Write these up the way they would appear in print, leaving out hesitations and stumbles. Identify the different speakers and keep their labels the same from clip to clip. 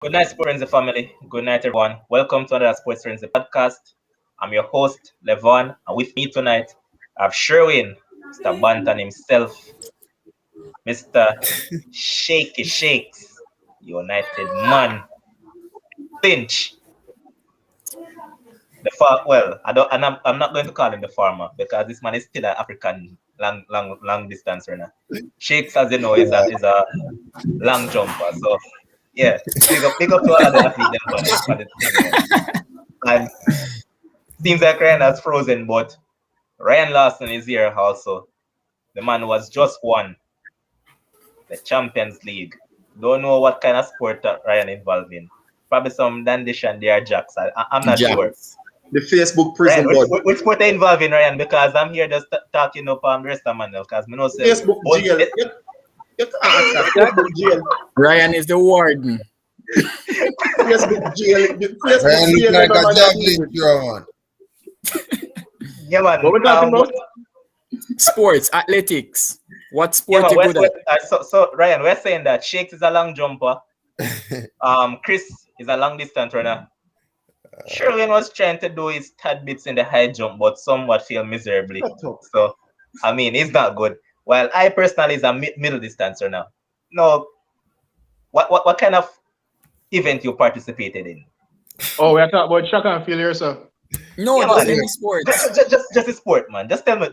Speaker 1: Good night, Sports Frenzy family. Good night, everyone. Welcome to another Sports Frenzy podcast. I'm your host, Levon, and with me tonight, I have Sherwin, Mr. Bantan himself, Mr. Shaky Shakes, United man, Finch, I don't, and I'm not going to call him the farmer because this man is still an African long distance runner. Shakes, as you know, is a long jumper. So yeah, big up to all of the athletes for the thing. And seems like Ryan has frozen, but Ryan Larson is here also. The man was just won the Champions League. Don't know what kind of sport that Ryan involved in. Probably some Dandish and their Jacks. I'm not sure.
Speaker 2: The Facebook
Speaker 1: Ryan,
Speaker 2: prison board.
Speaker 1: which sport they involved in, Ryan? Because I'm here just talking up the rest of man because me know say
Speaker 2: Facebook jail. You can't ask that. Facebook jail.
Speaker 3: Ryan is the warden.
Speaker 2: Facebook jail. Facebook
Speaker 4: Ryan
Speaker 2: jail.
Speaker 4: look like a javelin thrower, man.
Speaker 1: Yeah, man.
Speaker 2: What we talking about?
Speaker 3: Sports, athletics. What sport
Speaker 1: Yeah,
Speaker 3: you
Speaker 1: man,
Speaker 3: good at?
Speaker 1: so Ryan, we're saying that Shakes is a long jumper. Chris is a long distance runner. Sherwin was trying to do his tad bits in the high jump, but somewhat failed miserably. So, I mean, it's not good. While I personally is a middle distance runner. No, what kind of event you participated in?
Speaker 5: Oh, we are talking about track and field here, sir.
Speaker 3: No,
Speaker 1: Yeah,
Speaker 3: just
Speaker 1: man.
Speaker 3: any sports.
Speaker 1: Just a sport, man. Just tell me.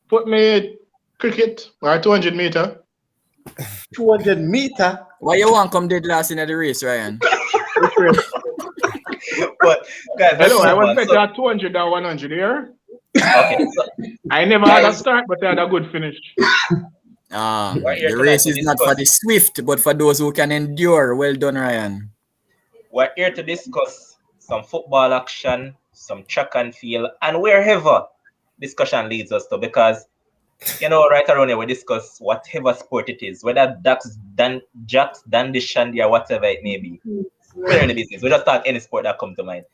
Speaker 5: Put me cricket or 200 meter.
Speaker 2: 200 meter.
Speaker 3: Why you want come dead last in the race, Ryan?
Speaker 1: But guys,
Speaker 5: Hello, I was
Speaker 1: better
Speaker 5: better at 200 than 100 here.
Speaker 1: Okay, so
Speaker 5: I never had a start, but I had a good finish.
Speaker 1: We're here
Speaker 3: The
Speaker 1: tonight
Speaker 3: race
Speaker 1: to
Speaker 3: is not for
Speaker 1: discuss-
Speaker 3: the swift, but for those who can endure. Well done, Ryan.
Speaker 1: we're here to discuss some football action, some track and field, and wherever discussion leads us to, because right around here we discuss whatever sport it is, whether Jacks, Dandy, Shandy, or whatever it may be. We're in the business. We just talk any sport that comes to mind.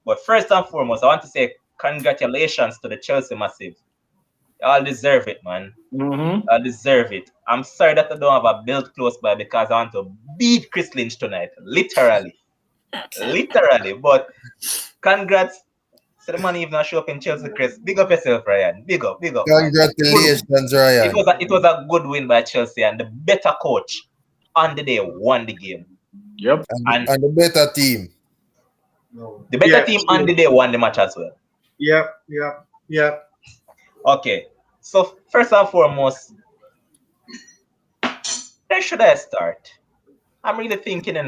Speaker 1: But first and foremost, I want to say congratulations to the Chelsea Massive. Y'all deserve it, man.
Speaker 5: Mm-hmm.
Speaker 1: I deserve it. I'm sorry that I don't have a build close by because I want to beat Chris Lynch tonight. Literally. But congrats. So the man even not show up in Chelsea, Chris. Big up yourself, Ryan. Big up. Man.
Speaker 4: Congratulations, Ryan.
Speaker 1: It was a good win by Chelsea, and the better coach on the day won the game.
Speaker 5: Yep.
Speaker 4: And the better team.
Speaker 1: The better team on the day won the match as well.
Speaker 2: Yep.
Speaker 1: Okay. So first and foremost, where should I start? I'm really thinking,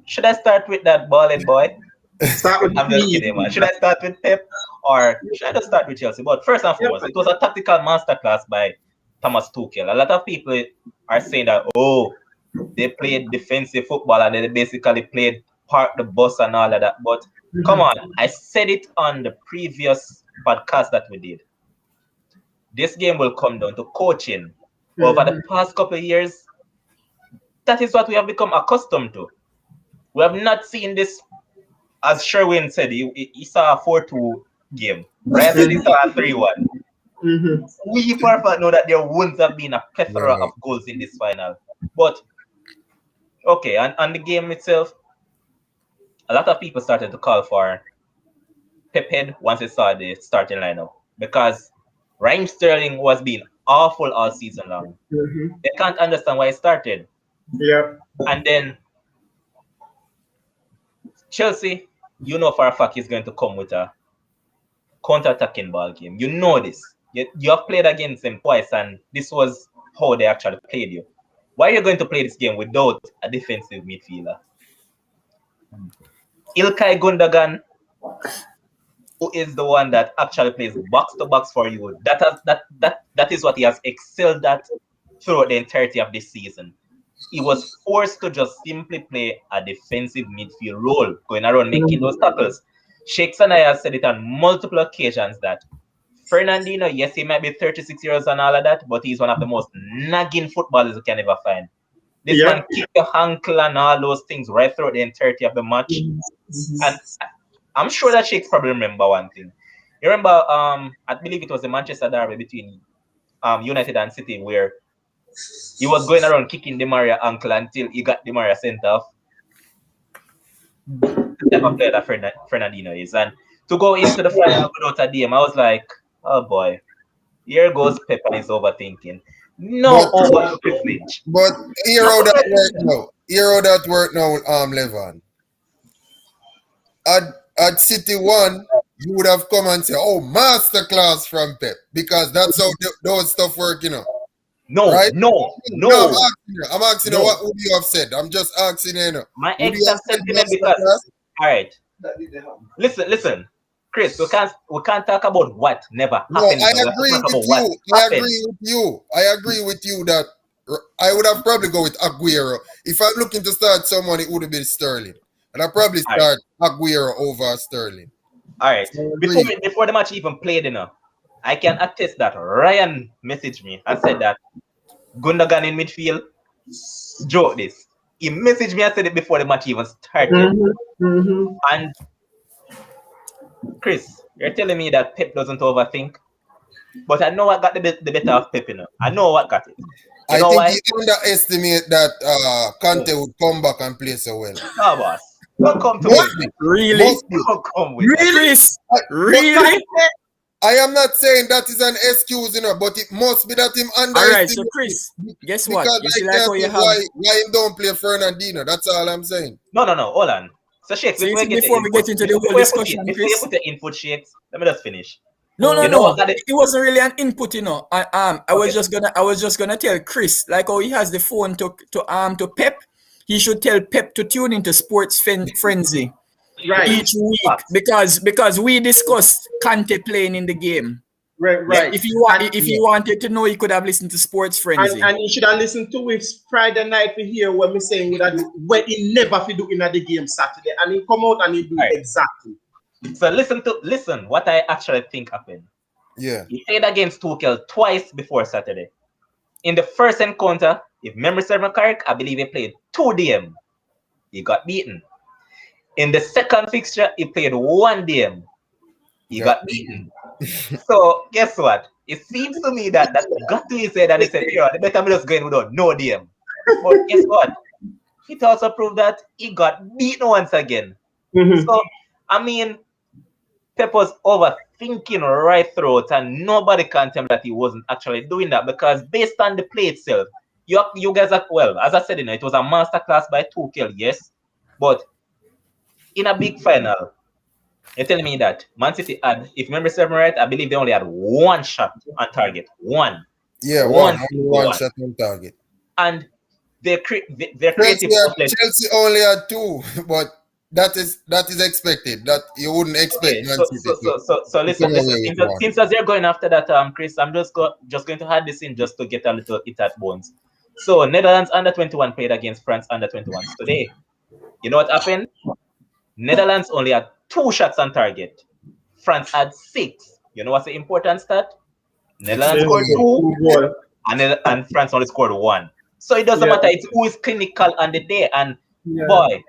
Speaker 1: should I start with that ballhead boy?
Speaker 2: Start with
Speaker 1: I'm just
Speaker 2: me.
Speaker 1: kidding, man. Should I start with Pep or should I just start with Chelsea? But first and foremost, it was a tactical masterclass by Thomas Tuchel. A lot of people are saying that, they played defensive football and they basically played park the bus and all of that. But come on, I said it on the previous podcast that we did. This game will come down to coaching. Over the past couple of years, that is what we have become accustomed to. We have not seen this, as Sherwin said, he saw a 4-2 game. Ryan said he saw a 3-1.
Speaker 2: Mm-hmm.
Speaker 1: We for a fact know that there wouldn't have been a plethora of goals in this final. But, okay, and on the game itself, a lot of people started to call for Pep head once they saw the starting lineup. Because Raheem Sterling was being awful all season long.
Speaker 2: Mm-hmm.
Speaker 1: They can't understand why he started.
Speaker 2: Yep.
Speaker 1: And then Chelsea, for a fact he's going to come with a counter-attacking ball game. You know this. You have played against them twice, and this was how they actually played you. Why are you going to play this game without a defensive midfielder? Ilkay Gundogan, who is the one that actually plays box to box for you, that is what he has excelled at throughout the entirety of this season. He was forced to just simply play a defensive midfield role, going around making those tackles. Shakes and I have said it on multiple occasions that Fernandinho, yes, he might be 36 years and all of that, but he's one of the most nagging footballers you can ever find. This man kick your ankle and all those things right throughout the entirety of the match. And I'm sure that Shakes probably remember one thing. You remember, I believe it was the Manchester derby between United and City, where he was going around kicking Di Maria ankle until he got Di Maria sent off. the type of player that Fernandinho is. And to go into the final without a DM, I was like, oh boy, here goes Pep and his overthinking. No
Speaker 4: But
Speaker 1: over privilege.
Speaker 4: but hear
Speaker 1: No
Speaker 4: how that work
Speaker 1: over
Speaker 4: now. Hear how that work now, Levan. At City 1, you would have come and say, oh, masterclass from Pep. Because that's how those stuff work, you know.
Speaker 1: No,
Speaker 4: Right?
Speaker 1: no,
Speaker 4: No,
Speaker 1: no,
Speaker 4: I'm asking you,
Speaker 1: no.
Speaker 4: what would you have said? I'm just asking you, know.
Speaker 1: My
Speaker 4: Would you have
Speaker 1: exact
Speaker 4: said
Speaker 1: sentiment because
Speaker 4: masterclass?
Speaker 1: all right. Listen. Chris, we can't talk about what never
Speaker 4: No,
Speaker 1: happened.
Speaker 4: I
Speaker 1: We have to
Speaker 4: agree
Speaker 1: talk
Speaker 4: with
Speaker 1: about what
Speaker 4: you.
Speaker 1: happened.
Speaker 4: I agree with you that I would have probably go with Aguero. If I'm looking to start someone, it would have been Sterling. And I probably
Speaker 1: All right.
Speaker 4: start Aguero over Sterling.
Speaker 1: All right.
Speaker 4: So I agree.
Speaker 1: Before the match even played, I can attest that Ryan messaged me and said that Gundogan in midfield. Joke this. He messaged me and said it before the match even started. And Chris, you're telling me that Pep doesn't overthink, but I know what got the better of Pep. I know what got it. You
Speaker 4: I
Speaker 1: know
Speaker 4: think
Speaker 1: why?
Speaker 4: he underestimate that Conte would come back and play so well.
Speaker 1: No, boss. Don't come to
Speaker 4: Must
Speaker 1: me.
Speaker 4: be.
Speaker 3: Really?
Speaker 4: Must be.
Speaker 1: Don't come with that.
Speaker 3: Chris,
Speaker 4: But
Speaker 3: really?
Speaker 4: I am not saying that is an excuse, but it must be that him
Speaker 3: All right, so
Speaker 4: underestimate.
Speaker 3: Chris, guess what?
Speaker 4: Because
Speaker 3: You
Speaker 4: I
Speaker 3: see, like
Speaker 4: can't
Speaker 3: how you
Speaker 4: see
Speaker 3: have.
Speaker 4: why him don't play Fernandinho. That's all I'm saying.
Speaker 1: No. Hold on. So, Shakes,
Speaker 3: So you
Speaker 1: before
Speaker 3: see,
Speaker 1: you get the
Speaker 3: before we get
Speaker 1: input,
Speaker 3: into the whole discussion,
Speaker 1: before you
Speaker 3: Chris.
Speaker 1: put the input, Shakes, let me just finish.
Speaker 3: No.
Speaker 1: You know what got it?
Speaker 3: It wasn't really an input, I was
Speaker 1: Okay.
Speaker 3: just gonna tell Chris, like how he has the phone to Pep, he should tell Pep to tune into Sports Frenzy
Speaker 2: Right,
Speaker 3: each week
Speaker 1: Facts.
Speaker 3: because we discussed Conte playing in the game.
Speaker 2: right.
Speaker 3: If he wanted to know, he could have listened to Sports Frenzy.
Speaker 2: And you should have listened to it Friday night to hear what me saying that what he never fi do in the game Saturday, and he come out and he do
Speaker 1: All right.
Speaker 2: exactly.
Speaker 1: So listen what I actually think happened.
Speaker 4: Yeah.
Speaker 1: He played against Tuchel twice before Saturday. In the first encounter, if memory serves me correct, I believe he played 2 DM. He got beaten. In the second fixture, he played 1 DM. He got beaten. So guess what? It seems to me that got to his head and he said, "Yeah, the better me just going without no DM." But guess what? It also proved that he got beaten once again. So I mean, Pep was overthinking right through it, and nobody can tell him that he wasn't actually doing that because based on the play itself, you guys are well. As I said, it was a masterclass by Tuchel, yes, but in a big final, you're telling me that Man City had, if memory serves me right, I believe they only had 1 shot on target, one,
Speaker 4: Yeah,
Speaker 1: one,
Speaker 4: only one shot on target.
Speaker 1: and their creative outlet.
Speaker 4: Chelsea only had 2, but that is expected. That you wouldn't expect
Speaker 1: Okay,
Speaker 4: Man
Speaker 1: so
Speaker 4: City
Speaker 1: listen.
Speaker 4: come away with one.
Speaker 1: Since as you're going after that, Chris, I'm just going to add this in just to get a little hit at bones. So Netherlands under 21 played against France under 21s today. You know what happened? Netherlands only had 2 shots on target. France had 6. You know what's the important stat? Netherlands scored 2, and France only scored 1. So it doesn't matter. It's who is clinical on the day. And boy,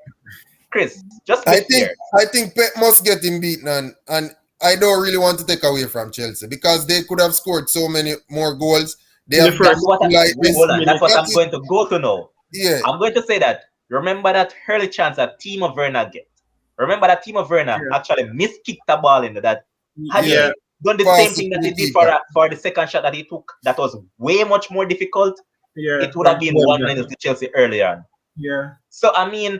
Speaker 1: Chris, just be fair.
Speaker 4: I think Pep must get him beaten, and I don't really want to take away from Chelsea because they could have scored so many more goals. They have
Speaker 1: That's what
Speaker 4: this.
Speaker 1: That's what I'm going to go to now.
Speaker 4: Yeah.
Speaker 1: I'm going to say that. Remember that early chance that Timo Werner get. Remember that Timo Werner actually miskicked the ball in that. Had he done the same thing that he did for the second shot that he took, that was way much more difficult. It would have been 1-0 to Chelsea earlier on.
Speaker 2: Yeah.
Speaker 1: So I mean,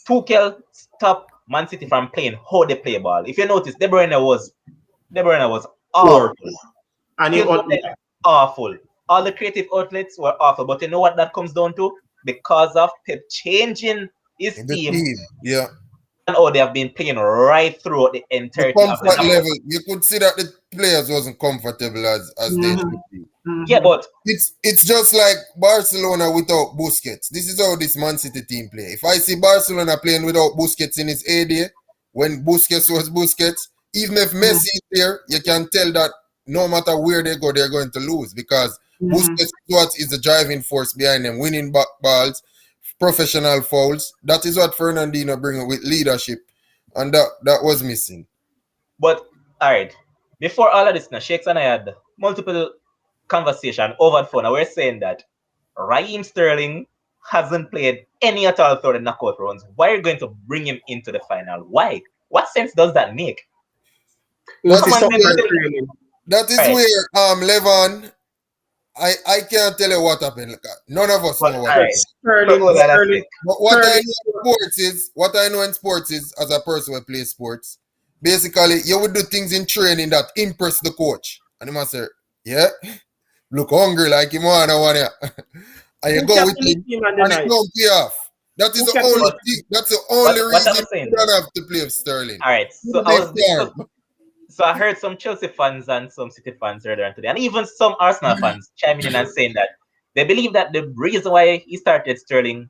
Speaker 1: Tuchel stopped Man City from playing how they play ball. If you notice, De Bruyne was awful. And he was awful. All the creative outlets were awful. But you know what that comes down to? Because of Pep changing his team.
Speaker 4: Yeah.
Speaker 1: And they have been playing right throughout the entirety
Speaker 4: the comfort
Speaker 1: of the
Speaker 4: level. You could see that the players wasn't comfortable as they should be.
Speaker 1: Yeah, but
Speaker 4: it's just like Barcelona without Busquets. This is how this Man City team play. If I see Barcelona playing without Busquets in his heyday, when Busquets was Busquets, even if Messi is there, you can tell that no matter where they go, they're going to lose because Busquets is the driving force behind them, winning back balls, professional fouls. That is what Fernandinho bring with leadership, and that was missing.
Speaker 1: But all right, before all of this, now Shakes and I had multiple conversation over the phone. And we're saying that Raheem Sterling hasn't played any at all through the knockout rounds. Why are you going to bring him into the final? Why? What sense does that make?
Speaker 2: Who's
Speaker 4: That
Speaker 2: the
Speaker 1: Come
Speaker 4: is
Speaker 1: on,
Speaker 2: supplement
Speaker 1: then.
Speaker 2: training?
Speaker 4: that is
Speaker 1: Right.
Speaker 4: where Levan, I can't tell you what happened. Like, none of us
Speaker 1: But
Speaker 4: know what
Speaker 1: all
Speaker 2: But
Speaker 1: right.
Speaker 4: happened.
Speaker 1: So
Speaker 2: Sterling,
Speaker 1: hold on a
Speaker 2: Sterling,
Speaker 1: sec.
Speaker 4: But
Speaker 2: Sterling.
Speaker 4: what I know in sports is, as a person who plays sports, basically you would do things in training that impress the coach. And he must say, yeah, look hungry like him wanna want ya. And you
Speaker 2: Who
Speaker 4: go with
Speaker 2: captain the
Speaker 4: him
Speaker 2: team on the
Speaker 4: and it
Speaker 2: night?
Speaker 4: don't pay off. That is
Speaker 2: Who
Speaker 4: the
Speaker 2: captain
Speaker 4: only
Speaker 1: But
Speaker 2: the
Speaker 4: thing,
Speaker 2: team?
Speaker 4: that's the only
Speaker 1: what
Speaker 4: reason
Speaker 1: I'm
Speaker 4: you
Speaker 1: saying though.
Speaker 4: don't have to play with Sterling.
Speaker 1: All right. So
Speaker 4: They farm.
Speaker 1: I heard some Chelsea fans and some City fans earlier today, and even some Arsenal fans chiming in and saying that they believe that the reason why he started Sterling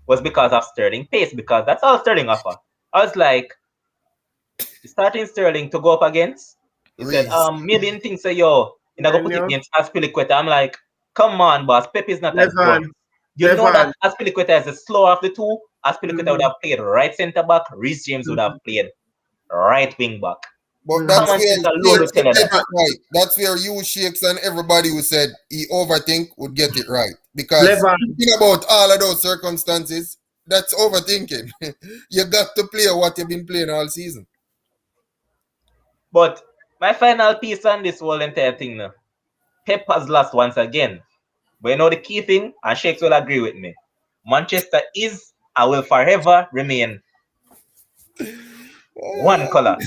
Speaker 1: was because of Sterling pace, because that's all Sterling offer. I was like, starting Sterling to go up against. He said,
Speaker 4: Reese.
Speaker 1: maybe in things say yo, and I go put it
Speaker 2: Daniel,
Speaker 1: against Aspilicueta. I'm like, come on, boss. Pep is not a gun.
Speaker 2: Levan,
Speaker 1: You know
Speaker 2: Levan.
Speaker 1: that Aspilicueta is the slower of the two. Aspilicueta would
Speaker 2: Mhm,
Speaker 1: have played right centre back. Reece James would have played right wing back.
Speaker 4: But
Speaker 2: mhm.
Speaker 4: that's
Speaker 1: Common
Speaker 4: where
Speaker 1: sense alone will
Speaker 4: Shakes
Speaker 1: tell
Speaker 4: will
Speaker 1: you
Speaker 4: get
Speaker 1: that.
Speaker 4: it right. That's where you Shakes and everybody who said he overthink would get it right. Because
Speaker 2: Levan,
Speaker 4: thinking about all of those circumstances, that's overthinking. You got to play what you've been playing all season.
Speaker 1: But my final piece on this whole entire thing now. Pep has lost once again. But you know the key thing, and Shakes will agree with me. Manchester is and will forever remain one color.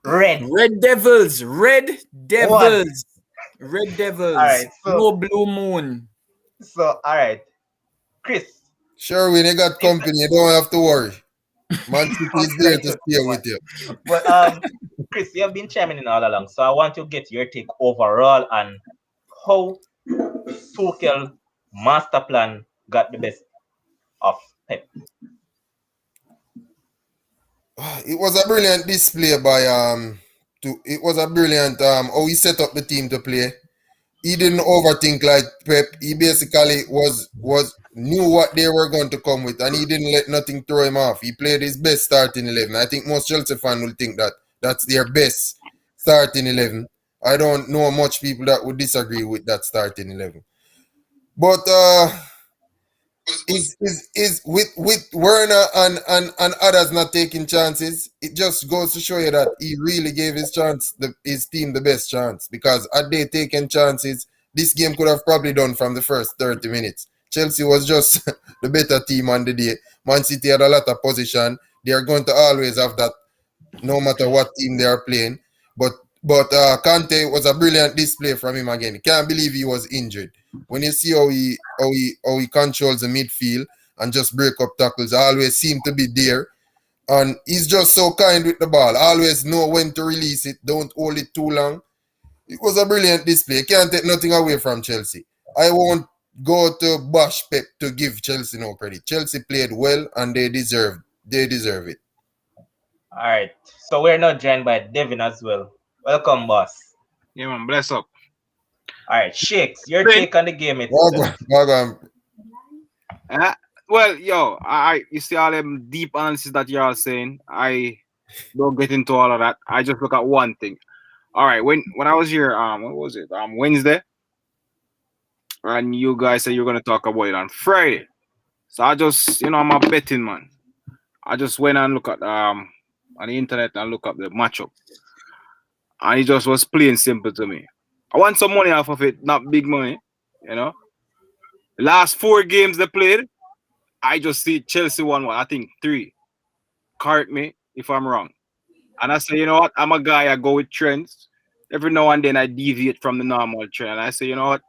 Speaker 1: Red.
Speaker 3: Red Devils, Red
Speaker 1: One.
Speaker 3: Devils, Red Devils.
Speaker 1: Alright,
Speaker 3: No blue moon.
Speaker 1: alright. Chris.
Speaker 4: Sure, when you got
Speaker 1: Is
Speaker 4: company, you don't have to worry. Man City is there to stay with you.
Speaker 1: but Chris, you have been chiming in all along, so I want to get your take overall on how Tuchel master plan got the best of Pep.
Speaker 4: It was a brilliant display by it was a brilliant how he set up the team to play. He didn't overthink like Pep. He basically was knew what they were going to come with, and he didn't let nothing throw him off. He played his best starting 11. I think most Chelsea fans will think that that's their best starting 11. I don't know much people that would disagree with that starting 11. But is with Werner and others not taking chances, it just goes to show you that he really gave his team the best chance, because had they taken chances, this game could have probably done from the first 30 minutes. Chelsea was just the better team on the day. Man City had a lot of position. They are going to always have that no matter what team they are playing. But Kante was a brilliant display from him again. Can't believe he was injured. When you see how he controls the midfield and just break up tackles, always seem to be there. And he's just so kind with the ball. Always know when to release it. Don't hold it too long. It was a brilliant display. Can't take nothing away from Chelsea. I won't go to bash Pep to give Chelsea no credit. Chelsea played well and they deserve it.
Speaker 1: Alright. So we're now joined by Devin as well. Welcome, boss.
Speaker 6: Yeah, man, bless up.
Speaker 1: Alright, Shakes, your
Speaker 6: Ben.
Speaker 1: take on the game
Speaker 4: Wagwan,
Speaker 1: itself.
Speaker 4: wagwan.
Speaker 6: Well, yo, I you see all them deep analysis that y'all saying. I don't get into all of that. I just look at one thing. All right, when I was here, what was it? Wednesday, and you guys said you're gonna talk about it on Friday. So I just, I'm a betting man. I just went and look at on the internet and look up the matchup, and it just was plain simple to me. I want some money off of it, not big money, you know. The last 4 games they played, I just see Chelsea won, I think 3. Correct me if I'm wrong. And I say, you know what? I'm a guy, I go with trends. Every now and then I deviate from the normal trend. And I say, you know what?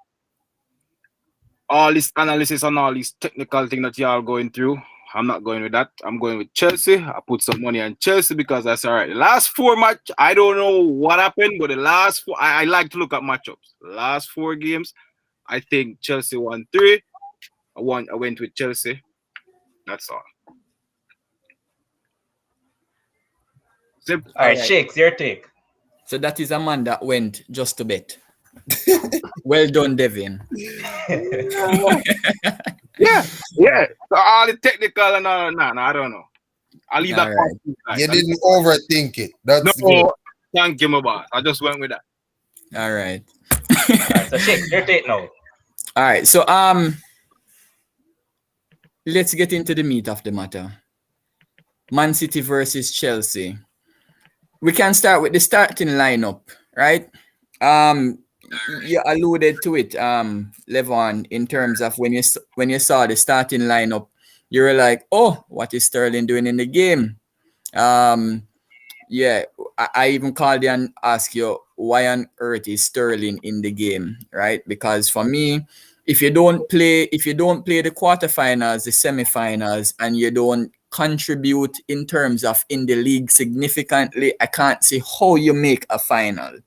Speaker 6: All this analysis and all these technical things that y'all going through, I'm not going with that. I'm going with Chelsea. I put some money on Chelsea because that's all right. The last 4 match, I don't know what happened, but the last 4, I like to look at matchups. The last 4 games, I think Chelsea won 3. I went with Chelsea. That's all. Simple.
Speaker 1: Alright,
Speaker 3: Alright.
Speaker 1: Shakes, your take.
Speaker 3: So that is a man that went just to bet. Well done, Devin.
Speaker 6: Yeah. So all the technical and all, I don't know. I'll leave that
Speaker 3: All
Speaker 6: part.
Speaker 3: right.
Speaker 4: You didn't overthink it. That's good.
Speaker 6: No, thank you, my boss. I just went with that.
Speaker 3: All right.
Speaker 1: Alright, so Shakes, your take now.
Speaker 3: All right. So let's get into the meat of the matter. Man City versus Chelsea. We can start with the starting lineup, right? You alluded to it, Levon, in terms of when you saw the starting lineup, you were like, "Oh, what is Sterling doing in the game?" Yeah, I even called you and asked you why on earth is Sterling in the game, right? Because for me, if you don't play the quarterfinals, the semifinals, and you don't contribute in terms of in the league significantly, I can't see how you make a final.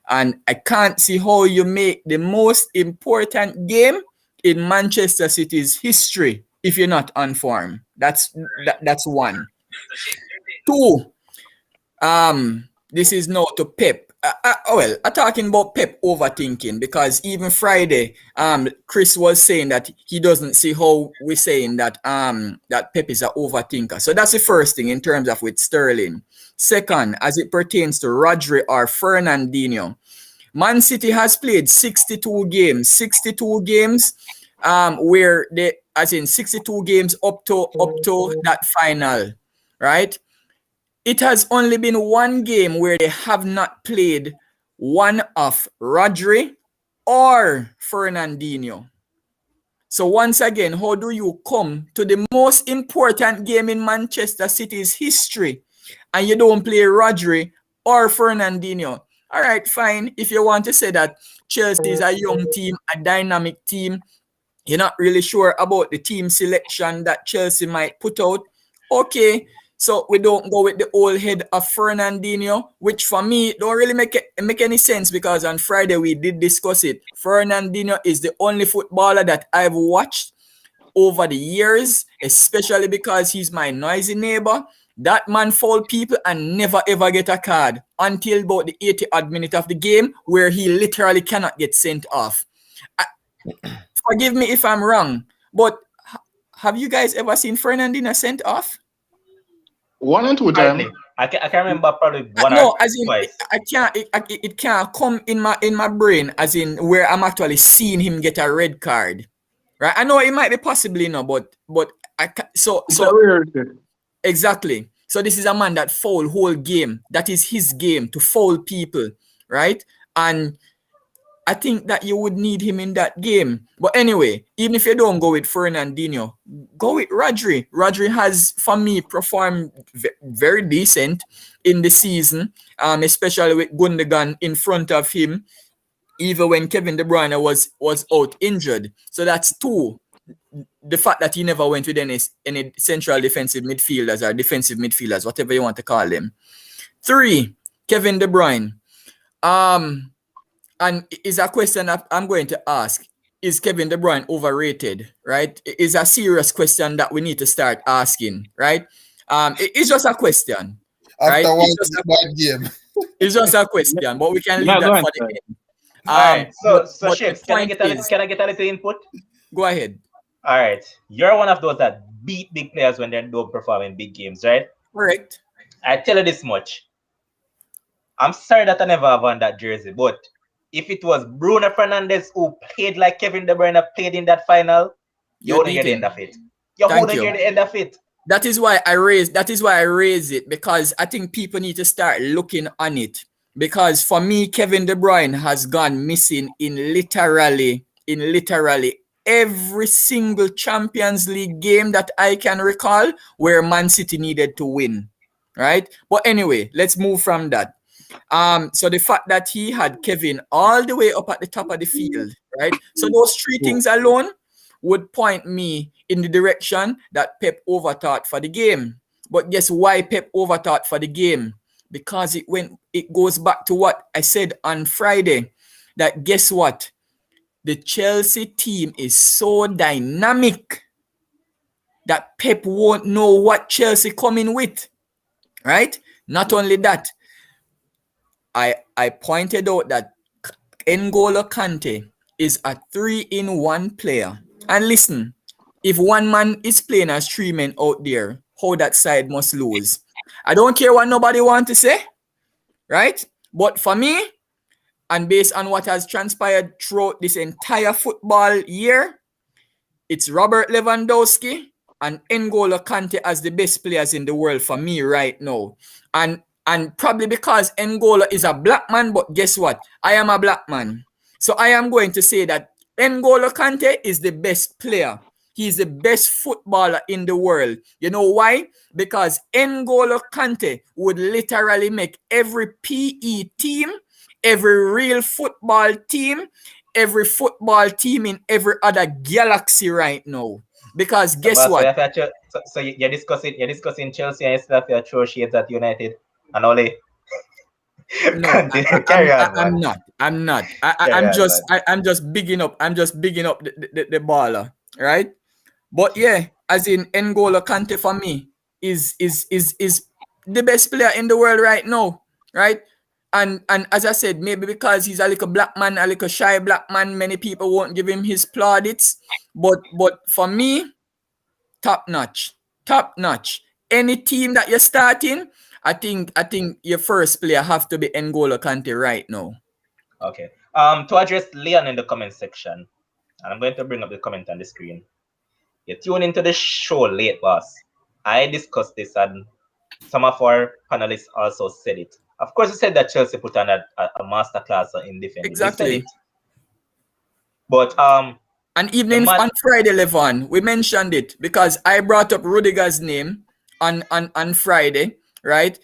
Speaker 3: And I can't see how you make the most important game in Manchester City's history if you're not on form. That's one. Two, this is now to Pep. Well, I'm talking about Pep overthinking, because even Friday, Chris was saying that he doesn't see how we're saying that that Pep is an overthinker. So that's the first thing in terms of with Sterling. Second, as it pertains to Rodri or Fernandinho, Man City has played 62 games. 62 games, where they, as in 62 games up to that final, right? It has only been one game where they have not played one of Rodri or Fernandinho. So once again, how do you come to the most important game in Manchester City's history and you don't play Rodri or Fernandinho? All right, fine. If you want to say that Chelsea is a young team, a dynamic team, you're not really sure about the team selection that Chelsea might put out, okay. So we don't go with the old head of Fernandinho, which for me don't really make any sense, because on Friday we did discuss it. Fernandinho is the only footballer that I've watched over the years, especially because he's my noisy neighbor. That man foul people and never ever get a card until about the 80th minute of the game, where he literally cannot get sent off. Forgive me if I'm wrong, but have you guys ever seen Fernandinho sent off?
Speaker 5: 1 and 2
Speaker 1: Hardly.
Speaker 5: times.
Speaker 1: I can remember probably one
Speaker 3: No,
Speaker 1: or
Speaker 3: as in
Speaker 1: twice.
Speaker 3: it can't come in my brain, as in where I'm actually seeing him get a red card, right? I know it might be possibly no, but I can, so
Speaker 5: It's a rare thing.
Speaker 3: exactly. So this is a man that foul whole game. That is his game, to foul people, right? And I think that you would need him in that game. But anyway, even if you don't go with Fernandinho, go with Rodri. Rodri has, for me, performed very decent in the season, especially with Gundogan in front of him, even when Kevin De Bruyne was out injured. So that's two. The fact that he never went with any central defensive midfielders or defensive midfielders, whatever you want to call them. 3, Kevin De Bruyne. And is a question that I'm going to ask. Is Kevin De Bruyne overrated, right? It's a serious question that we need to start asking, right? It's just a question, right?
Speaker 4: After one bad game.
Speaker 3: It's just a question, but we can leave
Speaker 6: Yeah, go
Speaker 3: that
Speaker 6: ahead,
Speaker 3: for the
Speaker 6: sir.
Speaker 3: end.
Speaker 1: All right. So
Speaker 3: But
Speaker 1: Ships,
Speaker 3: the
Speaker 1: can I
Speaker 3: point
Speaker 1: get a
Speaker 3: is,
Speaker 1: can I get a little input?
Speaker 3: go ahead.
Speaker 1: All right. You're one of those that beat big players when they don't perform in big games, right?
Speaker 3: Correct.
Speaker 1: I tell you this much. I'm sorry that I never have on that jersey, but if it was Bruno Fernandes who played like Kevin De Bruyne played in that final, you wouldn't hear the end of it. You
Speaker 3: Thank
Speaker 1: wouldn't
Speaker 3: you.
Speaker 1: hear the end of it.
Speaker 3: That is why I raise it, because I think people need to start looking on it. Because for me, Kevin De Bruyne has gone missing in literally every single Champions League game that I can recall where Man City needed to win, right? But anyway, let's move from that. So the fact that he had Kevin all the way up at the top of the field, right? So those 3 things alone would point me in the direction that Pep overthought for the game. But guess why Pep overthought for the game? Because it goes back to what I said on Friday, that guess what? The Chelsea team is so dynamic that Pep won't know what Chelsea coming with, right? Not only that, I pointed out that N'Golo Kante is a 3-in-1 player. And listen, if one man is playing as 3 men out there, how that side must lose. I don't care what nobody want to say, right? But for me, and based on what has transpired throughout this entire football year, it's Robert Lewandowski N'Golo Kante as the best players in the world for me right now. And probably because N'Golo is a black man, but guess what? I am a black man. So I am going to say that N'Golo Kante is the best player. He's the best footballer in the world. You know why? Because N'Golo Kante would literally make every PE team, every real football team, every football team in every other galaxy right now. Because guess what?
Speaker 1: So you're discussing Chelsea and you still have to throw shades at United and only.
Speaker 3: No,
Speaker 1: Carry on,
Speaker 3: I'm
Speaker 1: man.
Speaker 3: not. I'm not.
Speaker 1: Carry
Speaker 3: I'm
Speaker 1: on,
Speaker 3: just
Speaker 1: man.
Speaker 3: I'm just bigging up. I'm just bigging up the baller, right? But yeah, as in N'Golo Kante for me is the best player in the world right now, right? And as I said, maybe because he's a little black man, a little shy black man, many people won't give him his plaudits. But for me, top notch. Top notch. Any team that you're starting, I think your first player have to be N'Golo Kante right now.
Speaker 1: Okay. To address Leon in the comment section, and I'm going to bring up the comment on the screen. You tune into the show late, boss. I discussed this, and some of our panelists also said it. Of course, you said that Chelsea put on a masterclass in defending.
Speaker 3: Exactly.
Speaker 1: We said it. But
Speaker 3: and even on Friday, Levon, we mentioned it because I brought up Rudiger's name on Friday, right?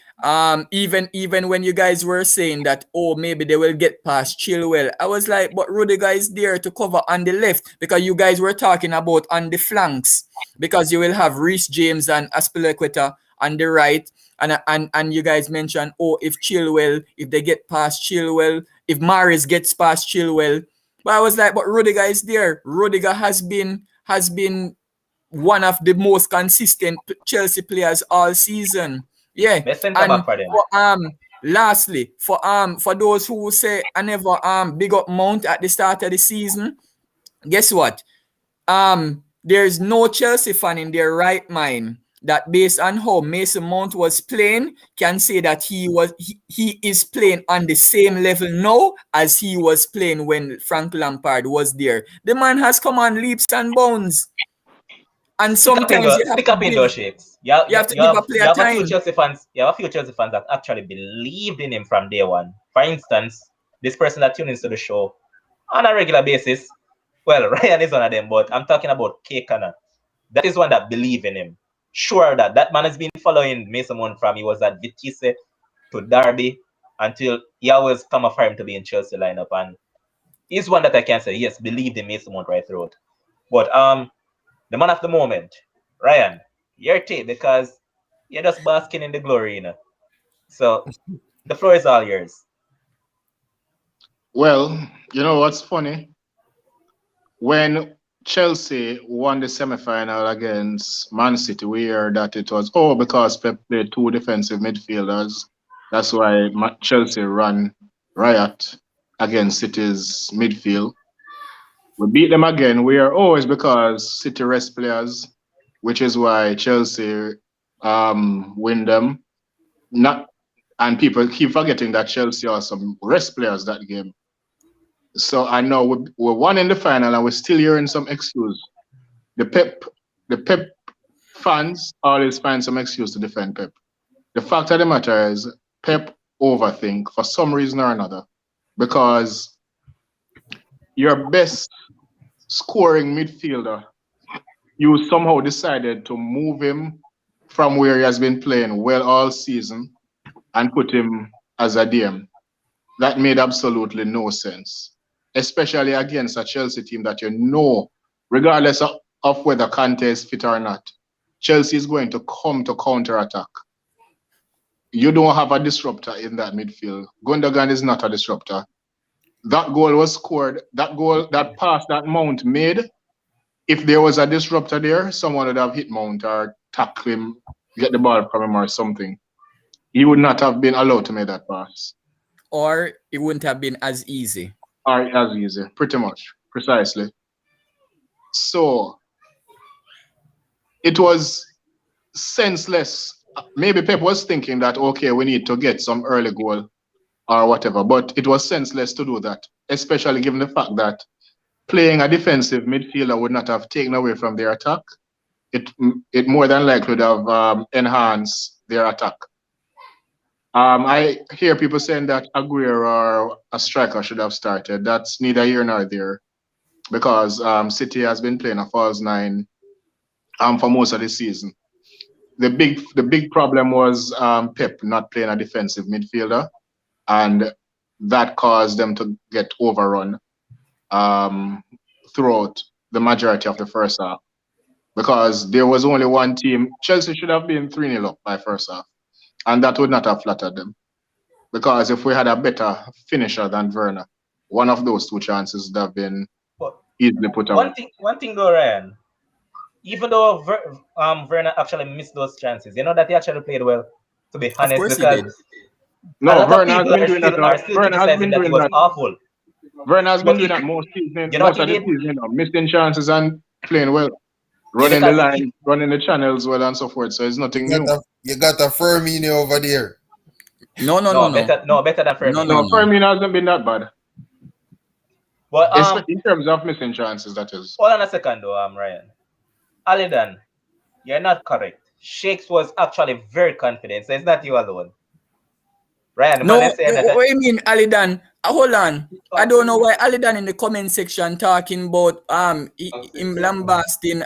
Speaker 3: Even when you guys were saying that, oh, maybe they will get past Chilwell, I was like, but Rudiger is there to cover on the left because you guys were talking about on the flanks because you will have Reece James and Aspilicueta on the right, and you guys mentioned, oh, if they get past Chilwell, if Mahrez gets past Chilwell. But I was like, but Rudiger is there. Rudiger has been one of the most consistent Chelsea players all season. Yeah. And lastly, for those who say I never big up Mount at the start of the season, guess what? There's no Chelsea fan in their right mind that based on how Mason Mount was playing can say that he is playing on the same level now as he was playing when Frank Lampard was there. The man has come on leaps and bounds. And sometimes you have to give a player time.
Speaker 1: You have a few Chelsea fans that actually believed in him from day one. For instance, this person that tunes into the show on a regular basis, well, Ryan is one of them, but I'm talking about K. Connor. That is one that believe in him. Sure that man has been following Mason Mount from he was at Vitesse to Derby until he always come up for him to be in Chelsea lineup, and he's one that I can say yes, believed in Mason Mount right through it. But the man of the moment, Ryan, your take, because you're just basking in the glory, you know. So the floor is all yours.
Speaker 5: Well, you know what's funny? When Chelsea won the semi-final against Man City, we heard that it was because Pep played two defensive midfielders. That's why Chelsea ran riot against City's midfield. We beat them again. We are it's because City rest players, which is why Chelsea win them. And people keep forgetting that Chelsea are some rest players that game. So I know we won in the final and we're still hearing some excuse. The Pep fans always find some excuse to defend Pep. The fact of the matter is Pep overthink for some reason or another, because your best scoring midfielder, you somehow decided to move him from where he has been playing well all season and put him as a DM. That made absolutely no sense, especially against a Chelsea team that you know, regardless of whether Kante is fit or not, Chelsea is going to come to counter-attack. You don't have a disruptor in that midfield. Gundogan is not a disruptor. That goal was scored, that pass that Mount made, if there was a disruptor there, someone would have hit Mount or tackle him, get the ball from him or something. He would not have been allowed to make that pass.
Speaker 3: Or it wouldn't have been as easy.
Speaker 5: Or as easy, pretty much, precisely. So, it was senseless. Maybe Pep was thinking that, okay, we need to get some early goal or whatever, but it was senseless to do that, especially given the fact that playing a defensive midfielder would not have taken away from their attack. it more than likely would have enhanced their attack. I hear people saying that Aguirre or a striker should have started. That's neither here nor there because City has been playing a false nine for most of the season. The big problem was Pep not playing a defensive midfielder, and that caused them to get overrun throughout the majority of the first half. Because there was only one team. Chelsea should have been 3-0 up by first half, and that would not have flattered them. Because if we had a better finisher than Werner, one of those two chances would have been easily put away.
Speaker 1: One thing though, Ryan, even though Werner actually missed those chances, you know that he actually played well, to be honest,
Speaker 3: Of course he
Speaker 1: because
Speaker 3: did.
Speaker 1: no,
Speaker 5: Werner has been doing that.
Speaker 1: Werner has been doing that. Awful.
Speaker 5: Werner has been doing that most season, most of the season, missing chances and playing well. Running the line, running the channels well and so forth. So it's nothing new.
Speaker 4: You got a Firmino over there.
Speaker 3: No.
Speaker 1: Better than Firmino.
Speaker 5: No, Firmino hasn't been that bad.
Speaker 1: But
Speaker 5: in terms of missing chances, that is.
Speaker 1: Hold on a second though, Ryan. Alidan, you're not correct. Shakes was actually very confident, so it's not you alone. Ryan,
Speaker 3: what do you mean, Alidan? Hold on. I don't know why Alidan in the comment section talking about him lambasting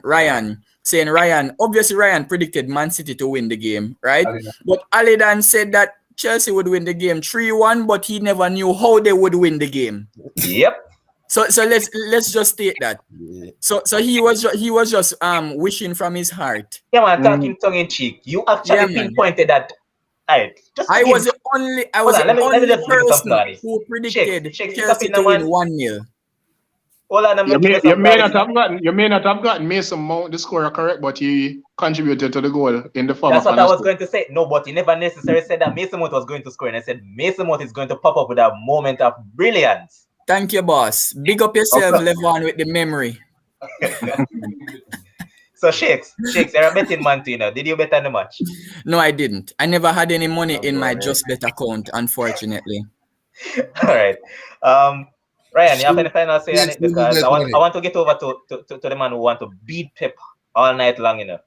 Speaker 3: Ryan, saying Ryan, obviously Ryan predicted Man City to win the game, right? But Alidan said that Chelsea would win the game 3-1, but he never knew how they would win the game.
Speaker 1: Yep.
Speaker 3: So let's just state that. So he was just wishing from his heart.
Speaker 1: Yeah, man, talking tongue in cheek. You actually pinpointed that. Right.
Speaker 3: I was the only person who predicted Chelsea to win 1-0.
Speaker 5: You may not have gotten Mason Mount the scorer correct, but he contributed to the goal in the form.
Speaker 1: That's what I was going to say. No, but he never necessarily said that Mason Mount was going to score, and I said Mason Mount is going to pop up with a moment of brilliance.
Speaker 3: Thank you, boss. Big up yourself, Levon, with the memory.
Speaker 1: So Shakes, you're a betting man too, you know. Did you bet on the match?
Speaker 3: No, I didn't. I never had any money in my Just Bet account, unfortunately.
Speaker 1: All right. Ryan, you have any final say on it? Because I want to get over to the man who want to beat Pep all night long, you know.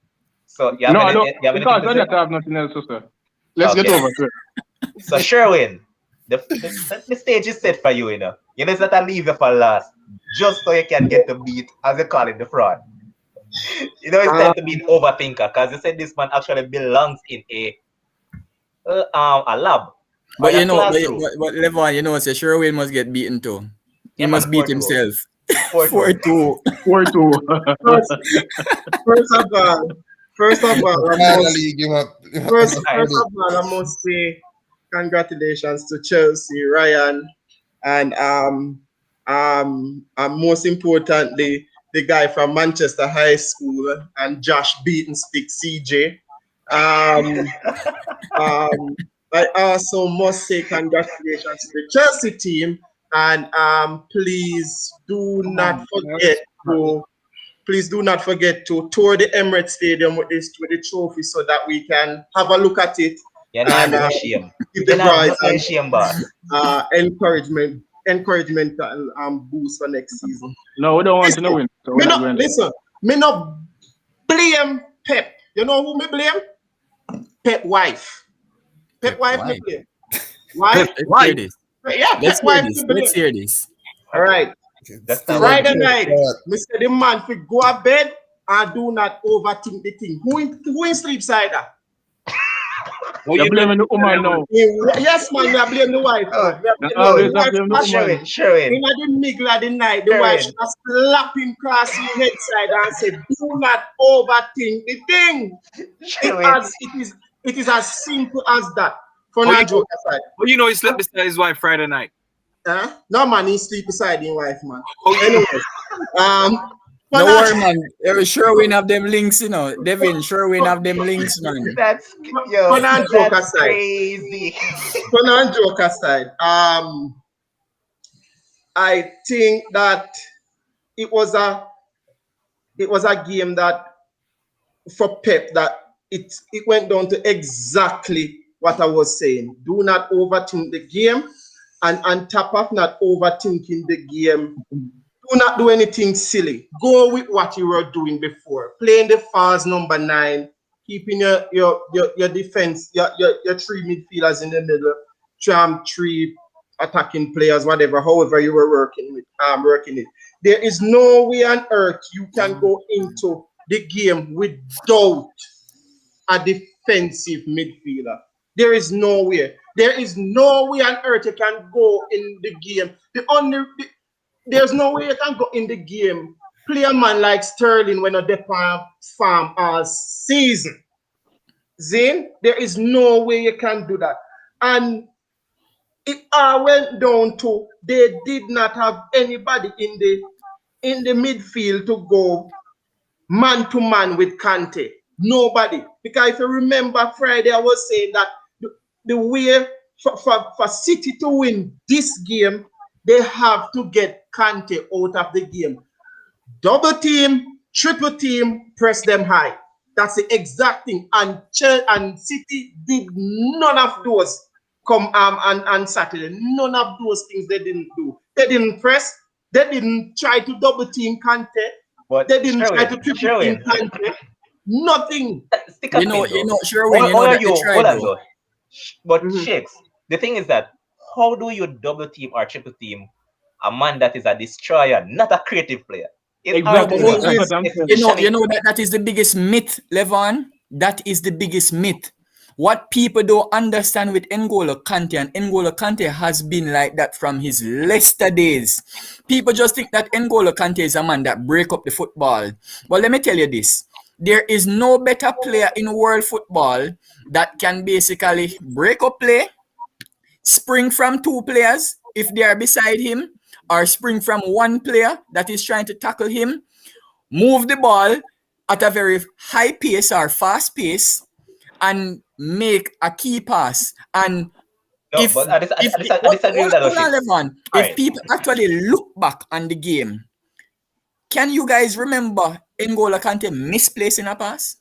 Speaker 1: So you have anything to say?
Speaker 5: I have nothing else to say. Let's get over to it.
Speaker 1: So Sherwin, the stage is set for you, you know. You know, that I leave you for last, just so you can get the beat, as you call it, the fraud. You know, it's time to be an overthinker, because you said this man actually belongs in a lab.
Speaker 3: But you know, but Levon, you know, so Sherwin must get beaten too. He must beat himself. 4-2.
Speaker 5: 4-2.
Speaker 2: First of all, I must say congratulations to Chelsea, Ryan, and most importantly, the guy from Manchester High School and Josh Beatonstick CJ. I also must say congratulations to the Chelsea team, and please do not forget to tour the Emirates Stadium with the trophy so that we can have a look at it.
Speaker 1: You're not
Speaker 2: and
Speaker 1: shame.
Speaker 2: give the guys
Speaker 1: shame, boss.
Speaker 2: encouragement and boost for next season.
Speaker 5: No, we don't want to win. So
Speaker 2: me not blame Pep. You know who me blame? Pep wife. Pep wife me blame. Why? Yeah,
Speaker 3: Let's hear this.
Speaker 2: All right. Friday night, Mr. The man fi go to bed and do not overthink the thing. Who in sleep side that?
Speaker 5: You're blaming the woman now.
Speaker 2: Yes, man, we are blaming the wife.
Speaker 1: Sure.
Speaker 2: In the middle of the night, the wife just slap him across the head side and say, do not overthink the thing. It is as simple as that. For now, joke aside.
Speaker 6: Well, you know, he slept beside his wife Friday night.
Speaker 2: No, man, he sleep beside his wife, man. Anyways,
Speaker 3: no worry, man. Sure we have them links, you know. Devin, sure we have them links, man.
Speaker 1: That's crazy.
Speaker 2: Fun and joke aside, I think that it was a game that for Pep that it went down to exactly what I was saying. Do not overthink the game, and on top of not overthinking the game, Do not do anything silly. Go with what you were doing before. Playing the false number 9, keeping your defense, your 3 midfielders in the middle, three attacking players, whatever, however you were working it. There is no way on earth you can go into the game without a defensive midfielder. There is no way. There is no way on earth you can go in the game. There's no way you can go in the game, play a man like Sterling when a depart farm all season. Zane, there is no way you can do that. And it all went down to they did not have anybody in the midfield to go man to man with Kante. Nobody. Because if you remember Friday, I was saying that the way for City to win this game, they have to get Kante out of the game. Double team, triple team, press them high. That's the exact thing. And City did none of those come on Saturday. None of those things they didn't do. They didn't press. They didn't try to double team Kante.
Speaker 1: But
Speaker 2: They didn't try to triple team Kante. Nothing.
Speaker 3: You know, Sherwin, you know that they tried though.
Speaker 1: But Shakes, the thing is that how do you double team or triple team a man that is a destroyer, not a creative player?
Speaker 6: Exactly.
Speaker 3: You know that is the biggest myth, Levon. That is the biggest myth. What people don't understand with N'Golo Kante, and N'Golo Kante has been like that from his Leicester days. People just think that N'Golo Kante is a man that break up the football. But let me tell you this. There is no better player in world football that can basically break up play, spring from 2 players if they are beside him, or spring from 1 player that is trying to tackle him, move the ball at a very high pace or fast pace, and make a key pass. And if people actually look back on the game, can you guys remember N'Golo Kante misplacing a pass?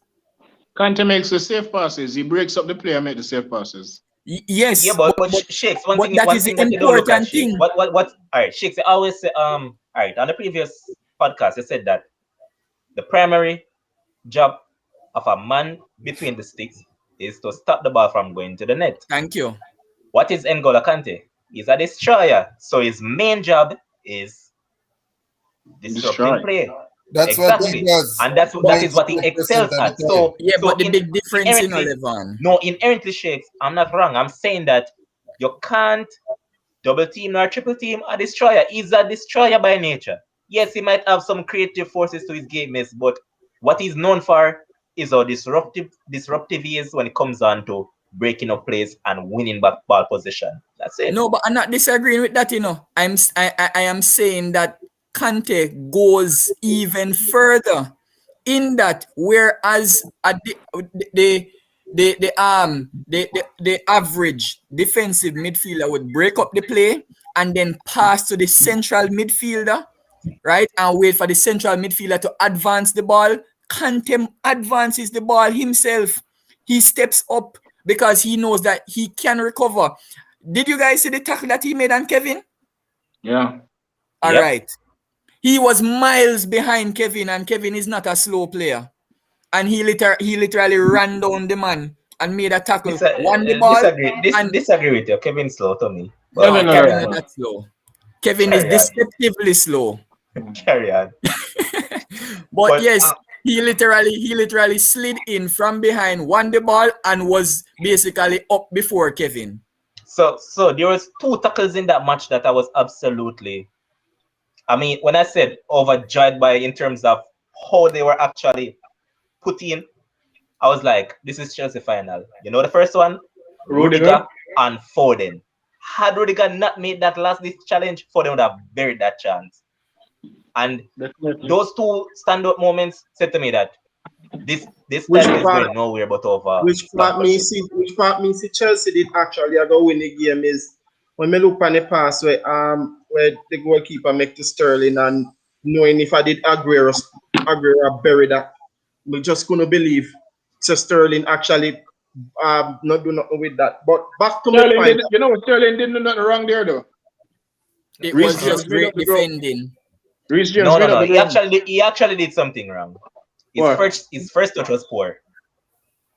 Speaker 5: Kante makes the safe passes. He breaks up the play and makes the safe passes.
Speaker 3: Yes.
Speaker 1: Yeah, but Shakes,
Speaker 3: that is the important thing.
Speaker 1: What? All right, Shakes, I always say, all right, on the previous podcast, you said that the primary job of a man between the sticks is to stop the ball from going to the net.
Speaker 3: Thank you.
Speaker 1: What is N'Golo Kante? He's a destroyer. So his main job is disrupting play.
Speaker 4: That's exactly what he does.
Speaker 1: And that is what he excels at. So
Speaker 3: yeah, but the big difference in Levon.
Speaker 1: No, inherently, Shakes, I'm not wrong. I'm saying that you can't double team or triple team a destroyer. He's a destroyer by nature. Yes, he might have some creative forces to his game, but what he's known for is how disruptive he is when it comes on to breaking up plays and winning back ball position. That's it.
Speaker 3: No, but I'm not disagreeing with that, I am saying that Kante goes even further in that, whereas the average defensive midfielder would break up the play and then pass to the central midfielder, right, and wait for the central midfielder to advance the ball. Kante advances the ball himself. He steps up because he knows that he can recover. Did you guys see the tackle that he made on Kevin?
Speaker 5: Yeah.
Speaker 3: All right. He was miles behind Kevin, and Kevin is not a slow player. And he literally ran down the man and made a tackle. Won the ball.
Speaker 1: Disagree with you. Kevin's slow to me.
Speaker 3: Kevin is not slow. Kevin is deceptively slow.
Speaker 1: Carry on.
Speaker 3: but yes, he literally slid in from behind, won the ball, and was basically up before Kevin.
Speaker 1: So there was 2 tackles in that match that I was absolutely, I mean, when I said overjoyed by in terms of how they were actually put in, I was like, this is Chelsea final. You know the first one? Rudiger and Foden. Had Rudiger not made that last challenge, Foden would have buried that chance. And those 2 standout moments said to me that this time is going nowhere but over.
Speaker 2: Which part me see Chelsea did actually go win the game is when me look on the pass where the goalkeeper make to Sterling, and knowing if I did Aguero bury that, we just couldn't believe so Sterling actually not do nothing with that. But back to
Speaker 5: Sterling
Speaker 2: my point,
Speaker 5: Sterling didn't do nothing wrong there though.
Speaker 3: It was just great defending.
Speaker 5: Reece James
Speaker 1: No,
Speaker 5: made
Speaker 1: no,
Speaker 5: up
Speaker 1: no.
Speaker 5: the game.
Speaker 1: He actually did something wrong.
Speaker 5: What?
Speaker 1: His first touch was poor.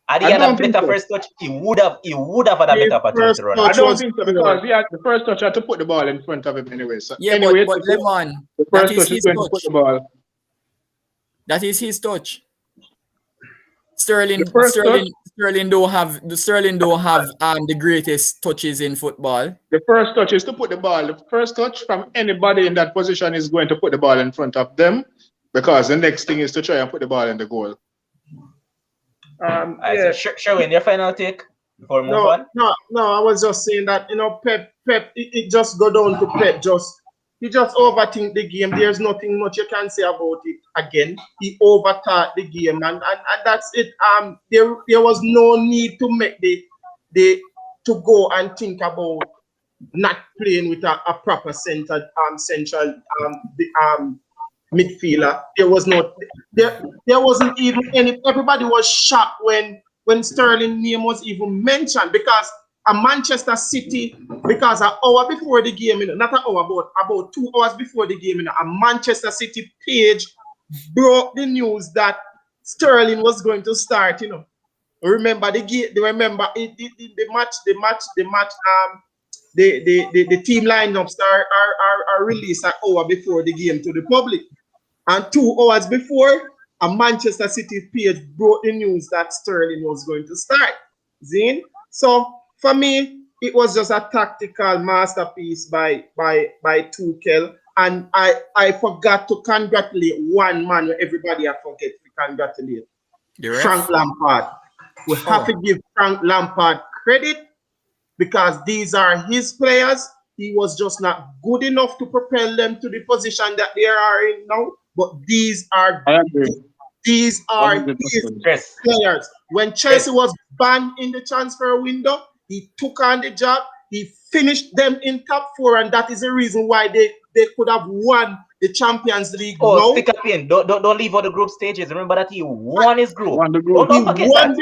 Speaker 1: Had he
Speaker 5: I
Speaker 1: had a
Speaker 5: don't think
Speaker 1: better
Speaker 5: so.
Speaker 1: first touch, he would have had a
Speaker 2: His
Speaker 1: better opportunity
Speaker 2: first
Speaker 1: to run
Speaker 5: I
Speaker 2: touch
Speaker 1: at.
Speaker 5: don't
Speaker 2: was
Speaker 5: think so because
Speaker 2: poor.
Speaker 5: he had the first touch had to put the ball in front of him anyway. So
Speaker 3: Yeah,
Speaker 5: anyway,
Speaker 3: but Levon,
Speaker 5: the
Speaker 3: that
Speaker 5: first
Speaker 3: is
Speaker 5: touch is
Speaker 3: his
Speaker 5: going to put
Speaker 3: touch.
Speaker 5: the ball.
Speaker 3: That is his touch.
Speaker 5: The first touch,
Speaker 3: Sterling don't have the greatest touches in football.
Speaker 5: the first touch is to put the ball. The first touch from anybody in that position is going to put the ball in front of them because the next thing is to try and put the ball in the goal.
Speaker 2: Yeah.
Speaker 1: Sherwin, your final take before we move
Speaker 2: No,
Speaker 1: on?
Speaker 2: no. I was just saying that Pep, it just go down to Pep. He just overthink the game. There's nothing much you can say about it. Again, he overthought the game, and that's it. There was no need to make the to go and think about not playing with a proper central the midfielder. There wasn't even any. Everybody was shocked when Sterling name was even mentioned because a Manchester City, because an hour before the game, not an hour, but about 2 hours before the game, a Manchester City page broke the news that Sterling was going to start. Remember the game. Remember the match. The team lineups are released an hour before the game to the public. And 2 hours before, a Manchester City page broke the news that Sterling was going to start. Zine? So for me, it was just a tactical masterpiece by Tuchel. And I forgot to congratulate one man where everybody I forget to congratulate.
Speaker 3: The ref?
Speaker 2: Frank Lampard. We have to give Frank Lampard credit because these are his players. He was just not good enough to propel them to the position that they are in now. But these are
Speaker 5: I agree.
Speaker 2: his
Speaker 5: 100%.
Speaker 1: Chris.
Speaker 2: players. When Chelsea was banned in the transfer window, he took on the job. He finished them in top 4, and that is the reason why they could have won the Champions League.
Speaker 1: Oh, stick up in. Don't leave out the group stages. Remember that he won his group.
Speaker 5: Won the group.
Speaker 1: Don't forget that.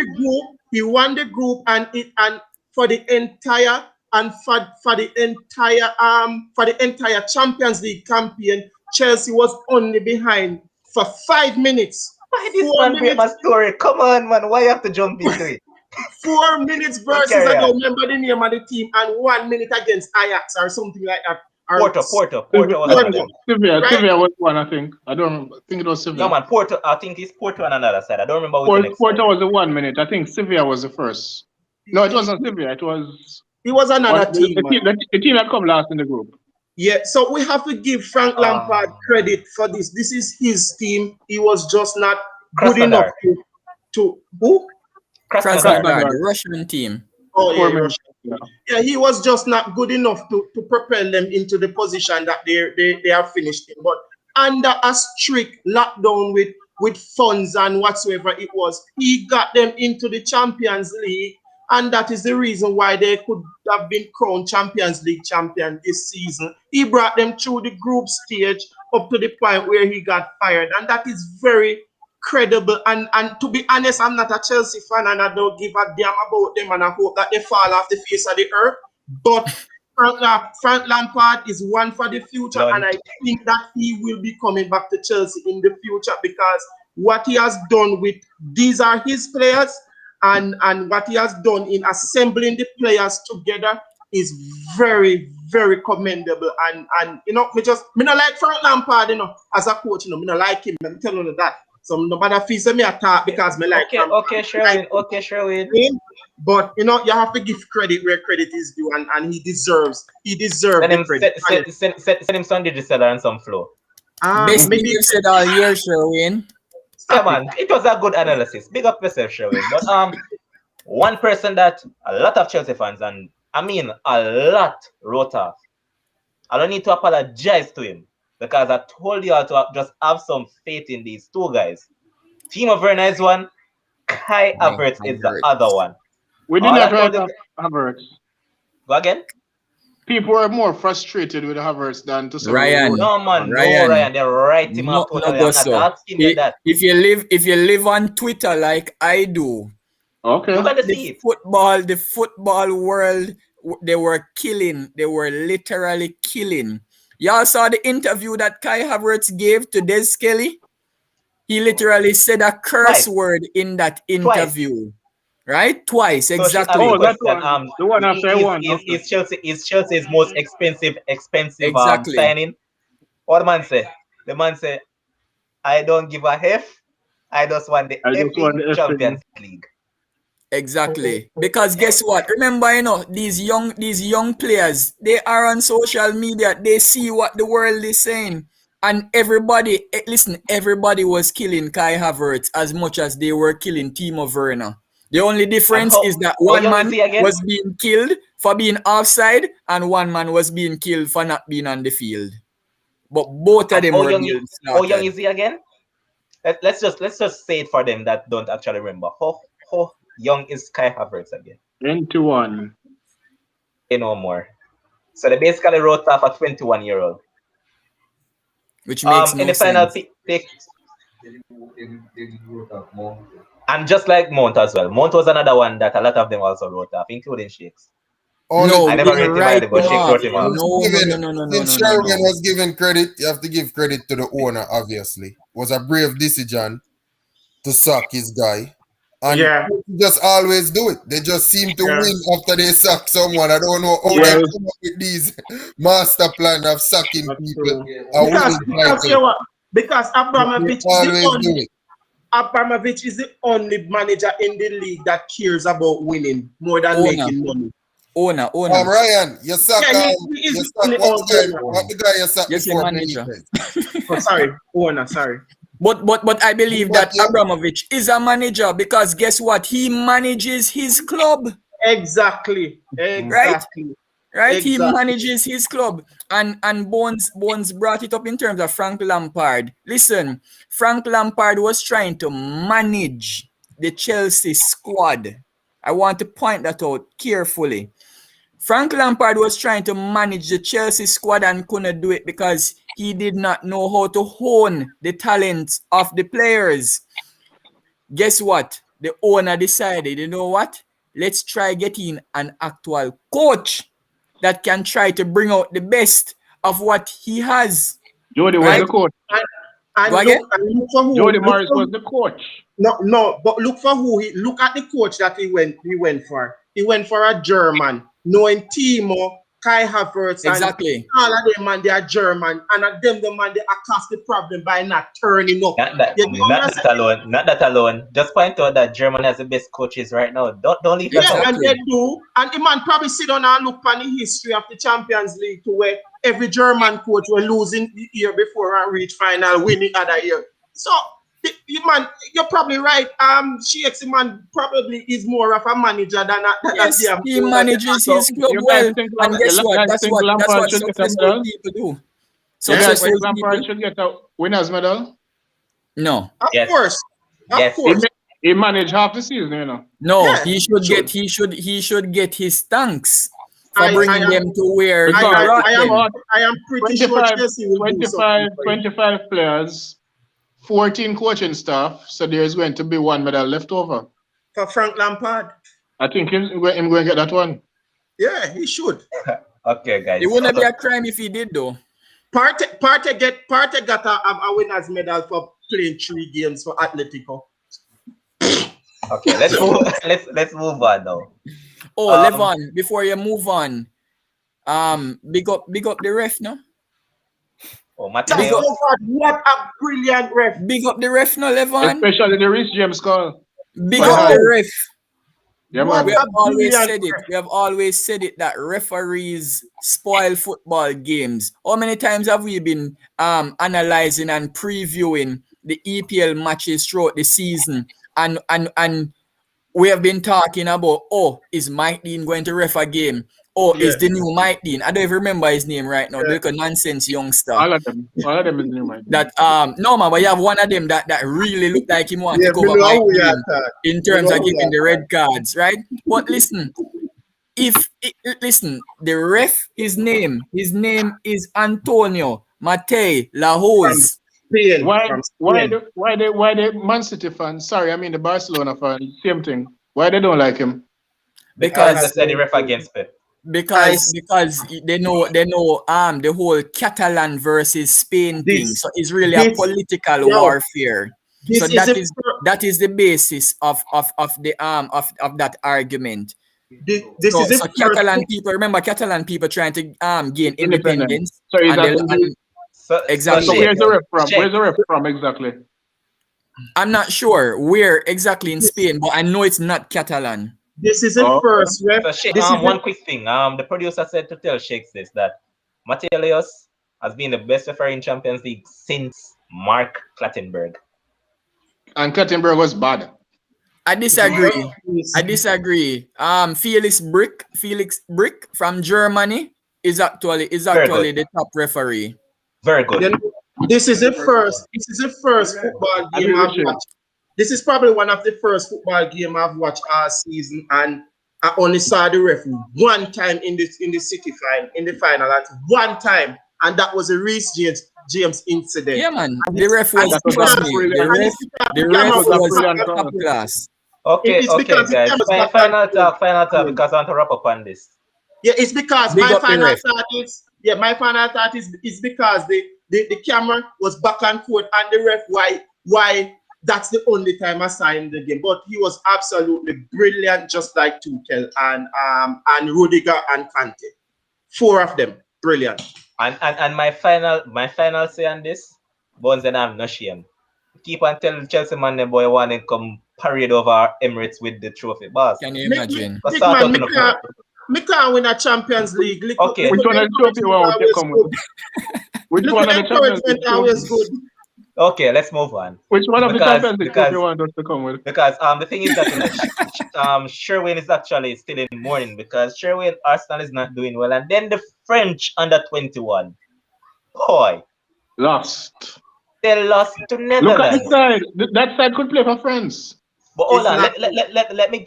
Speaker 2: He won the group, and for the entire Champions League campaign, Chelsea was only behind for 5 minutes.
Speaker 1: Why this man break my story? Come on, man. Why you have to jump into it?
Speaker 2: 4 minutes versus, I don't remember the name of the team, and 1 minute against Ajax or something like that.
Speaker 1: Porto was one of them.
Speaker 5: Sevilla was one, I think. I don't remember. I think it was Sevilla.
Speaker 1: No, man. Porto. I think it's Porto on another side. I don't remember who's the next
Speaker 5: Porto
Speaker 1: one.
Speaker 5: was the 1 minute. I think Sevilla was the first. No, it wasn't Sevilla. It was
Speaker 2: another team.
Speaker 5: The team that come last in the group.
Speaker 2: Yeah, so we have to give Frank Lampard credit for this. This is his team. He was just not good enough to who?
Speaker 3: Krasnodar, the Russian team.
Speaker 2: Oh, yeah, he was just not good enough to propel them into the position that they are finished in. But under a strict lockdown with funds and whatsoever it was, he got them into the Champions League, and that is the reason why they could have been crowned Champions League champion this season. He brought them through the group stage up to the point where he got fired, and that is very credible. And to be honest, I'm not a Chelsea fan, and I don't give a damn about them, and I hope that they fall off the face of the earth. But Frank Lampard is one for the future, and I think that he will be coming back to Chelsea in the future because what he has done with these are his players, and what he has done in assembling the players together is very, very commendable. And me not like Frank Lampard, as a coach, me not like him. I'm telling you that. So nobody feels me attack because me like
Speaker 1: Okay, Sherwin.
Speaker 2: But you have to give credit where credit is due, and he deserves the credit.
Speaker 1: Send him Sunday Gisela and some flow.
Speaker 3: Best thing you said all year, Sherwin.
Speaker 1: Yeah, man, it was a good analysis. Big up yourself, Sherwin. But one person that a lot of Chelsea fans, and I mean a lot, wrote off. I don't need to apologize to him because I told you all to just have some faith in these two guys. Timo Werner is one, Kai Havertz is the other one.
Speaker 5: We did not write off Havertz.
Speaker 1: Go again?
Speaker 5: People were more frustrated with Havertz than to say
Speaker 3: Ryan.
Speaker 1: No, man, Ryan. They write him up. I'm not asking you that.
Speaker 3: If you live on Twitter like I do,
Speaker 5: okay,
Speaker 1: you're gonna see it.
Speaker 3: The football world, they were literally killing Y'all saw the interview that Kai Havertz gave to Des Kelly? He literally said a curse
Speaker 1: Twice.
Speaker 3: word in that interview. Right? Twice,
Speaker 1: So she asked
Speaker 3: exactly.
Speaker 1: the
Speaker 6: Oh, that
Speaker 1: question.
Speaker 6: one. The one after I won. Okay.
Speaker 1: Is Chelsea's most expensive
Speaker 3: Exactly.
Speaker 1: signing? What the man say? The man say, I don't give a F. I just want the
Speaker 6: I just won
Speaker 1: effing
Speaker 6: the effing.
Speaker 1: Champions League.
Speaker 3: Exactly. Because guess what? Remember, these young players, they are on social media. They see what the world is saying. And everybody, listen, everybody was killing Kai Havertz as much as they were killing Timo Werner. The only
Speaker 1: And
Speaker 3: difference is that
Speaker 1: how
Speaker 3: one
Speaker 1: young is
Speaker 3: man
Speaker 1: he again?
Speaker 3: was being killed for being offside and one man was being killed for not being on the field. But both of
Speaker 1: And
Speaker 3: them
Speaker 1: how
Speaker 3: were
Speaker 1: young
Speaker 3: being
Speaker 1: how young
Speaker 3: slaughtered.
Speaker 1: is he again? Let's just say it for them that don't actually remember. How young is Kai Havertz again?
Speaker 6: 21.
Speaker 1: Say no more. So they basically wrote off a 21-year-old.
Speaker 3: Which makes
Speaker 1: In
Speaker 3: no
Speaker 1: the final
Speaker 3: sense.
Speaker 1: pick, and just like Mount as well. Mount was another one that a lot of them also wrote off, including Shakes.
Speaker 4: Only
Speaker 3: No,
Speaker 1: I
Speaker 3: we
Speaker 1: never
Speaker 3: didn't
Speaker 1: rate him
Speaker 3: write
Speaker 1: highly, but
Speaker 3: him
Speaker 1: Shakes
Speaker 3: off.
Speaker 1: wrote him off.
Speaker 4: since Sherwin was given credit, you have to give credit to the owner, obviously. It was a brave decision to sack his guy. And
Speaker 2: Yeah.
Speaker 4: they just always do it. They just seem to
Speaker 2: Yeah.
Speaker 4: win after they sack someone. I don't know how
Speaker 2: Yeah.
Speaker 4: they come up with these master plan of sacking
Speaker 6: That's
Speaker 4: people
Speaker 6: true.
Speaker 4: and
Speaker 2: Because
Speaker 4: winning
Speaker 2: you know
Speaker 4: titles.
Speaker 2: what? Because
Speaker 4: They always do it.
Speaker 2: Abramovich is the only manager in the league that cares about winning more than
Speaker 3: Owner.
Speaker 2: making money.
Speaker 3: Owner.
Speaker 4: Ryan, you sack
Speaker 2: Yeah, he is
Speaker 4: you
Speaker 2: the
Speaker 4: sack
Speaker 2: only
Speaker 4: what guy?
Speaker 2: owner.
Speaker 4: What the guy you sack
Speaker 3: Yes,
Speaker 4: before
Speaker 3: manager.
Speaker 4: Benitez?
Speaker 2: Oh, sorry, owner. Sorry.
Speaker 3: But I believe
Speaker 4: But
Speaker 3: that
Speaker 4: yeah.
Speaker 3: Abramovich is a manager because guess what? He manages his club,
Speaker 2: Exactly. Exactly.
Speaker 3: right? He
Speaker 2: Exactly.
Speaker 3: manages his club. And Bones brought it up in terms of Frank Lampard. Listen, Frank Lampard was trying to manage the Chelsea squad. I want to point that out carefully. Frank Lampard was trying to manage the Chelsea squad and couldn't do it because he did not know how to hone the talents of the players. Guess what? The owner decided, you know what? Let's try getting an actual coach that can try to bring out the best of what he has.
Speaker 6: Jody was
Speaker 3: Right?
Speaker 6: the coach.
Speaker 2: And
Speaker 3: Go again?
Speaker 2: look for who.
Speaker 6: Jody
Speaker 2: look
Speaker 6: Morris
Speaker 2: for-
Speaker 6: was the coach.
Speaker 2: No, but look for who look at the coach that he went for. He went for a German, knowing Timo, Kai Havertz,
Speaker 3: Exactly.
Speaker 2: and all of them, man, they are German, and at them, the man, they cause the problem by not turning up.
Speaker 1: Not that,
Speaker 2: You
Speaker 1: not that alone. Not that alone. Just point out that Germany has the best coaches right now. Don't leave that
Speaker 2: Yeah,
Speaker 1: out.
Speaker 2: and they do. And the man probably sit down and look on the history of the Champions League to where every German coach were losing the year before and reach final, winning other year. So, man, you're probably right. Shakespeare man probably is more of a manager than
Speaker 3: Yes,
Speaker 2: damn
Speaker 3: he
Speaker 2: owner.
Speaker 3: manages his club
Speaker 6: You
Speaker 3: well.
Speaker 6: guys think
Speaker 3: And guess what?
Speaker 6: guys
Speaker 3: That's
Speaker 6: think
Speaker 3: what
Speaker 6: Lampard should get a
Speaker 3: successful
Speaker 6: medal?
Speaker 3: people do.
Speaker 6: You guys
Speaker 3: Successful
Speaker 6: think Lampard
Speaker 3: people.
Speaker 6: should get a winner's medal?
Speaker 3: No.
Speaker 2: Of
Speaker 1: Yes.
Speaker 2: course. Of
Speaker 1: Yes.
Speaker 2: course.
Speaker 6: He managed half the season, you know.
Speaker 3: No,
Speaker 2: Yeah,
Speaker 3: he should get his thanks for
Speaker 2: I
Speaker 3: bringing
Speaker 2: am-
Speaker 3: them to where he
Speaker 6: Because-
Speaker 3: brought them.
Speaker 2: I am pretty sure
Speaker 6: 25,
Speaker 2: Chelsea will do
Speaker 6: 25,
Speaker 2: something for him.
Speaker 6: 25 players, 14 coaching staff, so there's going to be one medal left over.
Speaker 2: For Frank Lampard.
Speaker 6: I think him going to get that one.
Speaker 2: Yeah, he should.
Speaker 1: Okay, guys.
Speaker 3: It wouldn't be a crime if he did, though.
Speaker 2: Partey got a winner's medal for playing 3 games for Atletico.
Speaker 1: Okay, let's move. let's move on now.
Speaker 3: Oh, Levon, before you move on, big up the ref, no?
Speaker 1: Oh,
Speaker 2: That's
Speaker 1: Mateo.
Speaker 2: so bad. What a brilliant ref.
Speaker 3: Big up the ref, no, Levon?
Speaker 6: Especially the Rich James call.
Speaker 3: Big
Speaker 2: Wow.
Speaker 3: up the ref.
Speaker 6: Yeah,
Speaker 2: What
Speaker 6: man.
Speaker 3: We have
Speaker 2: a
Speaker 3: always
Speaker 2: brilliant
Speaker 3: said it.
Speaker 2: ref.
Speaker 3: We have always said it that referees spoil football games. How many times have we been analyzing and previewing the EPL matches throughout the season? And we have been talking about, is Mike Dean going to ref a game? Is the new Mike Dean? I don't even remember his name right now.
Speaker 2: Yeah.
Speaker 3: The nonsense youngster.
Speaker 6: All of them is new, man.
Speaker 3: That no man, but you have one of them that really look like him want
Speaker 2: Yeah,
Speaker 3: to take over
Speaker 2: we know
Speaker 3: Mike
Speaker 2: who we
Speaker 3: Dean
Speaker 2: are talking.
Speaker 3: in terms
Speaker 2: know
Speaker 3: of
Speaker 2: who
Speaker 3: giving
Speaker 2: we
Speaker 3: the red cards, right? But listen, listen, the ref, his name is Antonio Matei Lahoz.
Speaker 2: Spain,
Speaker 6: Why
Speaker 2: from
Speaker 6: why
Speaker 2: Spain.
Speaker 6: the Man City fans? Sorry, I mean the Barcelona fans. Same thing. Why they don't like him?
Speaker 1: Because
Speaker 3: Because
Speaker 1: they said the ref against Pep.
Speaker 3: because they know the whole Catalan versus Spain thing.
Speaker 2: This-
Speaker 3: So it's really a
Speaker 2: this-
Speaker 3: political
Speaker 2: yo,
Speaker 3: warfare.
Speaker 2: this
Speaker 3: So
Speaker 2: is a
Speaker 3: that is the basis of the of that argument.
Speaker 2: this is the
Speaker 3: So
Speaker 2: first.
Speaker 3: Catalan people, remember Catalan people trying to gain independence.
Speaker 5: So is
Speaker 3: and
Speaker 5: that
Speaker 3: they- and exactly.
Speaker 5: So where's the ref from?
Speaker 1: Shake.
Speaker 5: Where's the ref from exactly?
Speaker 3: I'm not sure where exactly in Spain, but I know it's not Catalan.
Speaker 2: This is the
Speaker 5: Oh.
Speaker 2: first ref.
Speaker 1: So Shake,
Speaker 2: This is
Speaker 1: one quick thing. The producer said to tell Shakes this, that Matelios has been the best referee in Champions League since Mark Clattenburg.
Speaker 5: And Kettenberg was bad.
Speaker 3: I disagree. Felix Brick from Germany is actually the top referee.
Speaker 1: Very good.
Speaker 2: This is the first football game I've watched. This is probably one of the first football game I've watched all season, and I only saw the ref one time in the final at one time, and that was a Reece James incident.
Speaker 3: Yeah, man. The ref was
Speaker 5: That was
Speaker 3: trust
Speaker 5: a
Speaker 3: me,
Speaker 5: brilliant-
Speaker 3: the ref
Speaker 5: was a
Speaker 3: was
Speaker 5: brilliant
Speaker 3: top
Speaker 5: call.
Speaker 3: class.
Speaker 1: Okay,
Speaker 2: It's because the
Speaker 1: guys.
Speaker 2: cameras got
Speaker 1: Final
Speaker 2: that
Speaker 1: talk, because I want to wrap up on this.
Speaker 2: Yeah, it's because
Speaker 3: Big
Speaker 2: my
Speaker 3: up the
Speaker 2: final
Speaker 3: ref.
Speaker 2: thought is because the camera was back and forth and the ref why that's the only time I saw him in the game. But he was absolutely brilliant, just like Tuchel and Rudiger and Kante. 4 of them, brilliant.
Speaker 1: And my final say on this, Bones and I'm no shame. Keep on telling Chelsea man the boy want to come parade over Emirates with the trophy, boss.
Speaker 3: Can you imagine?
Speaker 2: Big man, me can't win a Champions League.
Speaker 1: Okay.
Speaker 5: Which one of the trophy want to come with? Which one of the Champions League
Speaker 2: always good.
Speaker 1: Okay, let's move on.
Speaker 5: Which one of the
Speaker 1: Because-
Speaker 5: Champions League
Speaker 1: because-
Speaker 5: trophy want us to come with?
Speaker 1: Because the thing is that Sherwin is actually still in mourning because Sherwin Arsenal is not doing well, and then the French under 21, boy,
Speaker 5: Lost.
Speaker 1: they lost to
Speaker 5: Look at
Speaker 1: Netherlands.
Speaker 5: the side. That side could play for France.
Speaker 1: But hold
Speaker 2: It's
Speaker 1: on,
Speaker 2: not-
Speaker 1: let me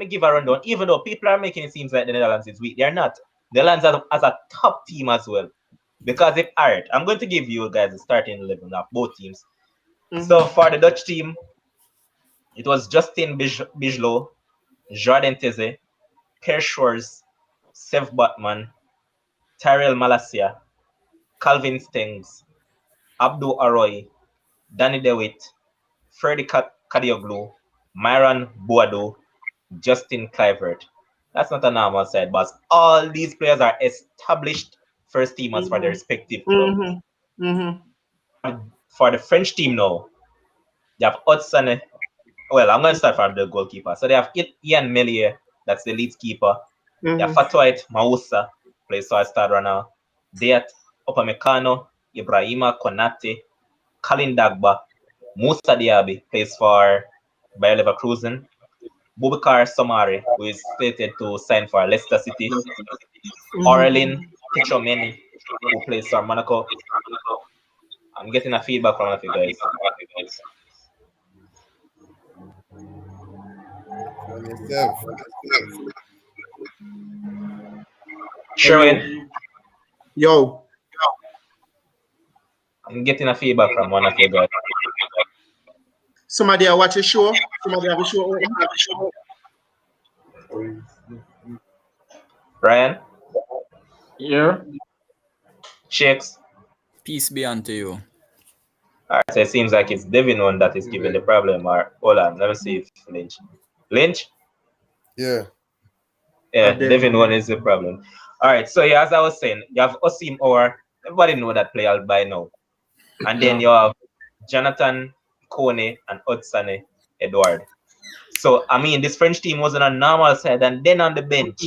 Speaker 1: give a rundown. Even though people are making it seem like the Netherlands is weak, they're not. The Netherlands as a top team as well. Because if alright, I'm going to give you guys the starting 11 of both teams. So for the Dutch team, it was Justin Bijlow, Jordan Teze, Per Shores, Sev Batman, Tyrell Malasia, Calvin Stengs, Abdul Aroy, Danny DeWitt, Freddie Kadioglu, Myron Boado, Justin Clivert. That's not a normal side, but all these players are established first teamers for their respective club. For the French team now, they have Hudson. Well, I'm going to start from the goalkeeper. So they have Ian Melier, that's the lead keeper. They have Fatouat Mausa, plays for Stade Rennais. Deyat Upamecano, Ibrahima Konate, Colin Dagba, Moussa Diaby, plays for Bayer Leverkusen. Boubacar Somare, who is slated to sign for Leicester City. Aurelien Tchouameni, who plays for Monaco. I'm getting a feedback from one of you guys.
Speaker 4: From yourself.
Speaker 1: Sherwin,
Speaker 2: Yo,
Speaker 1: I'm getting a feedback from one of you guys.
Speaker 2: somebody watch a show. Somebody have a show.
Speaker 1: Ryan,
Speaker 5: Yeah.
Speaker 1: Shakes.
Speaker 3: Peace be unto you.
Speaker 1: Alright, so it seems like it's Devin one that is giving the problem. Or hold on, let me see if Lynch?
Speaker 4: Yeah.
Speaker 1: Yeah,
Speaker 2: Devin.
Speaker 1: Devin one is the problem. Alright, so yeah, as I was saying, you have Osim or everybody know that player by now. And then you have Jonathan Kone and Odsane Edward. So I mean this French team was on a normal side, and then on the bench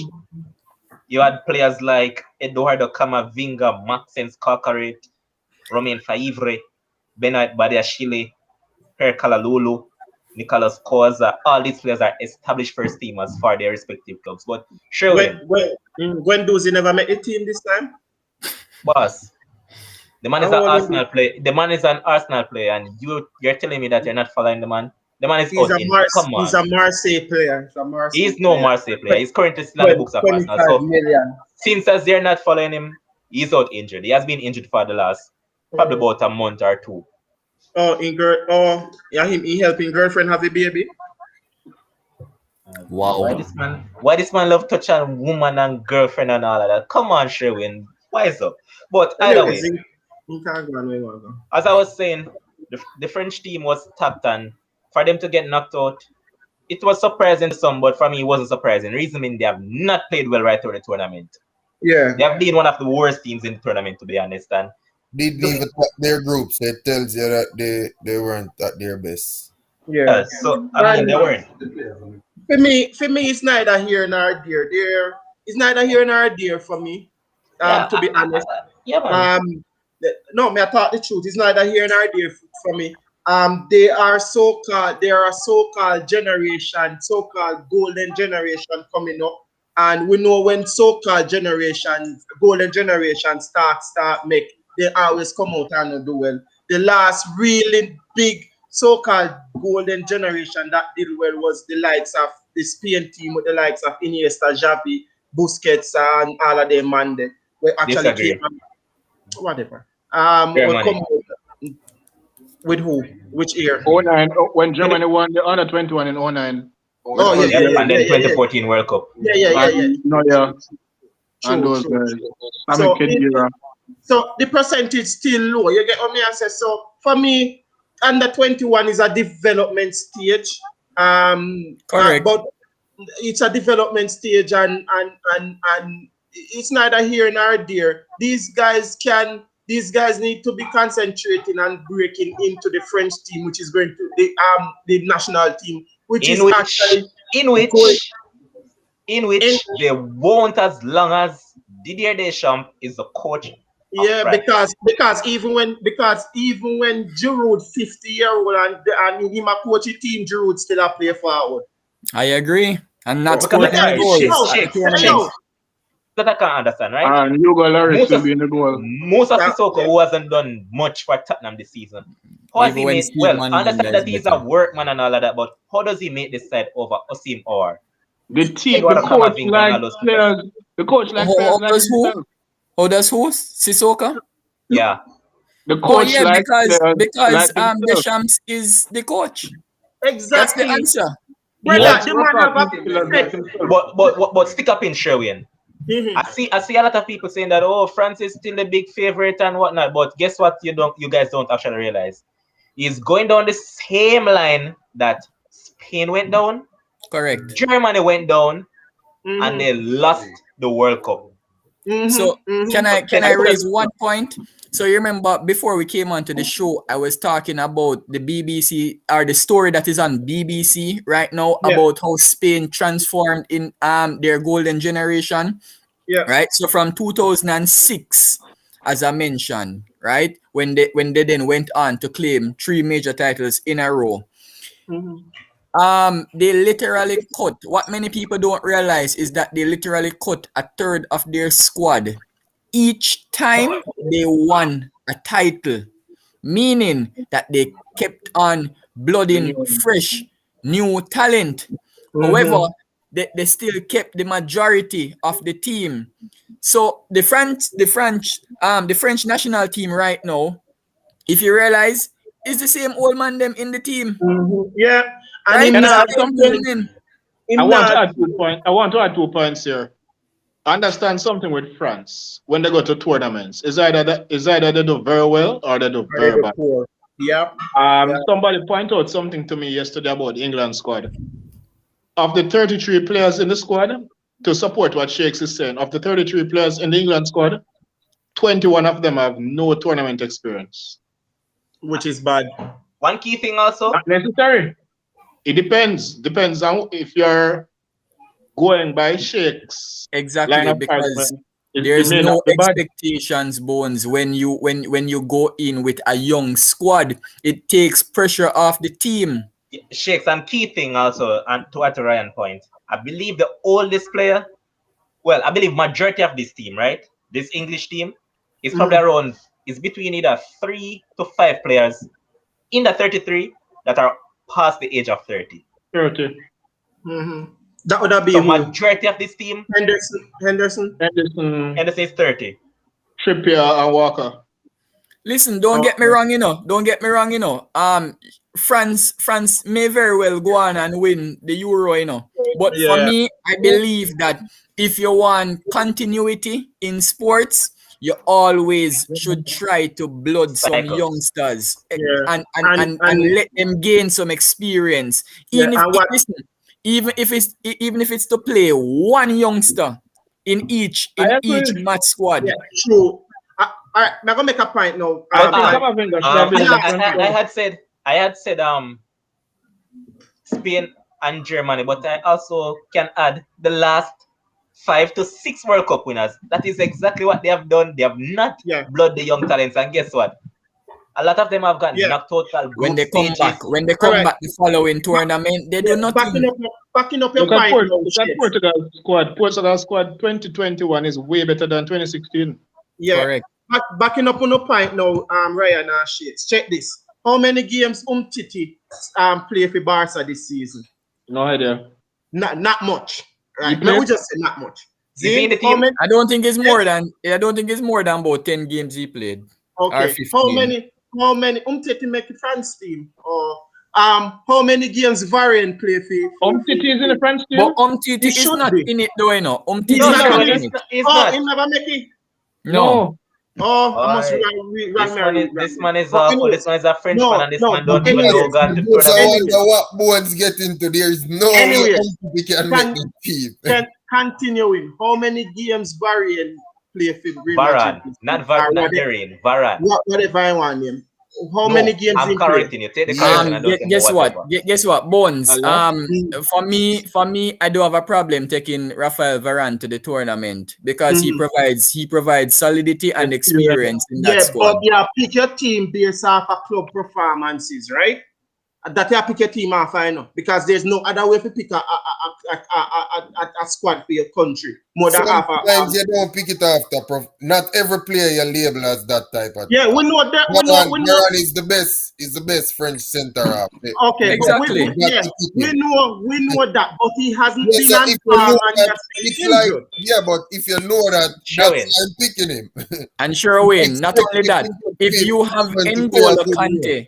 Speaker 1: you had players like Eduardo Camavinga, Maxence Cocaret, Romain Faivre, Benoit Badiashile, Per Kalalulu, Nicolas Koza. All these players are established first teamers for their respective clubs. But Sherwin,
Speaker 2: When Dozy never met a team this time?
Speaker 1: boss, the man is
Speaker 2: How
Speaker 1: an
Speaker 2: old is
Speaker 1: Arsenal player. The man is an Arsenal player, and you're telling me that you're not following the man. The man is
Speaker 2: He's
Speaker 1: out injured. Come on.
Speaker 2: He's a Marseille player.
Speaker 1: He's no Marseille player. He's currently still on the books of Arsenal.
Speaker 2: 25
Speaker 1: So
Speaker 2: million.
Speaker 1: since as they're not following him, he's out injured. He has been injured for the last probably about a month or two.
Speaker 2: He helping girlfriend have a baby.
Speaker 3: Wow.
Speaker 1: Why this man love touch on woman and girlfriend and all of that? Come on, Sherwin. Why so? But either way,
Speaker 2: Anyways, you can't go on where you want to go.
Speaker 1: as I was saying, the French team was tapped, and for them to get knocked out, it was surprising to some, but for me, it wasn't surprising. Reason being, they have not played well right through the tournament.
Speaker 2: Yeah.
Speaker 1: They have been one of the worst teams in the tournament, to be honest. And
Speaker 4: Didn't even top their group, so it tells you that they weren't at their best.
Speaker 2: Yeah.
Speaker 1: so I mean, they weren't.
Speaker 2: For me, it's neither here nor there. It's neither here nor there for me. To be honest.
Speaker 1: Yeah, man.
Speaker 2: No, me I thought the truth. It's neither here nor there for me. They are a so-called generation, so-called golden generation coming up. And we know when so-called golden generation start make, they always come out and do well. The last really big so-called golden generation that did well was the likes of the Spain team with the likes of Iniesta, Xavi, Busquets, and all of them, man. We actually came, whatever. We'll come out with who? Which year?
Speaker 5: 09, when Germany won the under 21 in 09.
Speaker 2: Oh, yeah.
Speaker 1: And then 2014 World Cup.
Speaker 2: Yeah.
Speaker 5: No, yeah.
Speaker 2: True,
Speaker 5: And those
Speaker 2: true.
Speaker 5: guys.
Speaker 2: So the percentage still low. You get what me I say? So for me, under 21 is a development stage.
Speaker 3: Correct.
Speaker 2: But it's a development stage, and it's neither here nor there. These guys need to be concentrating and breaking into the French team, which is going to the national team, in which
Speaker 1: they won't, as long as Didier Deschamps is the coach.
Speaker 2: Yeah, because even when Giroud 50-year-old and him a coach the team, Giroud still a play forward.
Speaker 3: I agree. And not scoring any goals.
Speaker 1: That I can't understand, right?
Speaker 5: And Hugo Lloris will be in the goal.
Speaker 1: Most of Sissoko, who hasn't done much for Tottenham this season. How has he made? Well, I understand that he's a workman and all of that, but how does he make this side over Osim or
Speaker 5: the team? The coach like players. The coach like players.
Speaker 3: How does who? Sissoko?
Speaker 1: Yeah.
Speaker 5: The coach
Speaker 3: because Deschamps is the coach.
Speaker 2: Exactly.
Speaker 3: That's the answer.
Speaker 1: But stick up in Sherwin. I see a lot of people saying that France is still the big favorite and whatnot, but guess what? You guys don't actually realize. He's going down the same line that Spain went down.
Speaker 3: Correct.
Speaker 1: Germany went down, and they lost the World Cup.
Speaker 3: So can I raise one point? So you remember before we came onto the show, I was talking about the BBC or the story that is on BBC right now about how Spain transformed in their golden generation.
Speaker 2: Yeah.
Speaker 3: Right. So from 2006, as I mentioned, right, when they then went on to claim 3 major titles in a row. They literally cut. What many people don't realize is that they literally cut a third of their squad each time they won a title, meaning that they kept on blooding fresh new talent. However, they still kept the majority of the team. So the French national team right now, if you realize, is the same old man them in the team.
Speaker 2: Yeah.
Speaker 5: I want to add 2 points here. Understand something with France. When they go to tournaments, is either they do very well or they do very bad.
Speaker 2: Yeah.
Speaker 5: Somebody point out something to me yesterday about the England squad. Of the 33 players in the squad, to support what Shakes is saying, of the 33 players in the England squad, 21 of them have no tournament experience.
Speaker 2: Which is bad.
Speaker 1: One key thing also.
Speaker 5: Not necessary. It depends. Depends on if you're going by Shakes.
Speaker 3: Exactly, because there's no expectations, Bones. When you go in with a young squad, it takes pressure off the team.
Speaker 1: Shakes, and key thing also, and to add to Ryan's point, I believe the oldest player, well, I believe majority of this team, right? This English team is probably around, is between either 3 to 5 players in the 33 that are past the age of 30.
Speaker 5: 30.
Speaker 2: That would be
Speaker 1: the majority of this team.
Speaker 2: Henderson
Speaker 1: is 30.
Speaker 5: Trippier and Walker.
Speaker 3: Listen, don't get me wrong, you know. Don't get me wrong, you know. France may very well go on and win the Euro, you know. But for me, I believe that if you want continuity in sports, you always should try to blood some
Speaker 1: Cycles.
Speaker 3: youngsters
Speaker 2: Yeah.
Speaker 3: and let them gain some experience.
Speaker 2: Yeah,
Speaker 3: Even if it's to play one youngster in each match squad.
Speaker 2: Yeah, true. I'm gonna make a point now.
Speaker 1: I had said Spain and Germany, but I also can add the last 5 to 6 World Cup winners. That is exactly what they have done. They have not blood the young talents, and guess what? A lot of them have gotten knocked out
Speaker 3: when they come back. When they come back the following tournament, they do nothing.
Speaker 2: Backing up your point.
Speaker 5: Portugal squad 2021 is way better than 2016.
Speaker 2: Yeah,
Speaker 3: correct.
Speaker 2: Backing up on the point now, Ryan and Shades. Check this. How many games Titi play for Barca this season?
Speaker 5: No idea.
Speaker 2: Not much. Right. No, we just say not much.
Speaker 3: I don't think it's more than about 10 games he played.
Speaker 2: Okay. How many Titi make the France team? Or how many games Varane play for?
Speaker 5: Titi is in the France team?
Speaker 3: But Titi is not in it though, you know.
Speaker 1: Titi is not in it.
Speaker 2: He never make it.
Speaker 3: No.
Speaker 2: I must
Speaker 1: this man is a French fan, and this man don't even know God to put
Speaker 4: I wonder what Bones get into. There is no way we can make the team.
Speaker 2: Continuing. How many games Varane play for Real
Speaker 1: Varane, not Varane. Varane.
Speaker 2: Whatever I want him. How many games
Speaker 1: I'm correcting you. Take the correction.
Speaker 3: Guess what? Bones. For me, I do have a problem taking Rafael Varane to the tournament because he provides solidity and experience in that squad.
Speaker 2: But pick your team based off of club performances, right? That you pick a team off, I know, because there's no other way to pick a squad for your country. More than
Speaker 4: sometimes you don't pick it after. Not every player you label as that type of.
Speaker 2: Yeah, we know that.
Speaker 4: Varane is the best. Is the best French centre half.
Speaker 2: Okay,
Speaker 3: exactly.
Speaker 2: We know that, but he hasn't been on
Speaker 4: but if you know that, I'm picking him.
Speaker 3: And Sherwin, not only that, if you have N'Golo Kante.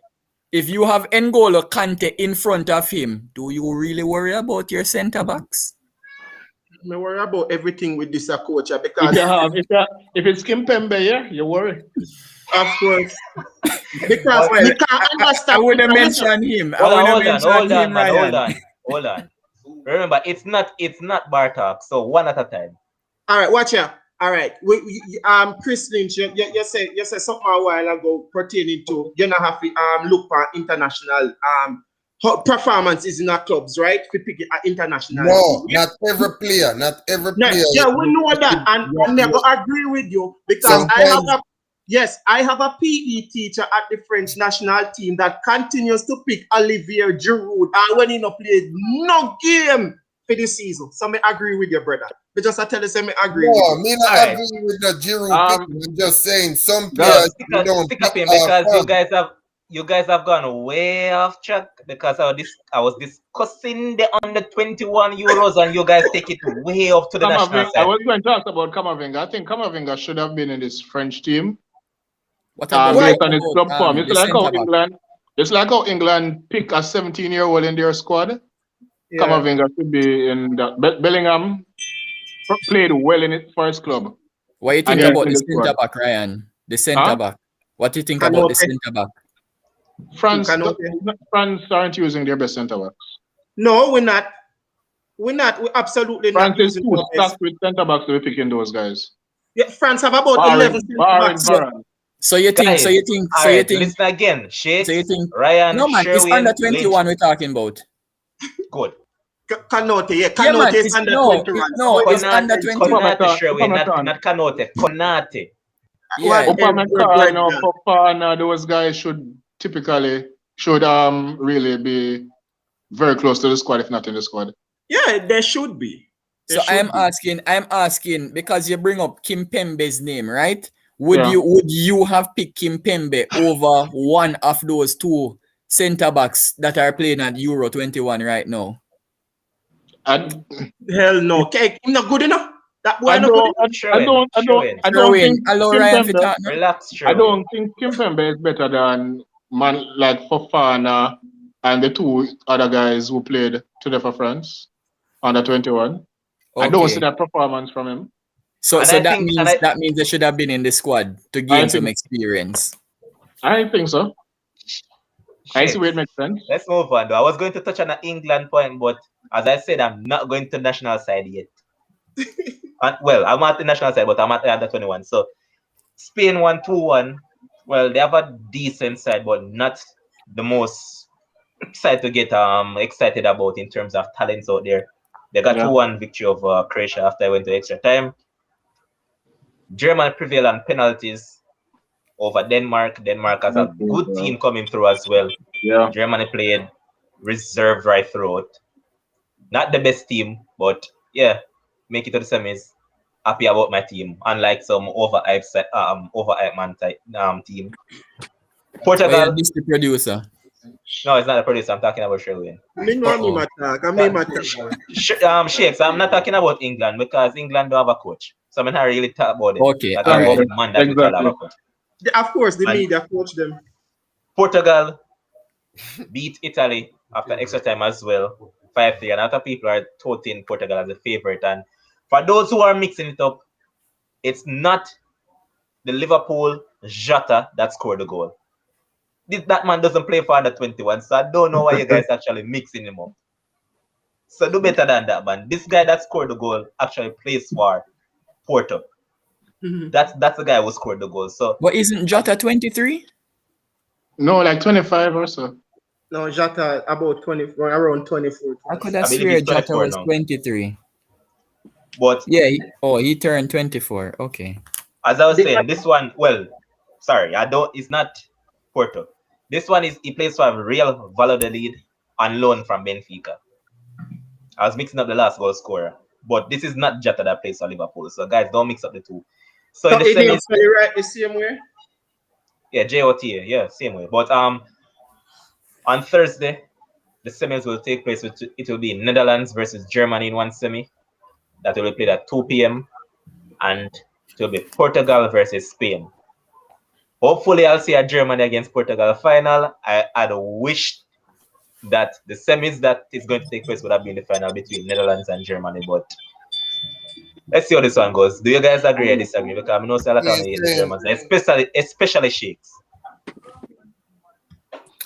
Speaker 3: If you have N'Golo Kante in front of him, do you really worry about your centre backs?
Speaker 2: I worry about everything with this coach because
Speaker 5: if it's Kimpembe, you worry.
Speaker 2: Of course. Because we can't understand.
Speaker 3: I wouldn't mention him.
Speaker 1: Hold on. Remember, it's not Bartok, so one at a time.
Speaker 2: All right, watch out. All right, Chris Lynch, you said something a while ago pertaining to you not have to look for international performances in our clubs, right? To pick it international.
Speaker 4: No, not every player.
Speaker 2: Yeah, we know that, and I never agree with you because I have a PE teacher at the French national team that continues to pick Olivier Giroud, and when he not played no game for this season. So I agree with your brother. But just I tell you, I agree with you.
Speaker 4: Me not agree with the Giroud picking. I'm just saying some players don't
Speaker 1: pick up him because you guys have gone way off track because I was discussing the under 21 Euros and you guys take it way up to the national side.
Speaker 5: I was going to talk about Camavinga. I think Camavinga should have been in this French team.
Speaker 3: What about
Speaker 5: based on his club form? It's like how England pick a 17-year-old in their squad. Yeah. Camavinga should be in that. Bellingham played well in his first club.
Speaker 3: What do you think about the centre back, Ryan? The centre back. What do you think about the centre back?
Speaker 5: France aren't using their best centre backs.
Speaker 2: No, we're not. We're absolutely
Speaker 5: France
Speaker 2: not.
Speaker 5: France is too stacked with centre backs to be picking those guys.
Speaker 2: Yeah, France have about 11 centre backs.
Speaker 3: So you think?
Speaker 1: Listen again, Shea.
Speaker 3: So you think?
Speaker 1: Ryan?
Speaker 3: No man, it's under 21 we're talking about.
Speaker 1: Good.
Speaker 2: Canote, Canote is under 21.
Speaker 3: No, it's under 21.
Speaker 1: Not Canote. Konate.
Speaker 3: Yeah.
Speaker 5: Fofana, those guys should really be very close to the squad, if not in the squad.
Speaker 2: Yeah, they should be.
Speaker 3: I'm asking because you bring up Kimpembe's name, right? Would you have picked Kimpembe over one of those two centre backs that are playing at Euro 21 right now?
Speaker 2: Hell no. Okay, not good enough. That boy
Speaker 5: I
Speaker 2: no put
Speaker 5: don't,
Speaker 2: it.
Speaker 5: I don't
Speaker 3: Sherwin,
Speaker 5: think
Speaker 3: allow Ryan to
Speaker 5: Kimpembe.
Speaker 3: talk now.
Speaker 1: Relax,
Speaker 5: I
Speaker 1: Sherwin.
Speaker 5: don't think Kimpembe is better than man like Fofana and the two other guys who played today for France under 21. I don't see
Speaker 3: Okay.
Speaker 5: that performance from him.
Speaker 3: So
Speaker 1: And
Speaker 3: so
Speaker 1: I
Speaker 3: that
Speaker 1: think, and
Speaker 3: means they should have been in the squad to
Speaker 5: I
Speaker 3: gain some
Speaker 5: think
Speaker 3: experience.
Speaker 5: so. I see
Speaker 1: shit.
Speaker 5: where it makes sense.
Speaker 1: Let's move on. Though I was going to touch on the England point, but as I said, I'm not going to national side yet. Well, I'm at the national side, but I'm at the under 21. So Spain won 2-1. Well, they have a decent side, but not the most side to get excited about in terms of talents out there. They got
Speaker 5: Yeah.
Speaker 1: 2-1 victory over Croatia after I went to extra time. Germany prevailed on penalties over Denmark. Denmark has a good team coming through as well.
Speaker 5: Yeah.
Speaker 1: Germany played reserved right throughout. Not the best team, but yeah, make it to the semis. Happy about my team, unlike some overhyped man type team.
Speaker 3: Oh, yeah,
Speaker 1: Portugal.
Speaker 3: this the producer.
Speaker 1: No, it's not a producer. I'm talking about Sherwin.
Speaker 2: Me know me matter. I mean matter.
Speaker 1: Shakes. I'm not talking about England because England don't have a coach, so I'm not really talk about it.
Speaker 3: Okay,
Speaker 1: I talk
Speaker 3: all
Speaker 1: about
Speaker 3: right.
Speaker 1: the man that we call have a coach.
Speaker 2: Of course, the
Speaker 1: And-
Speaker 2: media coach them.
Speaker 1: Portugal beat Italy after extra time as well, 5-3. And other people are touting Portugal as a favorite. And for those who are mixing it up, it's not the Liverpool Jota that scored the goal. That man doesn't play for under 21, so I don't know why you guys actually mixing him up. So do better than that, man. This guy that scored the goal actually plays for Porto. That's the guy who scored the goal. So,
Speaker 3: But isn't Jota 23?
Speaker 5: No, like 25 or so.
Speaker 2: No, Jota about 24, around 24.
Speaker 3: I could
Speaker 1: I
Speaker 3: have
Speaker 1: believe
Speaker 3: swear
Speaker 1: he's
Speaker 3: Jota
Speaker 1: 24
Speaker 3: was
Speaker 1: now.
Speaker 3: 23.
Speaker 1: But
Speaker 3: Yeah, he turned 24. Okay.
Speaker 1: as I was saying, this one, well, sorry, it's not Porto. This one he plays for Real Valladolid on loan from Benfica. I was mixing up the last goal scorer, but this is not Jota that plays for Liverpool. So guys, don't mix up the two. So in the semis,
Speaker 2: right the same way.
Speaker 1: yeah, Jota, yeah, same way. But on Thursday, the semis will take place. It will be Netherlands versus Germany in one semi. That will be played at 2 p.m. and it will be Portugal versus Spain. Hopefully, I'll see a Germany against Portugal final. I'd wish that the semis that is going to take place would have been the final between Netherlands and Germany, but let's see how this one goes. Do you guys agree or disagree? Because I know a lot of hate the Germans, especially Sheiks.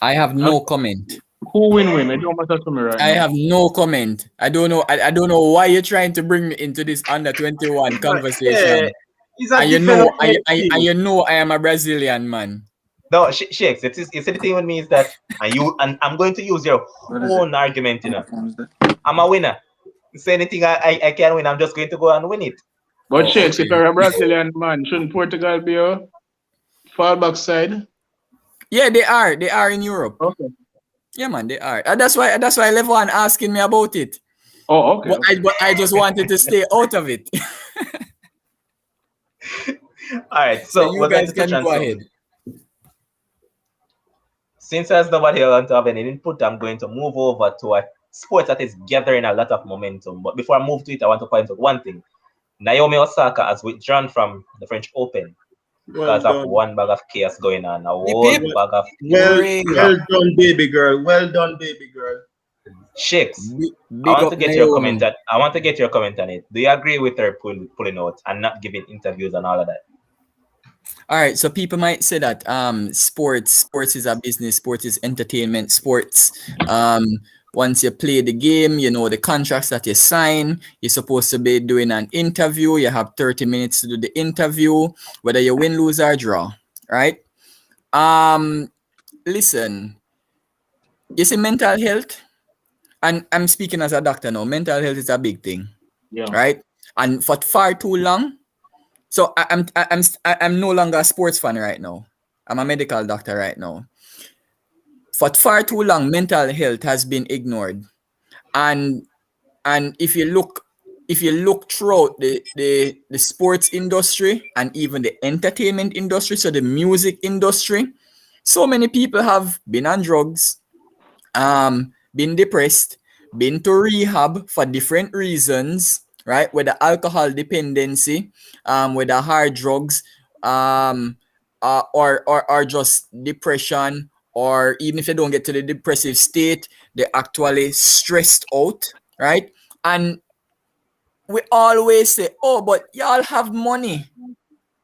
Speaker 3: I have no comment.
Speaker 5: Who win? It don't matter to me right
Speaker 3: I
Speaker 5: now.
Speaker 3: have no comment. I don't know. I don't know why you're trying to bring me into this under 21 conversation.
Speaker 2: He's a
Speaker 3: And you know I am a Brazilian man.
Speaker 1: No, Sheiks, you see the thing with me is that, and I'm going to use your own argument, you know. I'm a winner. Say anything I can win, I'm just going to go and win it.
Speaker 5: But
Speaker 3: Oh,
Speaker 5: Shakes,
Speaker 3: okay.
Speaker 5: if you're a Brazilian man, shouldn't Portugal be a fallback side?
Speaker 3: Yeah, they are. They are in Europe.
Speaker 5: Okay.
Speaker 3: Yeah, man, they are. And that's why Levon asking me about it.
Speaker 5: Oh, okay.
Speaker 3: But I just wanted to stay out of it.
Speaker 1: All right, so
Speaker 3: you
Speaker 1: we're going
Speaker 3: guys
Speaker 1: to touch
Speaker 3: can
Speaker 1: on
Speaker 3: go
Speaker 1: something.
Speaker 3: ahead.
Speaker 1: Since there's nobody here want to have any input, I'm going to move over to a sport that is gathering a lot of momentum. But before I move to it, I want to point out one thing. Naomi Osaka has withdrawn from the French Open because of one bag of chaos going on. A whole
Speaker 3: Yep.
Speaker 1: bag of
Speaker 2: Well done, baby girl. Well done, baby girl.
Speaker 1: Shakes.
Speaker 3: Big
Speaker 1: I want to
Speaker 3: up
Speaker 1: get your
Speaker 3: Naomi.
Speaker 1: comment. I want to get your comment on it. Do you agree with her pulling out and not giving interviews and all of that?
Speaker 3: All right, so people might say that sports is a business, sports is entertainment, sports once you play the game, you know the contracts that you sign, you're supposed to be doing an interview, you have 30 minutes to do the interview, whether you win, lose or draw, right? Listen, you see mental health, and I'm speaking as a doctor now, mental health is a big thing, right? And for far too long, so I'm no longer a sports fan right now. I'm a medical doctor right now. For far too long, mental health has been ignored, and if you look throughout the sports industry and even the entertainment industry, so the music industry, so many people have been on drugs, been depressed, been to rehab for different reasons, right? Whether alcohol dependency, whether hard drugs, or just depression, or even if they don't get to the depressive state, they're actually stressed out, right? And we always say, oh, but y'all have money.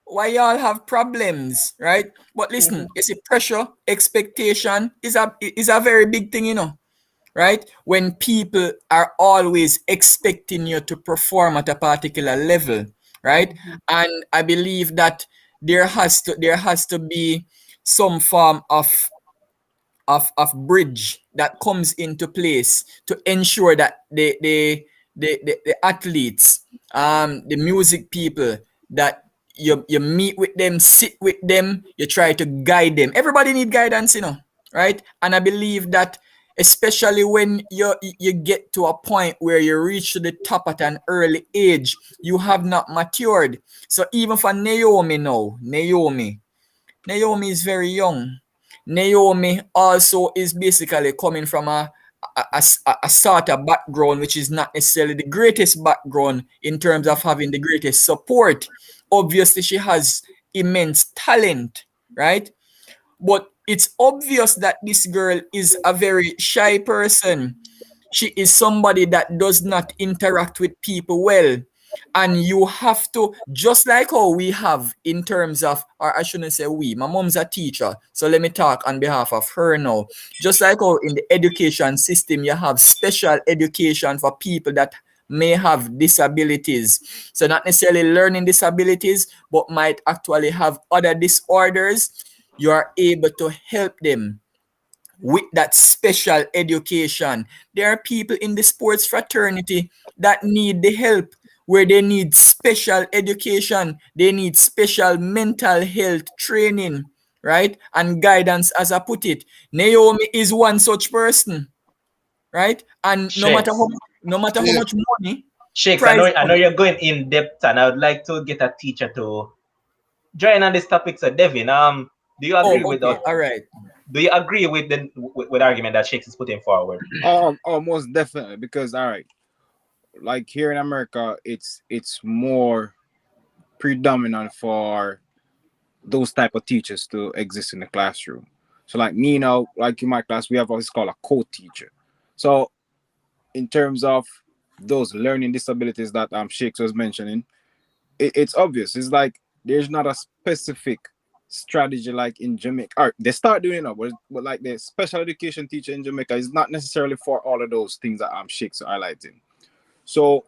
Speaker 3: Why y'all have problems, right? But listen, you see, pressure, expectation is a very big thing, right? When people are always expecting you to perform at a particular level, right? And I believe that there has to be some form of bridge that comes into place to ensure that the athletes, the music people, that you meet with them, sit with them, you try to guide them. Everybody need guidance, right? And I believe that especially when you get to a point where you reach to the top at an early age, you have not matured. So even for Naomi now, Naomi is very young. Naomi also is basically coming from a sort of background which is not necessarily the greatest background in terms of having the greatest support. Obviously, she has immense talent, right? But it's obvious that this girl is a very shy person. She is somebody that does not interact with people well. And you have to, just like how we have in terms of, or I shouldn't say we, my mom's a teacher, so let me talk on behalf of her now. Just like how in the education system, you have special education for people that may have disabilities. So not necessarily learning disabilities, but might actually have other disorders. You are able to help them with that special education. There are people in the sports fraternity that need the help, where they need special education, they need special mental health training, right? And guidance, as I put it. Naomi is one such person, right? And no matter
Speaker 1: Shakes.
Speaker 3: how
Speaker 4: Yeah.
Speaker 3: much money,
Speaker 1: Shakes,
Speaker 3: price.
Speaker 1: I know you're going in depth, and I would like to get a teacher to join on this topic. So, Devin, do you agree
Speaker 3: Oh,
Speaker 1: with
Speaker 3: okay,
Speaker 1: that?
Speaker 3: all right.
Speaker 1: Do you agree with the argument that Shakes is putting forward?
Speaker 6: Most definitely. Because all right, like here in America, it's more predominant for those type of teachers to exist in the classroom. So like me now, like in my class, we have what's called a co-teacher. So in terms of those learning disabilities that Shakes was mentioning, it's obvious. It's like there's not a specific strategy like in Jamaica. Or they start doing it now, but like the special education teacher in Jamaica is not necessarily for all of those things that Shakes are highlighting. So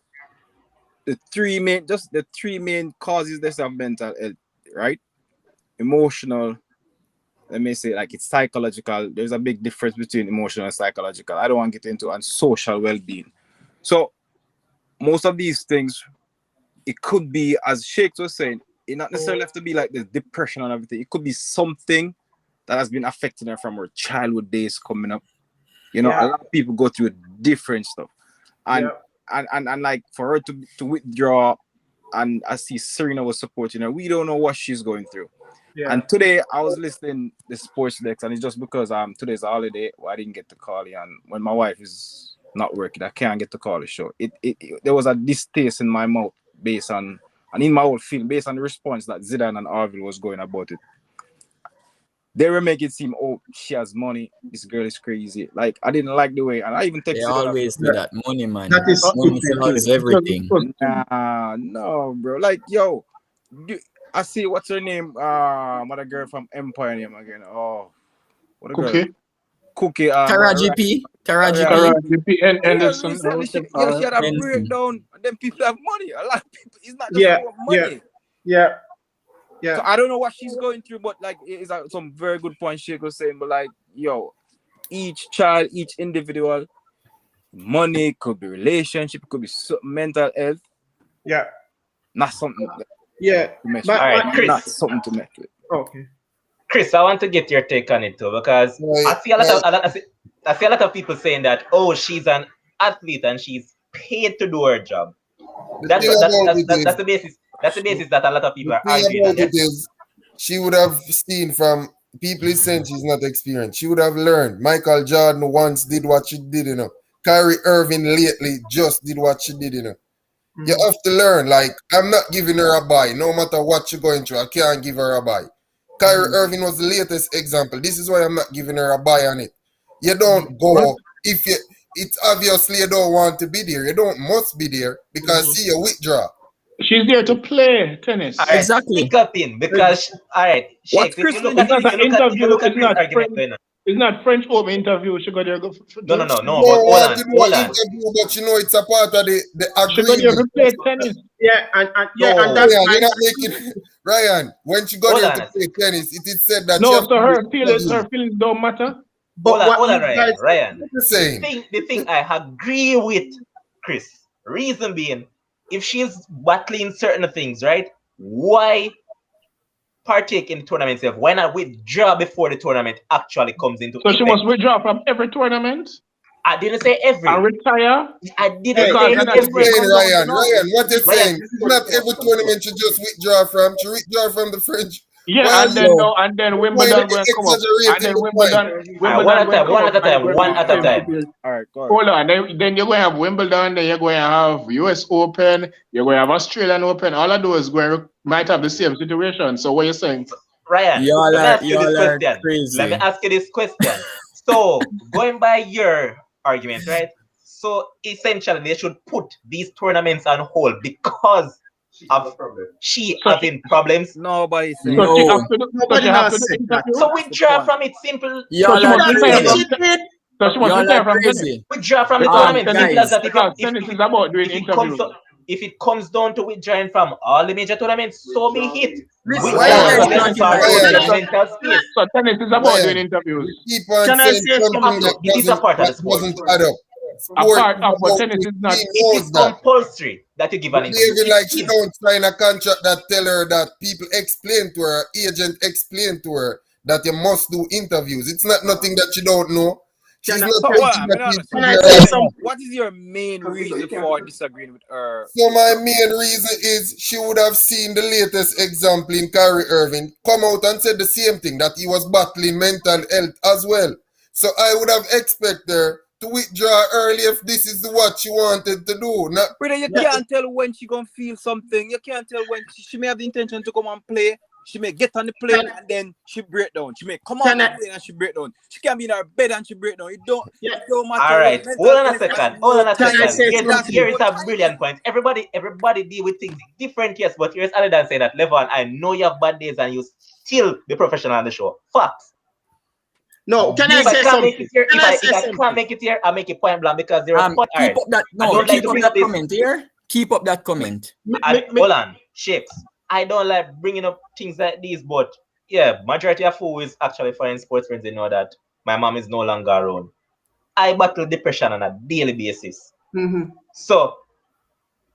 Speaker 6: the three main causes this of mental health, right? Emotional, let me say, like it's psychological. There's a big difference between emotional and psychological. I don't want to get into and social well-being. So most of these things, it could be, as Shakes was saying, it not necessarily have to be like the depression and everything. It could be something that has been affecting her from her childhood days coming up. A lot of people go through different stuff, and and like for her to withdraw, and I see Serena was supporting her. We don't know what she's going through. And today I was listening the sports decks, and it's just because today's a holiday, I didn't get to call you. And when my wife is not working, I can't get to call the show. There was a distaste in my mouth based on, and in my whole feeling, based on the response that Zidane and Arville was going about it. They were making it seem, oh, she has money. This girl is crazy. Like I didn't like the way, and I even
Speaker 3: They
Speaker 6: texted her.
Speaker 3: always do that. Money, man.
Speaker 2: That is
Speaker 3: Money
Speaker 2: stupid.
Speaker 3: solves everything.
Speaker 6: Nah, no, bro. Like, yo, I see what's her name? What a girl from Empire name again. Oh, what a girl.
Speaker 5: Cookie.
Speaker 6: Cookie.
Speaker 3: Taraji P. Taraji
Speaker 6: Yeah.
Speaker 3: P.
Speaker 5: GP and
Speaker 6: Yeah, recently she had a
Speaker 3: Benson.
Speaker 6: breakdown. And then people have money. A lot of people. It's not just
Speaker 2: Yeah,
Speaker 6: about money.
Speaker 2: yeah.
Speaker 6: So I don't know what she's going through, but like it is some very good points she was saying. But like, yo, each child, each individual, money could be relationship, could be mental health,
Speaker 2: Yeah.
Speaker 6: not something
Speaker 2: Yeah.
Speaker 6: to mess
Speaker 2: But,
Speaker 6: with.
Speaker 1: All right,
Speaker 2: but-
Speaker 1: Chris.
Speaker 6: Not something to mess with.
Speaker 2: okay.
Speaker 1: Chris, I want to get your take on it too, because I see I see a lot of people saying that, oh, she's an athlete and she's paid to do her job. That's the basis. That's the basis that a lot of people
Speaker 4: The
Speaker 1: are
Speaker 4: thing
Speaker 1: arguing
Speaker 4: about it
Speaker 1: against.
Speaker 4: is, she would have seen from people is saying she's not experienced. She would have learned. Michael Jordan once did what she did, Kyrie Irving lately just did what she did, You have to learn. Like, I'm not giving her a buy. No matter what she's going through, I can't give her a buy. Kyrie Irving was the latest example. This is why I'm not giving her a buy on it. You don't go if you. It's obviously you don't want to be there. You don't must be there because see you withdraw.
Speaker 5: She's there to play tennis.
Speaker 1: All right,
Speaker 3: Exactly.
Speaker 1: pick up in because all right,
Speaker 3: What's
Speaker 1: Shakes, if you
Speaker 3: Chris
Speaker 1: look
Speaker 3: doing?
Speaker 1: at
Speaker 5: It's not an
Speaker 1: if you
Speaker 5: interview.
Speaker 1: look at
Speaker 5: It's
Speaker 1: Chris'
Speaker 5: not
Speaker 1: argument
Speaker 5: French.
Speaker 1: going on.
Speaker 5: It's not French Open interview. She got there.
Speaker 1: No,
Speaker 5: Do.
Speaker 1: but
Speaker 4: You don't
Speaker 1: hold
Speaker 4: want to do
Speaker 1: hold
Speaker 4: an
Speaker 1: on.
Speaker 4: interview, but you know it's a part of the
Speaker 5: She got there
Speaker 4: agreement.
Speaker 5: to play tennis.
Speaker 2: Yeah, and
Speaker 1: No,
Speaker 2: that's
Speaker 4: Ryan,
Speaker 2: fine.
Speaker 4: you're not making Ryan. When she got
Speaker 1: hold
Speaker 4: there
Speaker 1: on
Speaker 4: to
Speaker 1: a
Speaker 4: play
Speaker 1: second.
Speaker 4: tennis, it is said that she
Speaker 5: No,
Speaker 4: have
Speaker 5: so
Speaker 4: to do interviews.
Speaker 5: her feelings don't matter.
Speaker 2: But what
Speaker 1: Hold
Speaker 2: you
Speaker 1: on,
Speaker 2: guys,
Speaker 1: Ryan.
Speaker 4: What you saying?
Speaker 1: The thing I agree with Chris. Reason being, if she's battling certain things, right? Why partake in the tournament itself? Why not withdraw before the tournament actually comes into
Speaker 5: So she
Speaker 1: effect?
Speaker 5: must withdraw from every tournament
Speaker 1: I didn't say every.
Speaker 5: and retire.
Speaker 1: I didn't
Speaker 2: Hey,
Speaker 1: say
Speaker 5: Because
Speaker 4: What you
Speaker 1: every.
Speaker 4: saying, Ryan? Ryan, what you
Speaker 1: Ryan,
Speaker 4: saying? Not every tournament you just withdraw from. She withdraw from the French.
Speaker 5: Yeah,
Speaker 4: Why
Speaker 5: and then
Speaker 3: Yo.
Speaker 5: no, and then
Speaker 4: why
Speaker 5: Wimbledon
Speaker 4: you
Speaker 5: going to come up, and
Speaker 4: exaggerating
Speaker 5: then
Speaker 4: the point?
Speaker 1: all right, one at a time, one at a time, one at a time.
Speaker 6: All right, go ahead.
Speaker 5: Hold on, then you're going to have Wimbledon, then you're going to have US Open, you're going to have Australian Open. All of those might have the same situation. So what you're saying?
Speaker 1: Ryan,
Speaker 3: Y'all
Speaker 1: let me
Speaker 3: are
Speaker 1: ask you this question. Let me
Speaker 3: crazy.
Speaker 1: ask you this question. So, going by your argument, right? So, essentially, they should put these tournaments on hold because of she having problems.
Speaker 6: Nobody said.
Speaker 5: So she
Speaker 3: No.
Speaker 5: have to do, so
Speaker 2: Nobody
Speaker 5: she have
Speaker 2: has
Speaker 5: to do
Speaker 2: said that.
Speaker 5: interview.
Speaker 1: So, withdraw from it. Simple.
Speaker 5: So
Speaker 3: Y'all
Speaker 5: she
Speaker 3: are
Speaker 5: must retire
Speaker 1: That's
Speaker 3: crazy.
Speaker 5: from.
Speaker 1: it.
Speaker 5: So she must
Speaker 3: Y'all
Speaker 5: retire
Speaker 3: are
Speaker 5: from tennis.
Speaker 3: crazy.
Speaker 1: Withdraw from the
Speaker 5: Because
Speaker 1: tournament.
Speaker 5: tennis,
Speaker 1: Simple as that.
Speaker 5: because tennis is about doing interviews.
Speaker 1: If it comes down to withdrawing from all the major tournaments, so be it.
Speaker 3: Chris,
Speaker 1: Withdraw
Speaker 3: why are you
Speaker 1: so
Speaker 3: guys
Speaker 1: let's
Speaker 3: talking
Speaker 1: start
Speaker 3: about
Speaker 1: out
Speaker 4: Ryan,
Speaker 1: in
Speaker 3: that?
Speaker 1: mental space.
Speaker 5: So tennis is about doing
Speaker 4: Ryan,
Speaker 5: interviews.
Speaker 4: you keep on
Speaker 2: Can I
Speaker 4: saying
Speaker 2: say
Speaker 4: something
Speaker 2: something?
Speaker 4: that
Speaker 1: It is a part of the sport.
Speaker 4: doesn't add up.
Speaker 5: A
Speaker 4: Sport
Speaker 5: part
Speaker 4: is
Speaker 5: of, but
Speaker 4: about
Speaker 5: tennis is not.
Speaker 4: he
Speaker 1: It
Speaker 4: knows
Speaker 1: is
Speaker 4: that.
Speaker 1: compulsory that you give an interview.
Speaker 4: Behaving like she
Speaker 1: It is.
Speaker 4: don't sign a contract that tell her that people explain to her, agent explain to her that you must do interviews. It's not nothing that she don't know. She's
Speaker 2: Can I,
Speaker 4: not
Speaker 6: So,
Speaker 2: can,
Speaker 4: teaching that he's
Speaker 2: can I
Speaker 4: figure
Speaker 2: say
Speaker 4: out.
Speaker 2: something?
Speaker 6: what is your main reason for disagreeing with her?
Speaker 4: So my main reason is she would have seen the latest example in Kyrie Irving come out and said the same thing, that he was battling mental health as well. So I would have expected her to withdraw early if this is what she wanted to do. Not
Speaker 6: Brother, you can't tell when she gonna feel something. You can't tell when she may have the intention to come and play. She may get on the plane and then she break down. She may come on
Speaker 2: Can
Speaker 6: the
Speaker 2: I?
Speaker 6: plane and she break down. She can be in her bed and she break down.
Speaker 2: Yeah.
Speaker 6: It don't
Speaker 1: All
Speaker 6: matter.
Speaker 1: right,
Speaker 6: Mental
Speaker 1: hold on a
Speaker 6: illness has
Speaker 1: second.
Speaker 6: no
Speaker 1: Hold on a
Speaker 2: Can I
Speaker 1: second.
Speaker 2: say
Speaker 1: Here
Speaker 2: something?
Speaker 1: is a brilliant point. Everybody deal with things different, yes, but here's other than say that. Levon, I know you have bad days and you still be professional on the show. Facts.
Speaker 2: No, can I
Speaker 1: If I
Speaker 2: say
Speaker 1: can't make
Speaker 2: something?
Speaker 1: it here,
Speaker 2: Can
Speaker 1: if
Speaker 2: I
Speaker 1: I
Speaker 2: say
Speaker 1: can't
Speaker 2: something?
Speaker 1: make it here, I'll make it point blank because there are all
Speaker 3: Keep
Speaker 1: right.
Speaker 3: up that
Speaker 1: I don't like
Speaker 3: keep
Speaker 1: to
Speaker 3: up
Speaker 1: bring
Speaker 3: that
Speaker 1: up this.
Speaker 3: comment here. Keep up that comment.
Speaker 1: Hold on, Shapes. I don't like bringing up things like these, but yeah, majority of who is actually foreign sports friends, they know that my mom is no longer around. I battle depression on a daily basis. So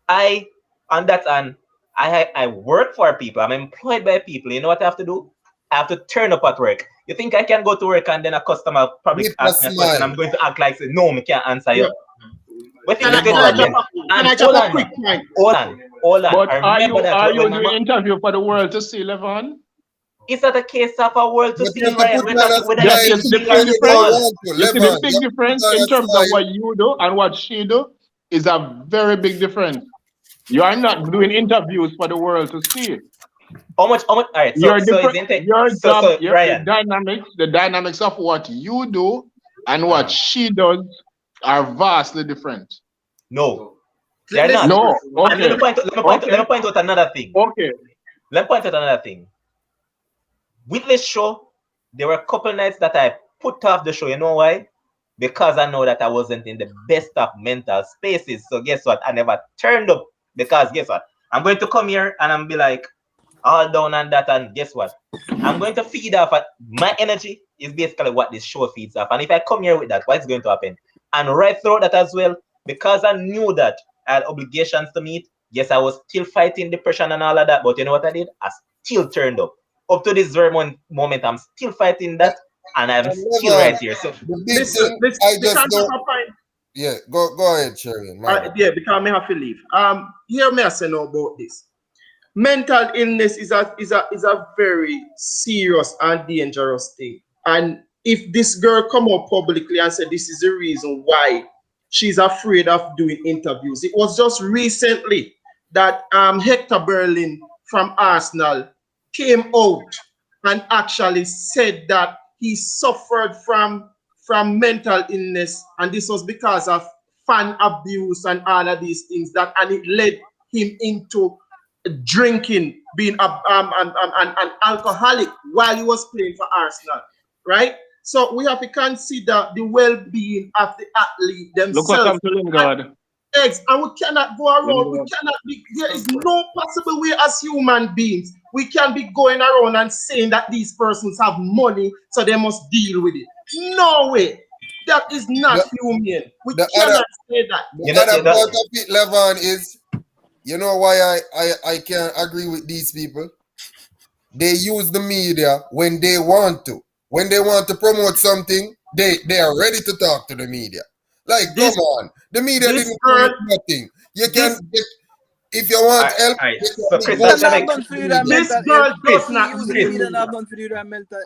Speaker 1: I on that and I work for people. I'm employed by people. You know what I have to do? I have to turn up at work. You think I can go to work and then a customer probably
Speaker 4: with a
Speaker 1: ask me a question?
Speaker 4: smile.
Speaker 1: I'm going to act like say no, me can't answer you.
Speaker 2: Yeah.
Speaker 1: What think
Speaker 2: Can I,
Speaker 1: is going
Speaker 2: can
Speaker 1: to
Speaker 2: I drop
Speaker 1: happen?
Speaker 2: a, can
Speaker 1: And
Speaker 2: I drop a quick point?
Speaker 1: hold on.
Speaker 5: But
Speaker 1: I
Speaker 5: are
Speaker 1: remember
Speaker 5: you
Speaker 1: that when my
Speaker 5: doing interview for the world to see, Levon?
Speaker 1: it's not a case of a world to
Speaker 4: But
Speaker 1: see,
Speaker 4: you have to
Speaker 1: Ryan.
Speaker 4: put
Speaker 1: We're
Speaker 4: on a
Speaker 1: talking whether
Speaker 5: Yeah,
Speaker 1: you're
Speaker 4: smile
Speaker 5: you
Speaker 1: being
Speaker 5: see the
Speaker 1: big
Speaker 4: even
Speaker 1: or
Speaker 4: when
Speaker 5: big
Speaker 4: you don't
Speaker 5: difference?
Speaker 1: small.
Speaker 4: want to.
Speaker 5: You see the
Speaker 4: Levon,
Speaker 5: big
Speaker 4: you have to put
Speaker 5: difference
Speaker 4: on
Speaker 5: in
Speaker 4: a
Speaker 5: terms of
Speaker 4: smile.
Speaker 5: what you do and what she do is a very big difference. You are not doing interviews for the world to see.
Speaker 1: How much? All right.
Speaker 5: Your
Speaker 1: So
Speaker 5: different,
Speaker 1: isn't it?
Speaker 5: your job,
Speaker 1: So
Speaker 5: your
Speaker 1: Ryan.
Speaker 5: the dynamics of what you do and what she does are vastly different.
Speaker 1: No, they're
Speaker 2: Listen,
Speaker 1: not.
Speaker 5: No,
Speaker 1: And
Speaker 5: okay,
Speaker 1: let me point out another thing.
Speaker 5: okay.
Speaker 1: Let me point out another thing. With this show, there were a couple nights that I put off the show. You know why? Because I know that I wasn't in the best of mental spaces. So guess what? I never turned up because guess what? I'm going to come here and I'm be like all down and that, and guess what? I'm going to feed off my energy is basically what this show feeds off. And if I come here with that, what's going to happen? And right through that as well, because I knew that I had obligations to meet. Yes, I was still fighting depression and all of that, but you know what I did? I still turned up. Up to this very moment, I'm still fighting that, and I'm
Speaker 4: And
Speaker 1: still right
Speaker 4: Levon,
Speaker 1: here. So
Speaker 4: the big
Speaker 2: listen,
Speaker 4: thing,
Speaker 2: listen,
Speaker 4: I
Speaker 2: because
Speaker 4: just don't.
Speaker 2: of a point.
Speaker 4: Yeah, go ahead, Sherwin. My bad.
Speaker 2: Yeah, because I have to leave. Hear me I say now about this. Mental illness is a very serious and dangerous thing. And if this girl come up publicly and say this is the reason why she's afraid of doing interviews. It was just recently that Hector Berlin from Arsenal came out and actually said that he suffered from mental illness, and this was because of fan abuse and all of these things, that and it led him into drinking, being an alcoholic while he was playing for Arsenal, right? So we have to consider the well-being of the athlete
Speaker 5: Look what
Speaker 2: themselves.
Speaker 5: happened to Lingard.
Speaker 2: And we cannot go around. We cannot be. There is no possible way as human beings we can be going around and saying that these persons have money, so they must deal with it. No way. That is not human. We cannot say that.
Speaker 4: The other part of it, Levon, is, you know why I can't agree with these people? They use the media when they want to. When they want to promote something, they are ready to talk to the media. Like, come on. The media didn't promote nothing. You can, if you want help,
Speaker 1: so Chris, this
Speaker 2: girl does not.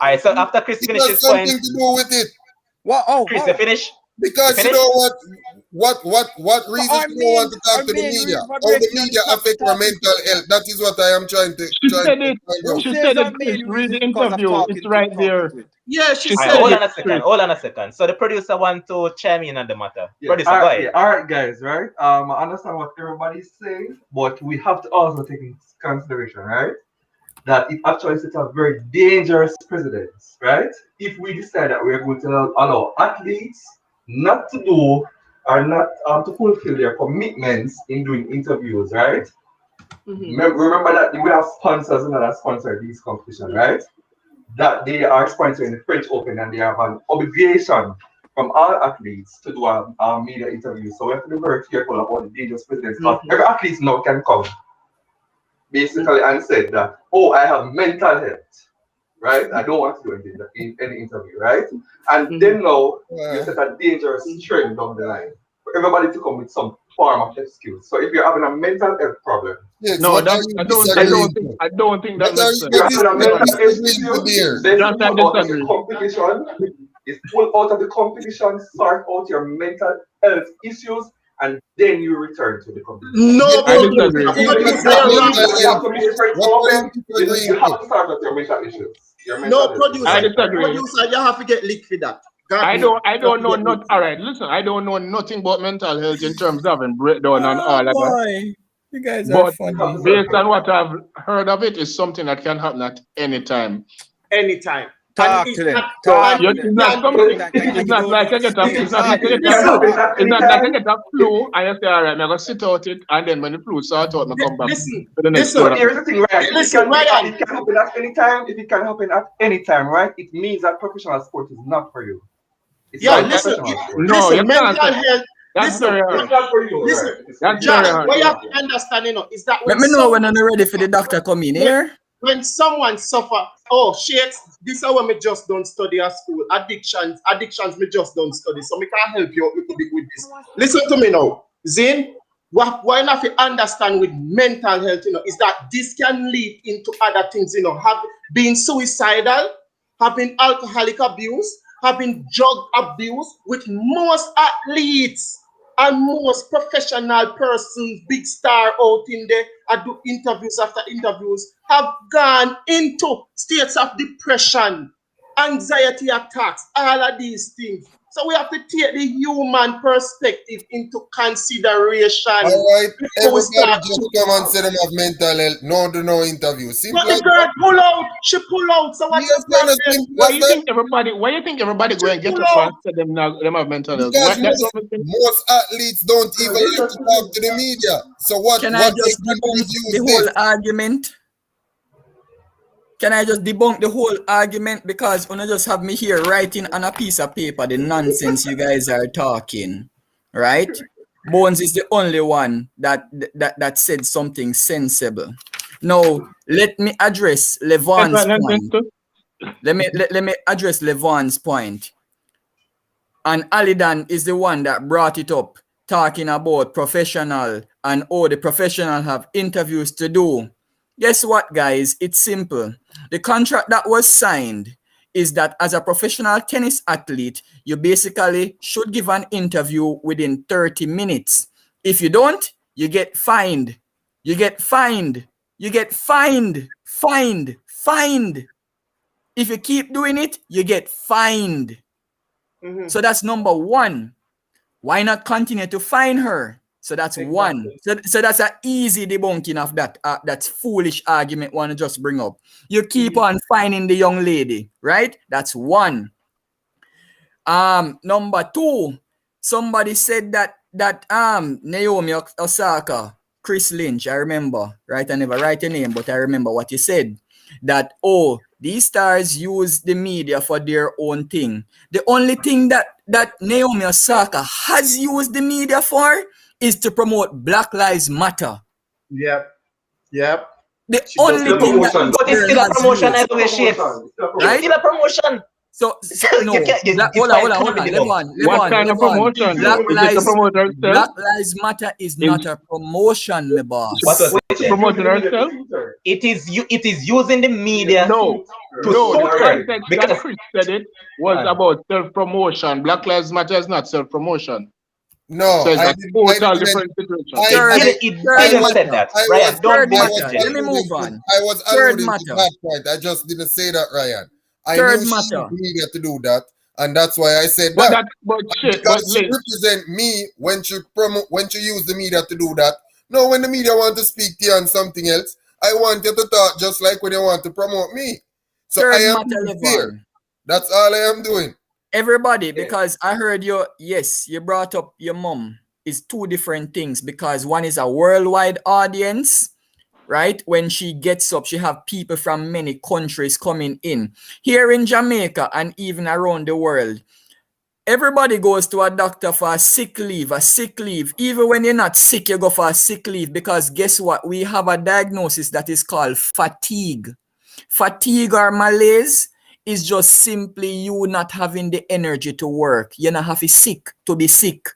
Speaker 1: Alright, so after Chris finishes his point,
Speaker 4: something to do with it.
Speaker 3: What? Oh,
Speaker 1: Chris, you finish?
Speaker 4: Because you know what reason you don't want to talk to the media? How the media affect your mental health? That is what I am trying to find out.
Speaker 5: She said it. Read the interview. It's right there.
Speaker 2: Yeah, she said
Speaker 1: Hold
Speaker 2: it.
Speaker 1: on a second. So the producer want to chime in on the matter.
Speaker 7: Yeah.
Speaker 1: Producer, go ahead.
Speaker 7: All right, guys, right? I understand what everybody's saying, but we have to also take into consideration, right, that it actually sets a very dangerous precedence, right? If we decide that we're going to allow athletes not to do or not to fulfill their commitments in doing interviews, right? Remember that we have sponsors and that sponsor these competitions, right? That they are sponsoring the French Open and they have an obligation from all athletes to do a media interview. So we have to be very careful about the dangerous precedents, because every athlete now can come basically and say that, oh, I have mental health, right? I don't want to do anything in any interview, right? And then now you set a dangerous trend down the line for everybody to come with some form of excuse. So if you're having a mental health problem,
Speaker 4: Yes,
Speaker 5: No,
Speaker 4: what
Speaker 5: that,
Speaker 4: are you
Speaker 5: I
Speaker 4: disagreeing
Speaker 5: don't think that
Speaker 4: What are
Speaker 5: makes
Speaker 4: you
Speaker 5: sense.
Speaker 7: you're having a mental health
Speaker 4: disagreeing
Speaker 7: issue,
Speaker 4: there?
Speaker 7: then
Speaker 5: Just
Speaker 7: you pull out of the
Speaker 5: disagree.
Speaker 7: competition, is pull out of the competition, sort out your mental health issues, and then you return to the competition.
Speaker 2: No,
Speaker 5: I
Speaker 2: but
Speaker 5: disagree.
Speaker 7: Even if
Speaker 2: producer,
Speaker 7: that
Speaker 2: you're
Speaker 7: means
Speaker 2: wrong.
Speaker 7: that you have to be French
Speaker 4: What are
Speaker 7: Open,
Speaker 4: you
Speaker 7: then
Speaker 4: disagreeing
Speaker 7: you have
Speaker 4: with?
Speaker 7: to start with your mental issues. Your mental
Speaker 2: No,
Speaker 7: health
Speaker 2: producer.
Speaker 5: I
Speaker 7: issues.
Speaker 5: disagree.
Speaker 2: Producer, you have to get licked for that. God
Speaker 5: I
Speaker 2: knows.
Speaker 5: don't know not. All right, listen. I don't know nothing about mental health in terms of having breakdown and all of that.
Speaker 3: boy. You guys are
Speaker 5: But
Speaker 3: funny.
Speaker 5: based on what I've heard of it, is something that can happen at any time.
Speaker 2: Anytime.
Speaker 3: Talk
Speaker 2: And
Speaker 3: to
Speaker 2: it-
Speaker 3: them.
Speaker 2: and-
Speaker 3: Talk
Speaker 2: and
Speaker 5: It's
Speaker 2: it
Speaker 5: not
Speaker 2: can-
Speaker 5: something.
Speaker 1: If
Speaker 5: It's not like I get a. It's not like I get
Speaker 7: It can
Speaker 5: a.
Speaker 7: happen at
Speaker 5: It's
Speaker 7: any
Speaker 5: not like I
Speaker 7: time.
Speaker 5: get a flu and you say, all right, I'm gonna sit out it, and then when the flu sort out, I come back
Speaker 2: Listen,
Speaker 5: to the next
Speaker 2: listen.
Speaker 7: But
Speaker 5: one.
Speaker 7: here's the thing, right?
Speaker 2: Listen, Ryan.
Speaker 7: It can happen at any time. If it can happen at any time, right? It means that professional sport is not for you. It's
Speaker 2: Yeah,
Speaker 7: not
Speaker 2: listen.
Speaker 7: professional sport.
Speaker 5: No, you
Speaker 2: Listen, mental
Speaker 5: can't.
Speaker 2: health.
Speaker 5: That's
Speaker 2: Listen,
Speaker 5: very hard.
Speaker 7: It's not for you.
Speaker 2: Listen,
Speaker 7: Right? It's
Speaker 5: That's
Speaker 2: Josh,
Speaker 5: very hard.
Speaker 2: what you have to understand, is that
Speaker 3: Let me know when I'm ready for the doctor come in here.
Speaker 2: when someone suffer, oh shit, this is what me just don't study at school. Addictions me just don't study. So me can't help you a little bit with this. Listen to me now. Zane, why not you understand with mental health, is that this can lead into other things, being suicidal, having alcoholic abuse, having drug abuse, which most athletes and most professional persons, big star out in there, and do interviews after interviews, have gone into states of depression, anxiety attacks, all of these things. So we have to take the human perspective into consideration.
Speaker 4: All right,
Speaker 2: before we
Speaker 4: everybody
Speaker 2: start
Speaker 4: just
Speaker 2: to-
Speaker 4: come and say them have mental health. No, do no interview. Simple
Speaker 2: But the
Speaker 4: as
Speaker 2: girl
Speaker 4: that.
Speaker 2: pull out, she pull out. So what's
Speaker 4: Yes,
Speaker 2: the problem?
Speaker 4: simple
Speaker 5: Why
Speaker 4: as
Speaker 5: you
Speaker 4: that.
Speaker 5: think everybody? Why you think everybody go and get
Speaker 2: Pull
Speaker 5: up
Speaker 2: out.
Speaker 5: and say them have mental health?
Speaker 4: Because
Speaker 5: Why, that's what I'm saying.
Speaker 4: most athletes don't even like to talk to the media. So what
Speaker 3: Can I
Speaker 4: they
Speaker 3: just
Speaker 4: can do
Speaker 3: debunk
Speaker 4: is
Speaker 3: the
Speaker 4: use
Speaker 3: whole
Speaker 4: this.
Speaker 3: argument? Can I just debunk the whole argument? Because when I just have me here writing on a piece of paper the nonsense you guys are talking, right? Bones is the only one that said something sensible. Now, let me address Levon's point. Let me address Levon's point. And Alidan is the one that brought it up, talking about professional and all the professionals have interviews to do. Guess what, guys? It's simple. The contract that was signed is that as a professional tennis athlete, you basically should give an interview within 30 minutes. If you don't, you get fined. You get fined. You get fined. Fined. If you keep doing it, you get fined. So that's number one. Why not continue to fine her? So that's one. So that's an easy debunking of that. That's foolish argument want to just bring up. You keep on fining the young lady, right? That's one. Number two, somebody said that Naomi Osaka, Chris Lynch, I remember, right? I never write your name, but I remember what you said. That, these stars use the media for their own thing. The only thing that Naomi Osaka has used the media for is to promote Black Lives Matter.
Speaker 2: Yep.
Speaker 3: The only thing that
Speaker 1: but it's still a promotion anyway, Shapes.
Speaker 3: Right?
Speaker 1: It's still a promotion.
Speaker 3: So no. Hold on.
Speaker 5: What kind of promotion?
Speaker 3: Black Lives Matter is not a promotion, my boss.
Speaker 5: Promoting herself?
Speaker 1: It is using the media
Speaker 5: No,
Speaker 1: to
Speaker 5: the
Speaker 1: suit her.
Speaker 5: context
Speaker 1: Because
Speaker 5: that Chris said it was about self-promotion. Black Lives Matter is not self-promotion.
Speaker 4: No,
Speaker 5: So it's
Speaker 4: I
Speaker 5: a
Speaker 4: didn't.
Speaker 5: total different situation.
Speaker 1: I didn't say that. Ryan, don't be
Speaker 3: Let me move on.
Speaker 4: I was alluding to that point. I just didn't say that, Ryan. I knew she used media to do that, and that's why I said that. Because she represent me when she use the media to do that. No, when the media want to speak to you on something else, I want you to talk just like when they want to promote me. So I am here. That's all I am doing.
Speaker 3: Everybody, because I heard you brought up your mom is two different things, because one is a worldwide audience, right? When she gets up, she have people from many countries coming in. Here in Jamaica and even around the world, everybody goes to a doctor for a sick leave. Even when you're not sick, you go for a sick leave, because guess what? We have a diagnosis that is called fatigue. Fatigue or malaise is just simply you not having the energy to work. You not have to be sick.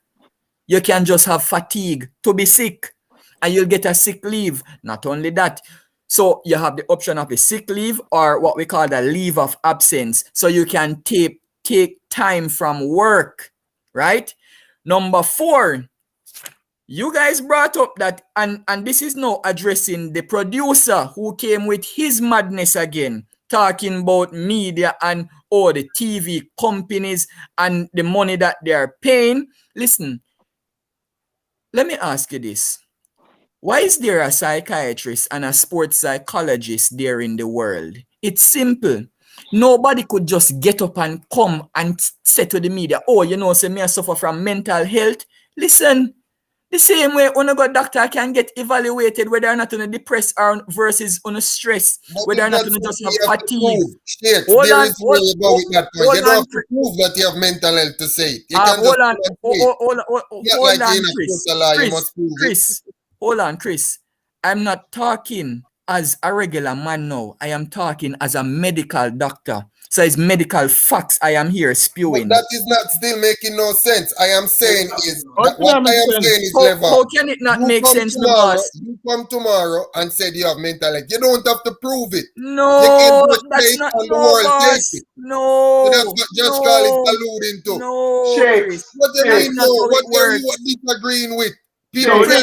Speaker 3: You can just have fatigue to be sick, and you'll get a sick leave. Not only that, so you have the option of a sick leave or what we call the leave of absence. So you can take time from work, right? Number 4, you guys brought up that, and this is now addressing the producer who came with his madness again, talking about media and the TV companies and the money that they are paying. Listen, let me ask you this. Why is there a psychiatrist and a sports psychologist there in the world? It's simple. Nobody could just get up and come and say to the media, say me I suffer from mental health. Listen, the same way when a doctor can get evaluated whether or not on a depressed or versus on a stress, whether or not on just have fatigue.
Speaker 4: Hold on, you don't have to prove that you have mental health to say it. You can
Speaker 3: Chris. Hold on, Chris. I'm not talking as a regular man now. I am talking as a medical doctor. So it's medical facts I am here spewing.
Speaker 4: But that is not still making no sense. I am saying is that what I am saying is Levon.
Speaker 3: How can it not make sense, boss?
Speaker 4: You come tomorrow and said you have mental health. You don't have to prove it.
Speaker 3: No, that's not boss. No.
Speaker 4: So that's what Judge Carl is alluding to.
Speaker 3: No.
Speaker 4: What do you mean no? What are you disagreeing with?
Speaker 3: Every time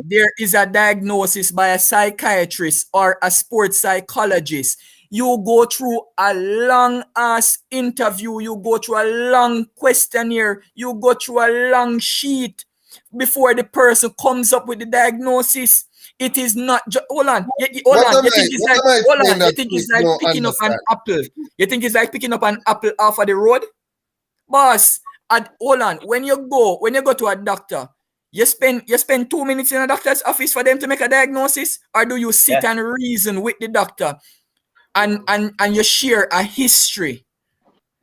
Speaker 3: there is a diagnosis by a psychiatrist or a sports psychologist, you go through a long ass interview, you go through a long questionnaire, you go through a long sheet before the person comes up with the diagnosis. It is not just hold on. You think it's like picking up an apple. You think it's like picking up an apple off of the road? Boss, hold on. When you go to a doctor, you spend 2 minutes in a doctor's office for them to make a diagnosis, or do you sit and reason with the doctor and you share a history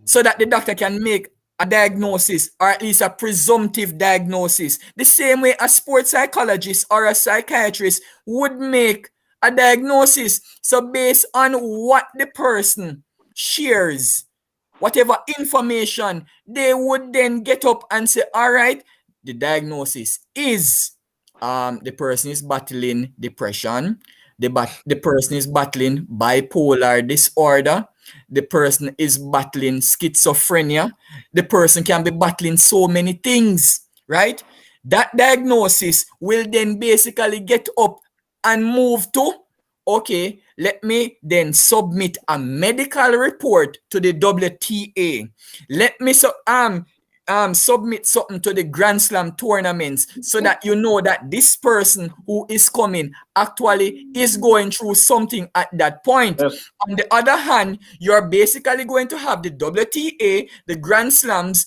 Speaker 3: so that the doctor can make a diagnosis, or at least a presumptive diagnosis, the same way a sports psychologist or a psychiatrist would make a diagnosis. So based on what the person shares, whatever information, they would then get up and say, all right, the diagnosis is the person is battling depression, the person is battling bipolar disorder, the person is battling schizophrenia, the person can be battling so many things, right? That diagnosis will then basically get up and move to, okay, let me then submit a medical report to the WTA. Let me submit something to the Grand Slam tournaments so that you know that this person who is coming actually is going through something at that point.
Speaker 5: Yes.
Speaker 3: On the other hand, you're basically going to have the WTA, the Grand Slams,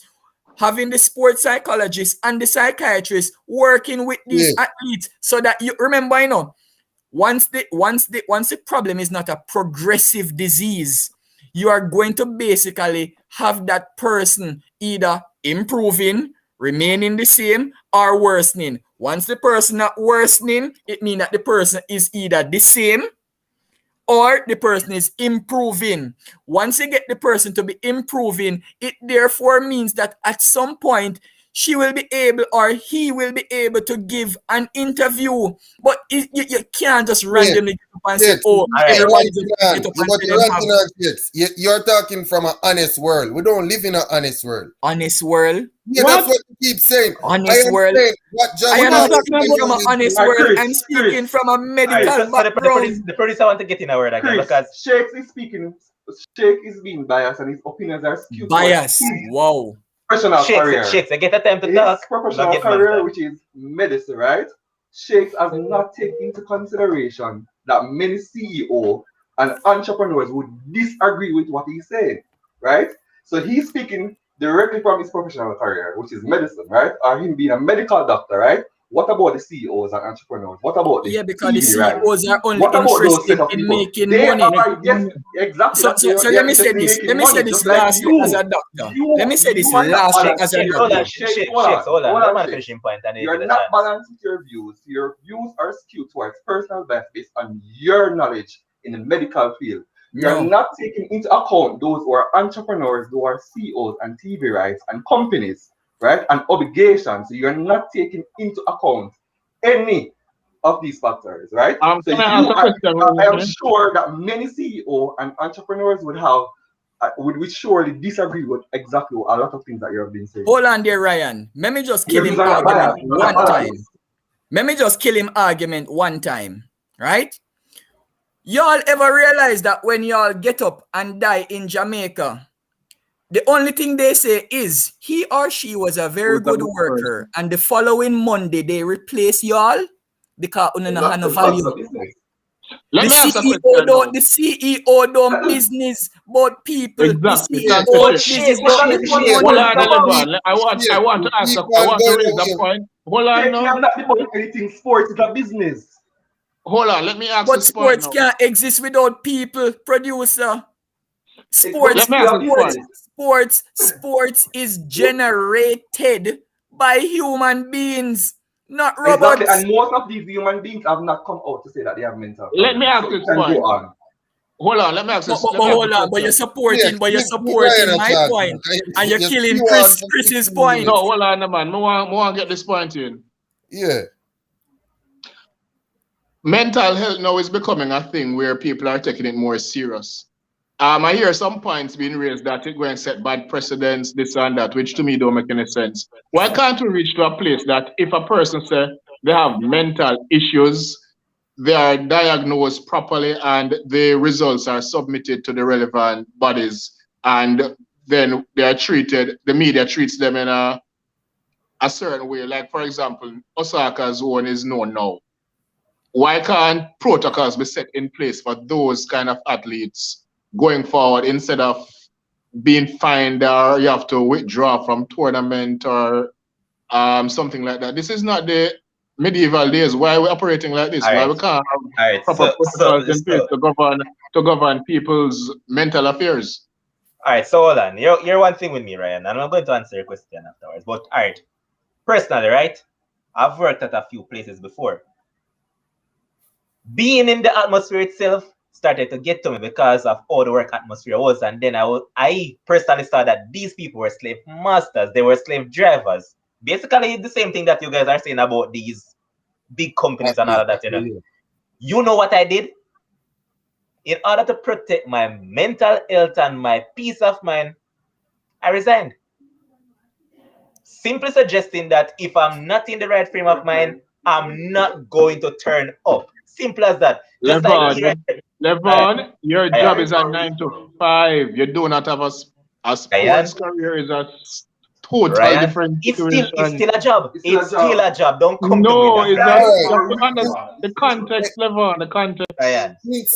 Speaker 3: having the sports psychologists and the psychiatrists working with these
Speaker 4: Yeah.
Speaker 3: athletes so that you remember, once the problem is not a progressive disease, you are going to basically have that person either improving, remaining the same, or worsening. Once the person not worsening, it means that the person is either the same or the person is improving. Once you get the person to be improving, it therefore means that at some point she will be able or he will be able to give an interview. But you can't just randomly get up and say,
Speaker 4: Yes,
Speaker 3: oh, everybody just get up
Speaker 4: you
Speaker 3: and
Speaker 4: got
Speaker 3: say
Speaker 4: your
Speaker 3: them have
Speaker 4: ranting on shakes. You're talking from an honest world. We don't live in an honest world.
Speaker 3: honest world.
Speaker 4: Yeah,
Speaker 5: What?
Speaker 4: that's what you keep saying.
Speaker 3: Honest
Speaker 4: I am
Speaker 3: world.
Speaker 4: saying what John
Speaker 3: I am
Speaker 5: not
Speaker 3: not
Speaker 5: talking
Speaker 3: speaking
Speaker 5: about-
Speaker 3: from an honest
Speaker 7: Alright,
Speaker 3: world.
Speaker 7: Chris,
Speaker 3: I'm speaking
Speaker 7: Chris.
Speaker 3: from a medical
Speaker 1: Alright, so
Speaker 3: background.
Speaker 1: the producer want to get in a word again
Speaker 7: Chris,
Speaker 1: because
Speaker 7: Shakes is speaking. Shake is being biased, and his opinions are skewed towards
Speaker 3: Bias.
Speaker 7: his
Speaker 3: Wow.
Speaker 7: professional career.
Speaker 1: Shakes, I get a time to
Speaker 7: His
Speaker 1: talk.
Speaker 7: professional
Speaker 1: Not get man's
Speaker 7: career,
Speaker 1: time.
Speaker 7: which is medicine, right? Shakes has not taken into consideration that many CEO and entrepreneurs would disagree with what he's saying, right? So he's speaking directly from his professional career, which is medicine, right? Or him being a medical doctor, right? What about the CEOs and entrepreneurs? What about the
Speaker 3: Yeah, because the
Speaker 7: TV, right?
Speaker 3: CEOs are only
Speaker 7: What about those set
Speaker 3: interested
Speaker 7: of
Speaker 3: in
Speaker 7: people?
Speaker 3: making
Speaker 7: They
Speaker 3: money.
Speaker 7: are, yes, exactly.
Speaker 3: So let me say this. Let me say this lastly as a doctor. Let me say this lastly as a
Speaker 1: Shakes, hold on,
Speaker 3: doctor.
Speaker 1: Shakes, hold on. Let me finish him point and then
Speaker 7: You're
Speaker 1: give it a
Speaker 7: not
Speaker 1: chance.
Speaker 7: balanced with your views. Your views are skewed towards personal best based on your knowledge in the medical field. You're
Speaker 3: No.
Speaker 7: not taking into account those who are entrepreneurs, who are CEOs and TV rights and companies, right? And obligations. So you're not taking into account any of these factors, right? So
Speaker 5: can I ask a question?
Speaker 7: I am sure that many CEO and entrepreneurs would surely disagree with exactly a lot of things that you have been saying.
Speaker 3: Hold on there, Ryan. Let me just kill
Speaker 7: Your
Speaker 3: him
Speaker 7: views are not
Speaker 3: argument
Speaker 7: biased, they're not
Speaker 3: one
Speaker 7: balanced.
Speaker 3: time. Let me just kill him argument one time. Right? Y'all ever realize that when y'all get up and die in Jamaica, the only thing they say is he or she was a very
Speaker 5: Who's a
Speaker 3: good
Speaker 5: good
Speaker 3: worker, and the following Monday they replace y'all because you no have no value.
Speaker 5: Let me ask a question.
Speaker 3: The CEO don't business about people.
Speaker 5: Exactly.
Speaker 3: The
Speaker 5: That's
Speaker 3: CEO
Speaker 5: the shit.
Speaker 3: business about making
Speaker 5: Hold
Speaker 3: money.
Speaker 5: on, Elevan. I want to ask. I want to raise a point. Hold on,
Speaker 7: Shakes,
Speaker 5: no.
Speaker 7: I'm not debating anything. Sports is a business.
Speaker 5: Hold on. Let me ask
Speaker 3: But
Speaker 5: this point
Speaker 3: sports
Speaker 5: now.
Speaker 3: can't exist without people, producer.
Speaker 7: Let
Speaker 5: me ask this point.
Speaker 3: Sports is generated by human beings, not robots.
Speaker 7: Exactly, and most of these human beings have not come out to say that they have mental problems.
Speaker 5: Let me ask
Speaker 7: So
Speaker 5: this
Speaker 7: you can
Speaker 5: point.
Speaker 7: go on.
Speaker 5: Hold on. Let me ask this.
Speaker 3: But
Speaker 5: let me ask
Speaker 3: hold
Speaker 5: this
Speaker 3: on, but you're
Speaker 5: question.
Speaker 3: supporting my point, and you're killing Chris's point.
Speaker 5: No, hold on, man. I want to get this point in.
Speaker 4: Yeah.
Speaker 5: Mental health now is becoming a thing where people are taking it more serious. I hear some points being raised that it's going to set bad precedents, this and that, which to me don't make any sense. Why can't we reach to a place that if a person says they have mental issues, they are diagnosed properly and the results are submitted to the relevant bodies, and then they are treated, the media treats them in a certain way. Like, for example, Osaka's one is known now. Why can't protocols be set in place for those kind of athletes going forward instead of being fined or you have to withdraw from tournament or something like that? This is not the medieval days. Why are we operating like this? Why we can't have proper protocols in place to govern people's mental affairs?
Speaker 1: All right, so hold on. You're one thing with me, Ryan, and I'm going to answer your question afterwards. But all right, personally, right? I've worked at a few places before. Being in the atmosphere itself started to get to me because of how the work atmosphere was, and then I personally saw that these people were slave masters. They were slave drivers. Basically, the same thing that you guys are saying about these big companies and all of that, you know. You know what I did? In order to protect my mental health and my peace of mind, I resigned. Simply suggesting that if I'm not in the right frame of mind, I'm not going to turn up. Simple as that. Just like here.
Speaker 5: Levon, your job
Speaker 1: Ryan.
Speaker 5: is a 9 to 5. You do not have a
Speaker 1: Ryan.
Speaker 5: sports career. Is a total
Speaker 1: Ryan,
Speaker 5: different
Speaker 1: it's
Speaker 5: situation.
Speaker 1: still a job. It's still a job. Don't come
Speaker 5: No,
Speaker 1: to me
Speaker 5: is
Speaker 1: with
Speaker 5: that
Speaker 1: that.
Speaker 5: you have to understand the context, Levon, the context.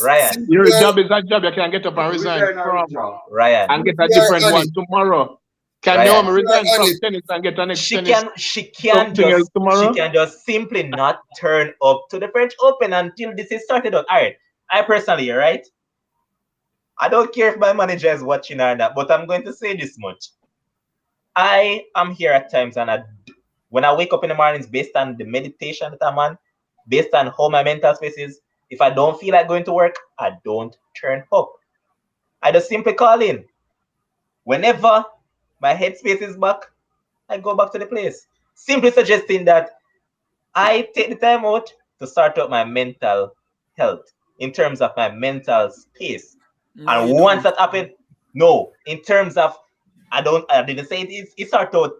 Speaker 1: Ryan.
Speaker 5: Your job is a job you can get up and resign from
Speaker 1: Ryan.
Speaker 5: and get a different one tomorrow. Can
Speaker 1: Ryan.
Speaker 5: Naomi resign from tennis and get an next tennis
Speaker 1: She can just simply not turn up to the French Open until this is started out. All right. I personally, right? I don't care if my manager is watching or not, but I'm going to say this much. I am here at times, and when I wake up in the mornings, based on the meditation that I'm on, based on how my mental space is, if I don't feel like going to work, I don't turn up. I just simply call in. Whenever my headspace is back, I go back to the place. Simply suggesting that I take the time out to sort out my mental health in terms of my mental space.
Speaker 3: No,
Speaker 1: and once that happened, no, in terms of I didn't say it's sort out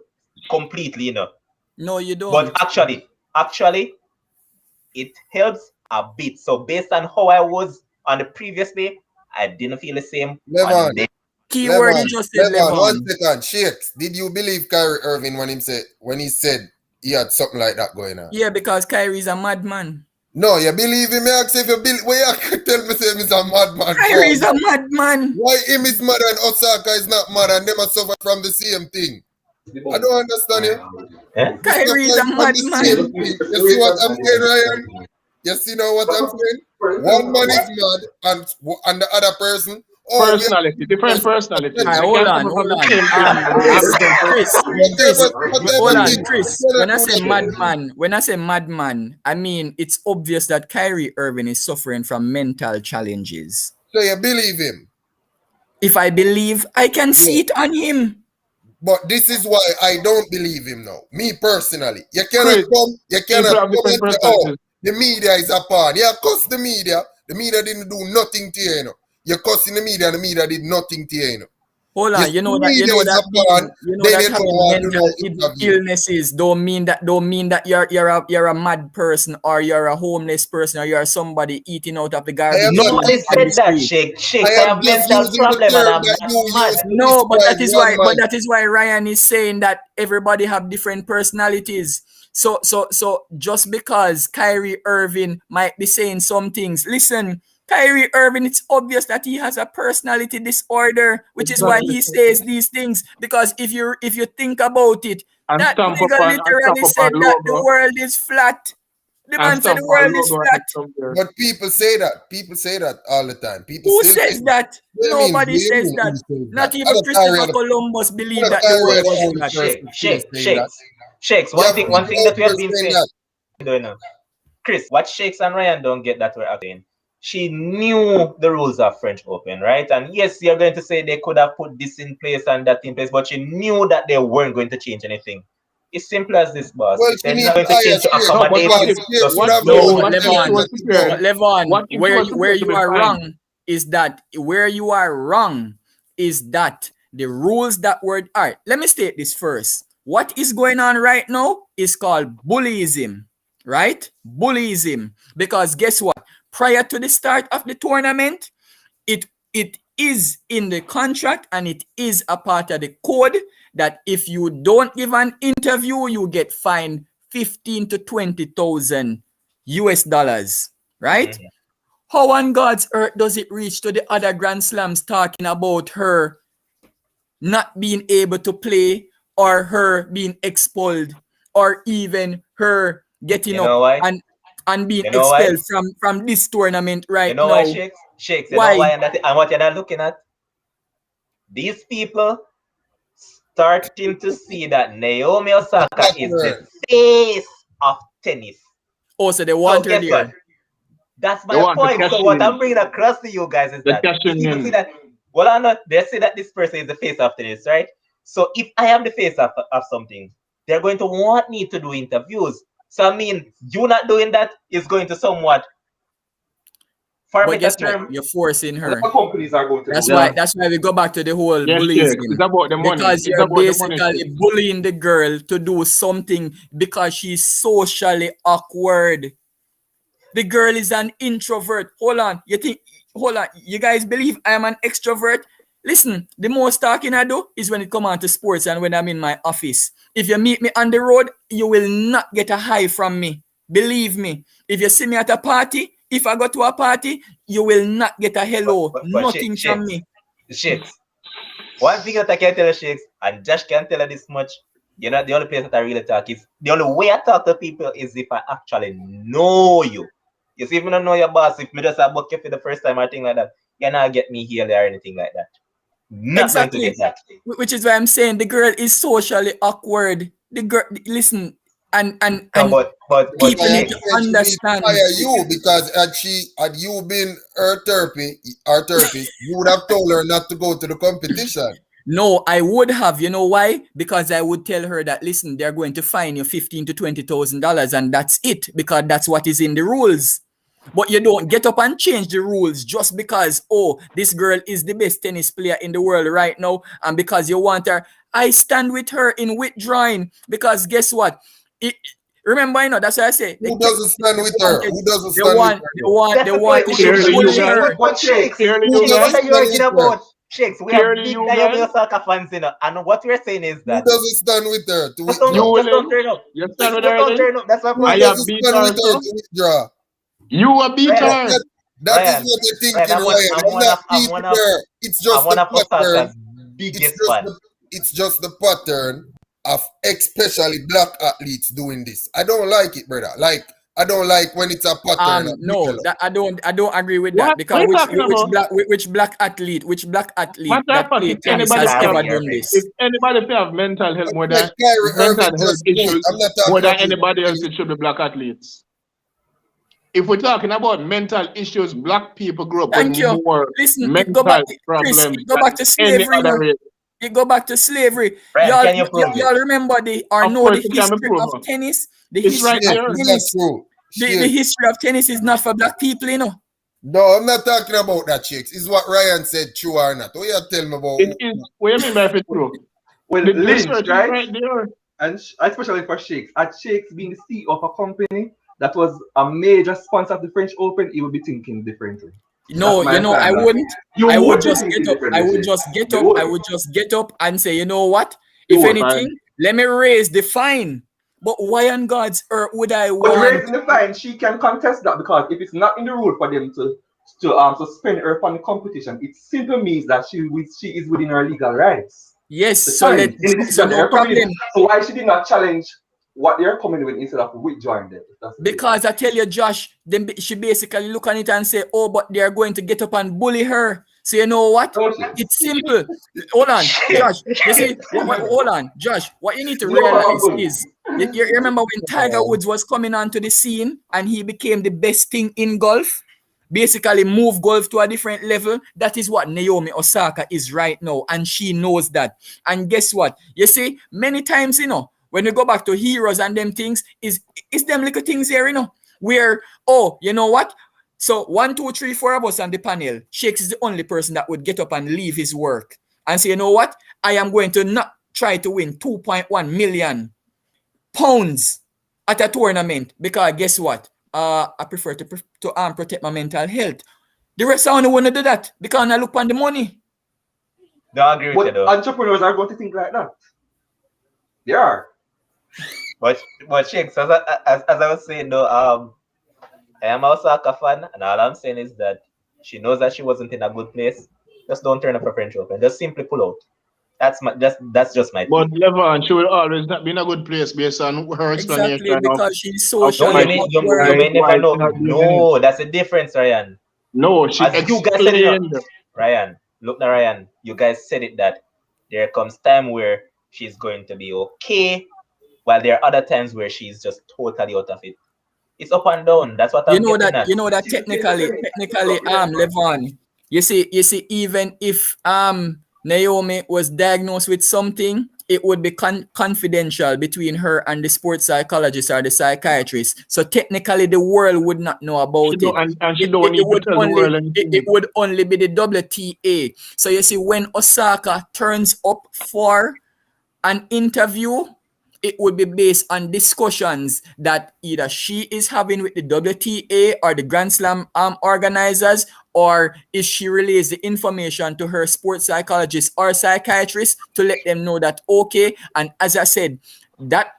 Speaker 1: completely, you know.
Speaker 3: No, you don't.
Speaker 1: But actually, it helps a bit. So based on how I was on the previous day, I didn't feel the same.
Speaker 4: Levon,
Speaker 3: Keyword you just said,
Speaker 4: Levon, 1
Speaker 3: Levon.
Speaker 4: second. Shakes, did you believe Kyrie Irving when he said he had something like that going on?
Speaker 3: Yeah, because Kyrie's a madman.
Speaker 4: No, you believe him. I ask if you believe. Why you tell me say he's a madman?
Speaker 3: Kyrie's a madman.
Speaker 4: Why him is mad and Osaka is not mad and them are suffer from the same thing? I don't understand you.
Speaker 1: Eh?
Speaker 3: Kyrie's a madman.
Speaker 4: You see what I'm saying, Ryan? You see now what I'm saying? One man is mad and the other person.
Speaker 5: Personality, different personality.
Speaker 3: Right, hold on. Chris. When I say madman, I mean it's obvious that Kyrie Irving is suffering from mental challenges.
Speaker 4: So you believe him?
Speaker 3: If I believe, I can see it on him.
Speaker 4: But this is why I don't believe him now. Me personally. You cannot come and say, oh, the media is a pawn. Yeah, cuss the media. The media didn't do nothing to you, you know. You're cussing the media and the media did nothing to you, you know.
Speaker 3: Hold on, you know that having mental illnesses don't mean that you're a mad person or you're a homeless person or you're somebody eating out of the garbage.
Speaker 1: Nobody said that, Shakes. I have mental problem and I'm not mad.
Speaker 3: No, but that is why Ryan is saying that everybody have different personalities. So just because Kyrie Irving might be saying some things, listen. Kyrie Irving, it's obvious that he has a personality disorder, which is why he says these things. Because if you think about it, that nigga literally said that the world is flat. The man said the world is flat.
Speaker 4: But people say that. People say that all the time.
Speaker 3: Who says that? Nobody says that. Not even Christopher Columbus believed that the world was flat.
Speaker 1: Shakes. One thing that we have been saying. Chris, what Shakes and Ryan don't get that we're saying. She knew the rules of French Open, right? And yes, you're going to say they could have put this in place and that in place, but she knew that they weren't going to change anything. It's simple as this, boss.
Speaker 4: Well,
Speaker 1: they're not going to change to accommodate
Speaker 3: Levon, where you are wrong is that the rules that were all right. Let me state this first. What is going on right now is called bullyism, right? Bullyism. Because guess what? Prior to the start of the tournament, it is in the contract and it is a part of the code that if you don't give an interview, you get fined 15 to 20,000 US dollars, right? Mm-hmm. How on God's earth does it reach to the other Grand Slams talking about her not being able to play or her being expelled or even her getting up and being expelled from this tournament right now?
Speaker 1: You know why, Shakes? You know why? And what you're not looking at? These people starting to see that Naomi Osaka is the face of tennis.
Speaker 3: Oh, so they want her there.
Speaker 1: What? That's my point. So what I'm bringing across to you guys is that people see that. Well, I know they say that this person is the face of tennis, right? So if I am the face of something, they're going to want me to do interviews. So I mean, you not doing that is going to somewhat, for a
Speaker 3: But
Speaker 1: better
Speaker 3: guess what?
Speaker 1: term,
Speaker 3: You're forcing
Speaker 7: A lot
Speaker 3: her.
Speaker 7: of companies are going to
Speaker 3: That's
Speaker 7: do
Speaker 3: why.
Speaker 7: that.
Speaker 5: Yeah.
Speaker 3: That's why we go back to the whole
Speaker 5: Yes,
Speaker 3: bullying.
Speaker 5: Shakes. It's about the money.
Speaker 3: Because
Speaker 5: It's
Speaker 3: you're
Speaker 5: about the money.
Speaker 3: basically bullying the girl to do something because she's socially awkward. The girl is an introvert. Hold on. You guys believe I am an extrovert? Listen, the most talking I do is when it comes on to sports and when I'm in my office. If you meet me on the road, you will not get a hi from me. Believe me. If you see me at a party, if I go to a party, you will not get a hello.
Speaker 1: but
Speaker 3: Nothing from
Speaker 1: Shakes,
Speaker 3: me.
Speaker 1: Shakes. One thing that I can tell you, Shakes, and Josh can tell you this much, you're not the only place that I really talk. Is the only way I talk to people is if I actually know you. You see, if I don't know your boss, if me just a book you for the first time or thing like that, you're not get me here or anything like that. Not going to
Speaker 3: Exactly.
Speaker 1: get that.
Speaker 3: Which is why I'm saying the girl is socially awkward. The girl, listen, and
Speaker 1: No, but
Speaker 3: people
Speaker 4: I
Speaker 3: need
Speaker 4: had
Speaker 3: to
Speaker 1: Shakes,
Speaker 4: said she need to
Speaker 3: understand.
Speaker 4: fire you because had you been her therapist, you would have told her not to go to the competition.
Speaker 3: No, I would have. You know why? Because I would tell her that listen, they're going to fine you $15,000 to $20,000, and that's it. Because that's what is in the rules. But you don't get up and change the rules just because, oh, this girl is the best tennis player in the world right now, and because you want her. I stand with her in withdrawing because guess what? Remember, that's what I say.
Speaker 4: Who doesn't stand with her? Who doesn't
Speaker 3: They
Speaker 4: stand with
Speaker 3: want,
Speaker 4: her?
Speaker 3: they want,
Speaker 1: that's
Speaker 3: they
Speaker 1: the
Speaker 3: want
Speaker 1: point.
Speaker 3: to
Speaker 5: Clearly you
Speaker 3: bully
Speaker 5: guys.
Speaker 3: her.
Speaker 1: But Shakes,
Speaker 5: Clearly
Speaker 4: Who
Speaker 5: you
Speaker 1: Shakes, what
Speaker 5: guys.
Speaker 1: are
Speaker 4: doesn't
Speaker 1: you
Speaker 4: stand
Speaker 1: arguing
Speaker 4: with her?
Speaker 1: about? Shakes, we have
Speaker 5: Clearly
Speaker 1: big
Speaker 5: you
Speaker 1: Naomi
Speaker 5: guys.
Speaker 1: Osaka fans in and what we're saying is
Speaker 4: Who
Speaker 1: that
Speaker 4: doesn't stand with her to
Speaker 1: just don't,
Speaker 5: You
Speaker 4: withdraw?
Speaker 1: just don't
Speaker 5: willing?
Speaker 1: turn up.
Speaker 5: You stand with
Speaker 1: Just
Speaker 5: her
Speaker 1: don't
Speaker 5: then?
Speaker 1: turn up. That's my
Speaker 4: Who
Speaker 5: I
Speaker 1: point.
Speaker 5: have
Speaker 4: doesn't
Speaker 5: beat
Speaker 4: stand
Speaker 5: her
Speaker 4: with her
Speaker 5: so.
Speaker 4: to withdraw?
Speaker 5: You a beat
Speaker 1: Ryan,
Speaker 5: her.
Speaker 4: That is
Speaker 1: Ryan,
Speaker 4: what you're
Speaker 1: Ryan,
Speaker 4: thinking, Ryan.
Speaker 1: I'm
Speaker 4: I'm
Speaker 1: one
Speaker 4: not
Speaker 1: of
Speaker 4: beating her. It's
Speaker 1: I'm
Speaker 4: just
Speaker 1: one
Speaker 4: the
Speaker 1: of
Speaker 4: pattern.
Speaker 1: Osaka's
Speaker 4: It's
Speaker 1: biggest
Speaker 4: just
Speaker 1: fan.
Speaker 4: the pattern of especially black athletes doing this. I don't like it, brother. Like I don't like when it's a pattern.
Speaker 3: No, that I don't agree with that
Speaker 5: What? What
Speaker 3: because
Speaker 5: are you talking about?
Speaker 3: which black athlete
Speaker 5: Matter of
Speaker 3: that
Speaker 5: fact,
Speaker 3: play
Speaker 5: if
Speaker 3: tennis
Speaker 5: anybody
Speaker 3: has
Speaker 5: have
Speaker 3: ever
Speaker 1: Kyrie
Speaker 3: done
Speaker 1: Irving.
Speaker 5: if
Speaker 3: this?
Speaker 5: anybody have mental health more than
Speaker 4: Like Kyrie
Speaker 5: mental
Speaker 4: Irving
Speaker 5: health
Speaker 4: just put.
Speaker 5: issues
Speaker 4: I'm not
Speaker 5: more
Speaker 4: talking
Speaker 5: than
Speaker 4: about
Speaker 5: anybody else, it should be black athletes. If we're talking about mental issues, black people grow up with
Speaker 3: Thank you.
Speaker 5: more
Speaker 3: Listen, it go back,
Speaker 5: mental
Speaker 3: Chris.
Speaker 5: problems
Speaker 3: It go
Speaker 5: than
Speaker 3: back to
Speaker 5: any
Speaker 3: slavery,
Speaker 5: other race.
Speaker 3: It go back to slavery.
Speaker 1: Ryan, can you prove it?
Speaker 3: Y'all remember
Speaker 5: Of
Speaker 3: know
Speaker 5: course,
Speaker 3: the
Speaker 5: it can be
Speaker 3: history of
Speaker 5: proven.
Speaker 3: tennis? The
Speaker 5: It's
Speaker 3: history
Speaker 5: right
Speaker 3: of
Speaker 4: shit.
Speaker 5: there.
Speaker 4: Is that
Speaker 3: tennis.
Speaker 4: true?
Speaker 3: The
Speaker 4: Shit.
Speaker 3: history of tennis is not for black people,
Speaker 4: No, I'm not talking about that, chicks. Is what Ryan said true or not? What you tell me about?
Speaker 5: It is. What do you mean by if it's true?
Speaker 7: Well,
Speaker 5: The
Speaker 7: Lynch,
Speaker 5: research is
Speaker 7: right?
Speaker 5: right there.
Speaker 7: And especially for Shakes. At Shakes being the CEO of a company that was a major sponsor of the French Open, he would be thinking differently.
Speaker 3: No,
Speaker 7: That's my
Speaker 3: I
Speaker 7: standard.
Speaker 3: wouldn't.
Speaker 7: You
Speaker 3: I would
Speaker 7: would be
Speaker 3: just
Speaker 7: thinking
Speaker 3: get up. I
Speaker 7: differently,
Speaker 3: would
Speaker 7: Shakes.
Speaker 3: just get
Speaker 7: You
Speaker 3: up.
Speaker 7: would.
Speaker 3: I would just get up and say, you know what?
Speaker 7: You
Speaker 3: If
Speaker 7: would.
Speaker 3: anything, let me raise the fine. But why on God's earth would I
Speaker 7: But
Speaker 3: want?
Speaker 7: raising the fine, she can contest that because if it's not in the rule for them to suspend her from the competition, it simply means that she is within her legal rights.
Speaker 3: Yes,
Speaker 7: The
Speaker 3: so
Speaker 7: challenge in the decision
Speaker 3: no
Speaker 7: they're coming in.
Speaker 3: problem.
Speaker 7: So why she did not challenge what they're coming with instead of withdrawing them? If that's the case.
Speaker 3: Because I tell you, Josh, then she basically look on it and say, oh, but they're going to get up and bully her. So you know what?
Speaker 7: Don't you?
Speaker 3: It's simple. Hold on, Josh. You see, hold on, Josh. What you need to
Speaker 7: You are
Speaker 3: realize
Speaker 7: humble.
Speaker 3: is, you remember when Tiger Woods was coming onto the scene and he became the best thing in golf? Basically move golf to a different level. That is what Naomi Osaka is right now, and she knows that. And guess what? You see, many times, when we go back to heroes and them things, is them little things here, where, oh, you know what? So 1, 2, 3, 4 of us on the panel, Shakes is the only person that would get up and leave his work and say, you know what? I am going to not try to win 2.1 million pounds at a tournament because guess what? I prefer to protect my mental health. The rest I don't want to do that because I look on the money.
Speaker 1: Don't agree with you
Speaker 7: But
Speaker 1: though.
Speaker 7: entrepreneurs are going to think like that. They are.
Speaker 1: But Shakes, as I was saying though, I am a Osaka fan, and all I'm saying is that she knows that she wasn't in a good place. Just don't turn up a French Open. Just simply pull out. That's just my
Speaker 5: But
Speaker 1: thing.
Speaker 5: Levon, she will always not be in a good place based on her explanation
Speaker 3: Exactly,
Speaker 5: of
Speaker 3: because she's
Speaker 1: No,
Speaker 3: socially
Speaker 1: you
Speaker 3: awkward.
Speaker 1: may never
Speaker 5: why
Speaker 1: know.
Speaker 5: she's not doing anything.
Speaker 1: No, that's the difference, Ryan.
Speaker 5: No, she
Speaker 1: As you guys said it,
Speaker 5: explained.
Speaker 1: Ryan. Look now, Ryan. You guys said it that there comes time where she's going to be okay, while there are other times where she's just totally out of it. It's up and down. That's what I'm getting at.
Speaker 3: You know that technically, Levon, you see, even if Naomi was diagnosed with something, it would be confidential between her and the sports psychologist or the psychiatrist. So technically, the world would not know about it.
Speaker 5: And she don't need to tell the world anything.
Speaker 3: It would only be the WTA. So you see, when Osaka turns up for an interview, it would be based on discussions that either she is having with the WTA or the Grand Slam organizers, or if she relays the information to her sports psychologist or psychiatrist to let them know that, okay, and as I said, that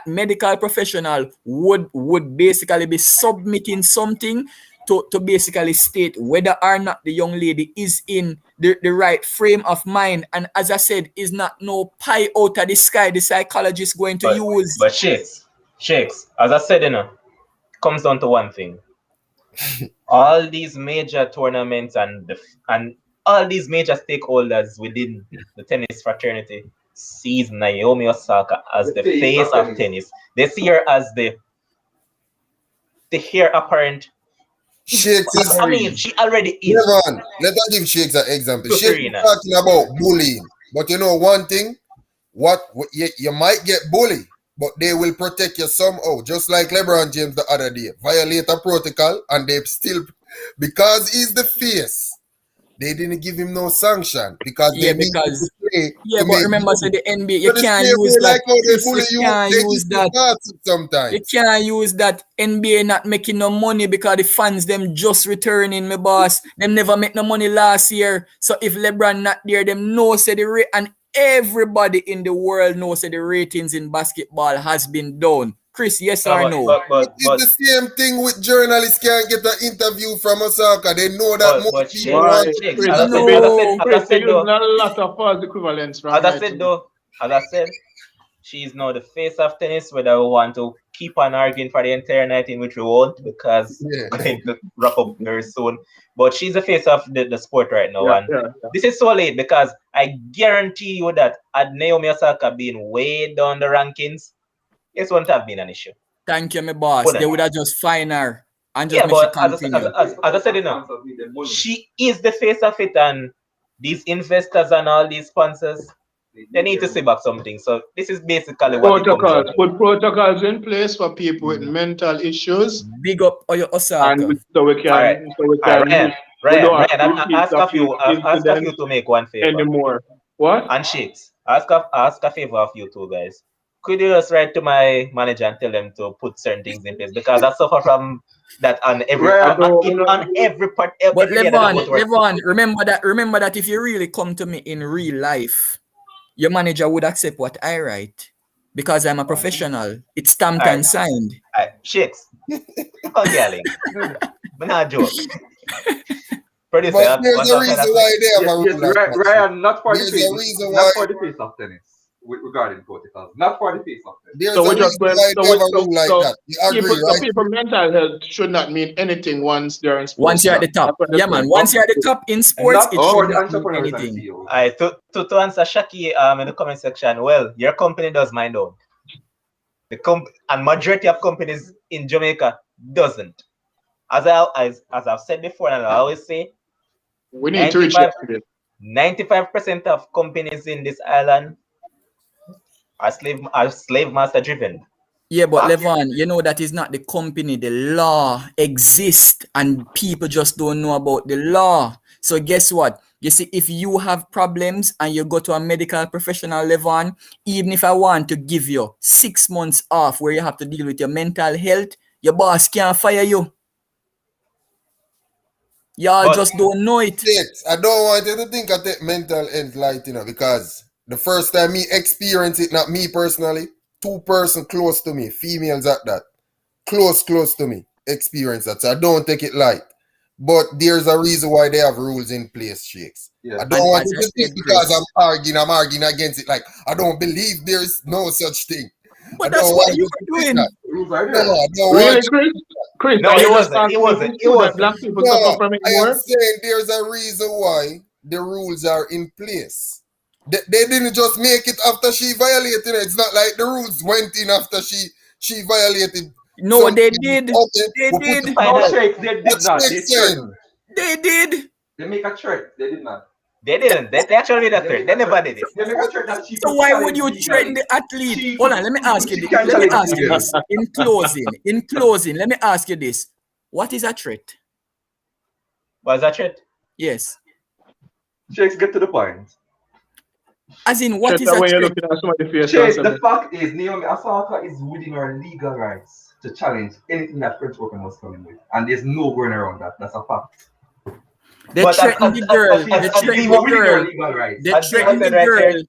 Speaker 3: medical professional would basically be submitting something to basically state whether or not the young lady is in the right frame of mind. And as I said, is not no pie out of the sky the psychologist going to use.
Speaker 1: But Shakes, as I said, comes down to one thing. All these major tournaments and all these major stakeholders within the tennis fraternity sees Naomi Osaka as the face of tennis. They see her as the heir apparent.
Speaker 4: Shakes is.
Speaker 1: I mean, she already is.
Speaker 4: Never on. Let us give Shakes an example. Shakes is talking about bullying. But you know one thing? You might get bullied, but they will protect you somehow. Just like LeBron James the other day. Violate a protocol and they still, because he's the face, they didn't give him no sanction because they need to play.
Speaker 3: Yeah, but remember, so the NBA, you can't use that.
Speaker 4: Sometimes
Speaker 3: you can't use that. NBA not making no money because the fans them just returning, my boss. Them never make no money last year. So if LeBron not there, them know say the rate, and everybody in the world knows that the ratings in basketball has been down. Chris, yes or no?
Speaker 4: But it's the same thing with journalists can't get an interview from Osaka. They know that most people want
Speaker 5: As
Speaker 1: I said, she's now the face of tennis, whether we want to keep on arguing for the entire night, in which we won't, because we're going to wrap up very soon. But she's the face of the sport right now. This is so late because I guarantee you that had Naomi Osaka been way down the rankings, this wouldn't have been an issue.
Speaker 3: Thank you, my boss. They would have just fined her and just
Speaker 1: but as I said, she is the face of it, and these investors and all these sponsors, they need to see back something. So this is basically what
Speaker 5: put protocols in place for people with mental issues.
Speaker 3: Big up Osaka.
Speaker 5: And so we can
Speaker 1: Ryan, I ask of you to make one favor
Speaker 5: anymore. What?
Speaker 1: And Shakes, ask a favor of you two guys. Could you just write to my manager and tell them to put certain things in place, because I suffer from that on every part.
Speaker 3: But Levon, remember that if you really come to me in real life, your manager would accept what I write because I'm a professional. It's stamped and signed.
Speaker 1: Shakes, I'm yelling. But not joke.
Speaker 4: But there's a reason why they have a rule.
Speaker 7: Ryan, not for the face of tennis. Regarding protocols, not for the face of tennis.
Speaker 5: So people mental health should not mean anything once they're in sports.
Speaker 3: Once you're at the top. Yeah, man. Once you're at the top in sports, it should not mean anything.
Speaker 1: To answer Shaki in the comment section, well, your company does mind out. And majority of companies in Jamaica doesn't. As I've said before, and I always say,
Speaker 5: we need to reach
Speaker 1: 95% of companies in this island are slave master driven.
Speaker 3: Yeah, but Levon, you know that is not the company. The law exists and people just don't know about the law. So guess what? You see, if you have problems and you go to a medical professional, Levon, even if I want to give you 6 months off where you have to deal with your mental health, your boss can't fire you. Y'all just don't know it.
Speaker 4: I don't want you to think I take mental health light, because the first time me experience it, not me personally, 2 persons close to me, females at that, close to me, experience that. So I don't take it light. But there's a reason why they have rules in place, Shakes. Yeah. I don't want you to think because I'm arguing against it. Like, I don't believe there's no such thing.
Speaker 3: But that's what you're doing.
Speaker 5: Really, Chris?
Speaker 1: No, it wasn't.
Speaker 5: Black people
Speaker 4: no,
Speaker 5: suffer from it more?
Speaker 4: I am saying there's a reason why the rules are in place. They didn't just make it after she violated it. It's not like the rules went in after she violated.
Speaker 3: No, they did. They did.
Speaker 7: No, Shakes, they did not.
Speaker 3: They did.
Speaker 7: They make a chart. They did not.
Speaker 1: They didn't. They actually made a threat. They never did it.
Speaker 7: They make a threat that she
Speaker 3: So
Speaker 7: could
Speaker 3: why would
Speaker 7: challenge
Speaker 3: you threaten
Speaker 7: legally.
Speaker 3: the athlete?
Speaker 7: She
Speaker 3: Hold
Speaker 7: could-
Speaker 3: on, let me ask you
Speaker 7: she
Speaker 3: this.
Speaker 7: can
Speaker 3: Let me
Speaker 7: challenge
Speaker 3: ask you
Speaker 7: legally.
Speaker 3: this. In closing, let me ask you this. What is a threat?
Speaker 1: Was that threat?
Speaker 3: Yes.
Speaker 7: Shakes, get to the point.
Speaker 3: As in, what
Speaker 5: Check
Speaker 3: is
Speaker 5: that
Speaker 3: a
Speaker 5: when you're
Speaker 3: threat?
Speaker 5: looking at somebody face
Speaker 7: Shakes,
Speaker 5: and
Speaker 7: the fact is, Naomi Osaka is within her legal rights to challenge anything that French Open was coming with. And there's no going around that. That's a fact.
Speaker 3: They
Speaker 1: But
Speaker 3: threatened the girl.
Speaker 7: She's
Speaker 3: They threatened
Speaker 7: within
Speaker 3: the
Speaker 7: her
Speaker 3: girl.
Speaker 7: legal rights.
Speaker 3: They
Speaker 1: as Dima
Speaker 3: threatened the
Speaker 1: said right
Speaker 3: girl.
Speaker 1: there,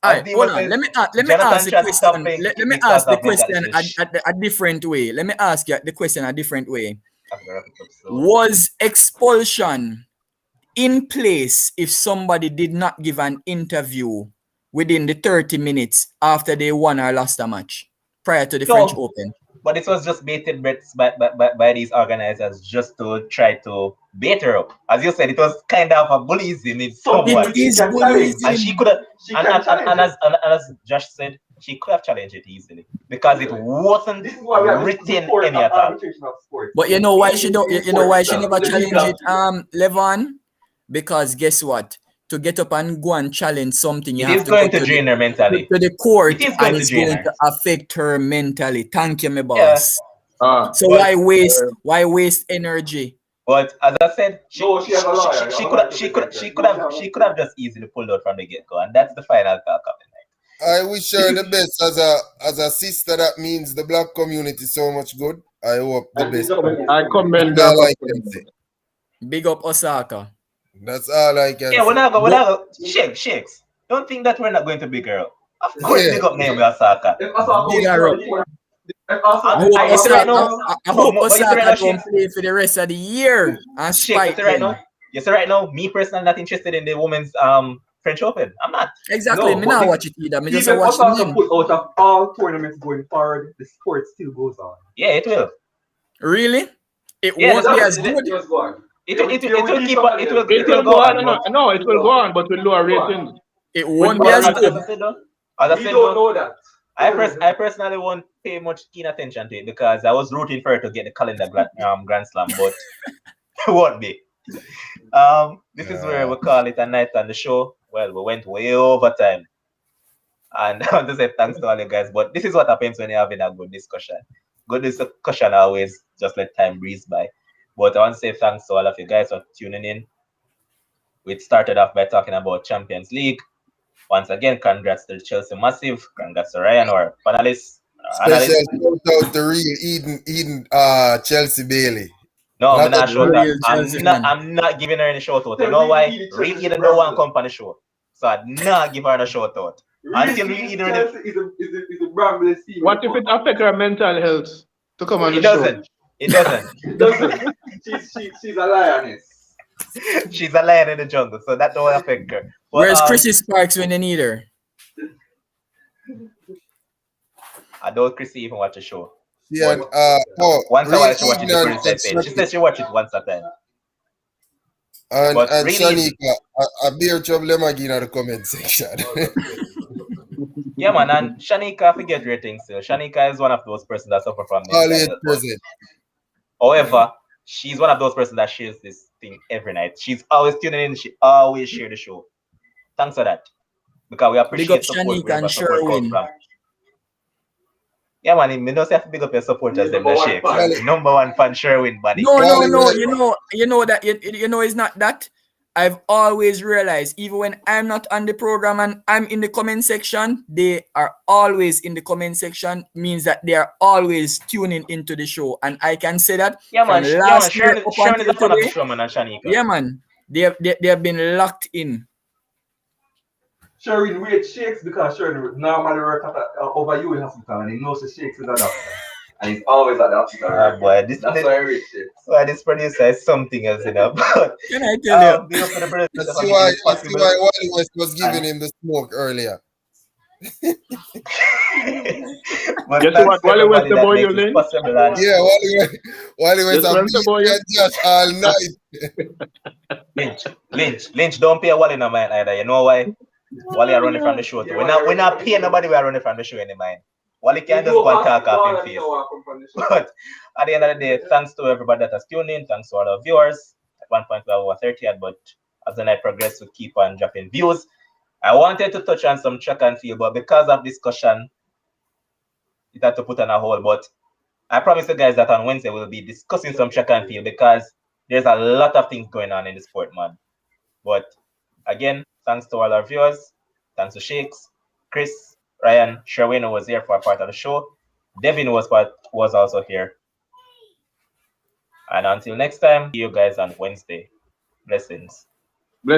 Speaker 3: All
Speaker 1: as
Speaker 3: right,
Speaker 1: Dima
Speaker 3: hold on.
Speaker 1: says,
Speaker 3: Let me ask the
Speaker 1: Jonathan tried to stop
Speaker 3: question.
Speaker 1: playing
Speaker 3: Let me
Speaker 1: because
Speaker 3: ask the
Speaker 1: of mental
Speaker 3: question
Speaker 1: issues.
Speaker 3: a different way. Let me ask you the question a different way.
Speaker 1: I'm gonna wrap it up soon.
Speaker 3: Was expulsion in place if somebody did not give an interview within the 30 minutes after they won or lost a match prior to the French
Speaker 1: No,
Speaker 3: Open?
Speaker 1: but it was just baited bets by these organizers just to try to bait her up. As you said, it was kind of a bullyism in some
Speaker 7: Something
Speaker 1: way.
Speaker 7: which she
Speaker 3: is
Speaker 7: can challenge.
Speaker 1: And she
Speaker 3: bullyism.
Speaker 1: could have,
Speaker 7: She can challenge it.
Speaker 1: and as Josh said, she could have challenged it easily because it wasn't
Speaker 7: This is why we have this
Speaker 1: written
Speaker 7: sport
Speaker 1: any at all.
Speaker 7: arbitration of sports.
Speaker 3: But you know why she don't? You know why she never
Speaker 7: The
Speaker 3: challenged
Speaker 7: legal
Speaker 3: it,
Speaker 7: field.
Speaker 3: Levon? Because guess what? To get up and go and challenge something, you
Speaker 1: It
Speaker 3: have
Speaker 1: is
Speaker 3: to go
Speaker 1: going to
Speaker 3: to
Speaker 1: drain her mentally.
Speaker 3: the court,
Speaker 1: It is
Speaker 3: and
Speaker 1: going to
Speaker 3: it's
Speaker 1: drain
Speaker 3: going
Speaker 1: her.
Speaker 3: to affect her mentally. Thank you, my
Speaker 1: Yeah,
Speaker 3: boss.
Speaker 5: Ah,
Speaker 3: So
Speaker 1: but
Speaker 3: why waste energy?
Speaker 1: but as I said,
Speaker 7: No, she has a lawyer.
Speaker 1: she could have just easily pulled out from the get go, and that's the final call coming.
Speaker 4: I wish her the best as a sister. That means the black community so much good. I hope the best.
Speaker 5: I commend
Speaker 4: That's
Speaker 5: her.
Speaker 4: all I can say.
Speaker 3: Big up Osaka.
Speaker 4: That's all I can
Speaker 1: Yeah,
Speaker 4: say.
Speaker 1: we're not go. Shakes. Don't think that we're not going to big her up. Of course,
Speaker 4: Yeah.
Speaker 1: big up Naomi Osaka.
Speaker 7: If Osaka
Speaker 3: Big
Speaker 7: was
Speaker 3: her up.
Speaker 7: born- if
Speaker 1: I
Speaker 7: Osaka-
Speaker 1: you see right now,
Speaker 3: I hope
Speaker 1: but you see right
Speaker 3: Osaka
Speaker 1: now,
Speaker 3: don't
Speaker 1: Shakes.
Speaker 3: play for the rest of the year and
Speaker 1: Shakes, you
Speaker 3: spite
Speaker 1: see right
Speaker 3: them.
Speaker 1: now. You see right now. Me personally, not interested in the women's French Open. I'm not.
Speaker 3: Exactly.
Speaker 7: No,
Speaker 3: me
Speaker 7: but
Speaker 3: not
Speaker 7: the-
Speaker 3: watch it either. Me just
Speaker 7: Even
Speaker 3: watch the
Speaker 7: Osaka
Speaker 3: men.
Speaker 7: put out of all tournaments going forward, the sport still goes on.
Speaker 1: Yeah, it will.
Speaker 3: Really? It
Speaker 1: Yeah,
Speaker 3: won't be as good.
Speaker 7: Just go on.
Speaker 1: It will keep. It will
Speaker 5: It will
Speaker 1: go
Speaker 5: go
Speaker 1: on.
Speaker 5: on.
Speaker 1: But
Speaker 5: No, it will go on, but with lower ratings.
Speaker 3: It
Speaker 5: With
Speaker 3: won't be
Speaker 5: lower
Speaker 3: as
Speaker 1: as
Speaker 3: good.
Speaker 1: I said, though, as I
Speaker 7: We
Speaker 1: said,
Speaker 7: don't
Speaker 1: though,
Speaker 7: know that.
Speaker 1: I personally won't pay much keen attention to it because I was rooting for her to get the calendar Grand Slam, but it won't be. This is where we call it a night on the show. Well, we went way over time. And I want to say thanks to all you guys. But this is what happens when you're having a good discussion. Good discussion always just let time breeze by. But I want to say thanks to all of you guys for tuning in. We started off by talking about Champions League. Once again, congrats to Chelsea Massive. Congrats to Ryan, our panelists, our
Speaker 4: Special
Speaker 1: analysts.
Speaker 4: shout out to real Eden Chelsea Bailey.
Speaker 1: No, I'm
Speaker 4: Lot
Speaker 1: not
Speaker 4: of
Speaker 1: shout
Speaker 3: real
Speaker 1: out.
Speaker 3: Chelsea man.
Speaker 1: I'm not giving her any shout out. You
Speaker 7: Tell
Speaker 1: know
Speaker 7: Real
Speaker 1: why?
Speaker 7: Eden
Speaker 1: Real
Speaker 7: Chelsea
Speaker 1: Eden
Speaker 7: Brazil.
Speaker 1: don't want to come on the show. So I'd not give her a shout out. Until Real Eden
Speaker 7: Chelsea is a Bramble team.
Speaker 5: What if it affect her mental health to come on
Speaker 1: It
Speaker 5: the show?
Speaker 1: doesn't. It doesn't.
Speaker 7: It doesn't. She's a lioness.
Speaker 1: She's a lion in the jungle, so that don't affect her. But,
Speaker 3: Where's Chrissy Sparks when they need her?
Speaker 1: I don't Chrissy even watch the show.
Speaker 4: Yeah,
Speaker 1: Once a
Speaker 4: real
Speaker 1: while she watches the
Speaker 4: Eden
Speaker 1: Prince page. She says she watches it once a time.
Speaker 4: and
Speaker 1: really-
Speaker 4: Shanika, a beer trouble them again in the comment section.
Speaker 1: Yeah, man, and Shanika, forget your things. Shanika is one of those persons that suffer from mental
Speaker 4: Always
Speaker 1: health.
Speaker 4: present.
Speaker 1: However, she's one of those persons that shares this thing every night. She's always tuning in. She always share the show. Thanks for that. Because we
Speaker 3: Big up
Speaker 1: appreciate support
Speaker 3: Shanika
Speaker 1: wherever
Speaker 3: and
Speaker 1: support comes
Speaker 3: Sherwin.
Speaker 1: from. Yeah, man, me don't have to big up your supporters, them
Speaker 7: Number
Speaker 1: the
Speaker 7: one
Speaker 1: shakes.
Speaker 7: fan.
Speaker 1: Number one fan, Sherwin, buddy.
Speaker 3: No.
Speaker 4: Well,
Speaker 3: You know that it's not that. I've always realized, even when I'm not on the program and I'm in the comment section, they are always in the comment section. Means that they are always tuning into the show, and I can say that
Speaker 1: Yeah,
Speaker 3: from
Speaker 1: man. Yeah, man.
Speaker 3: last year
Speaker 1: Sherwin
Speaker 3: up
Speaker 1: is a
Speaker 3: until
Speaker 1: fan of the
Speaker 3: today.
Speaker 1: show, man, and Shanika.
Speaker 3: Yeah, man, they have been locked in.
Speaker 7: Sherwin weight shakes because Sherwin normally work at over you in hospital and he knows the shakes is a doctor. And he's always at the hospital.
Speaker 1: Ah, boy,
Speaker 7: That's why I rate shakes.
Speaker 1: so this producer is something else, you know. But
Speaker 3: Can I tell you?
Speaker 1: big up to the producer
Speaker 4: I
Speaker 1: for
Speaker 4: see
Speaker 1: making
Speaker 4: why
Speaker 1: this possible.
Speaker 4: Wally West was giving him the smoke earlier.
Speaker 1: But
Speaker 5: You see
Speaker 1: thanks
Speaker 5: what
Speaker 1: to
Speaker 5: Wally West
Speaker 1: everybody that
Speaker 5: about you,
Speaker 1: makes this
Speaker 5: Lynn?
Speaker 1: possible. And
Speaker 4: Yeah, Wally West
Speaker 5: Yes,
Speaker 4: have
Speaker 5: West about
Speaker 4: beat
Speaker 5: you.
Speaker 4: and Josh all night.
Speaker 1: Lynch, don't pay Wally no mind either. You know why? Wally are running from the show too. We're not paying nobody. We are running from the show any mind. Wally can just go and talk off in face. But at the end of the day, thanks to everybody that has tuned in. Thanks to all our viewers. At one point we have over 30, but as the night progresses, we keep on dropping views. I wanted to touch on some track and field, but because of discussion, it had to put on a hold. But I promise you guys that on Wednesday we'll be discussing some track and field because there's a lot of things going on in the sport, man. But again, thanks to all our viewers. Thanks to Shakes, Chris, Ryan, Sherwin who was here for a part of the show. Devin was also here. And until next time, see you guys on Wednesday. Blessings.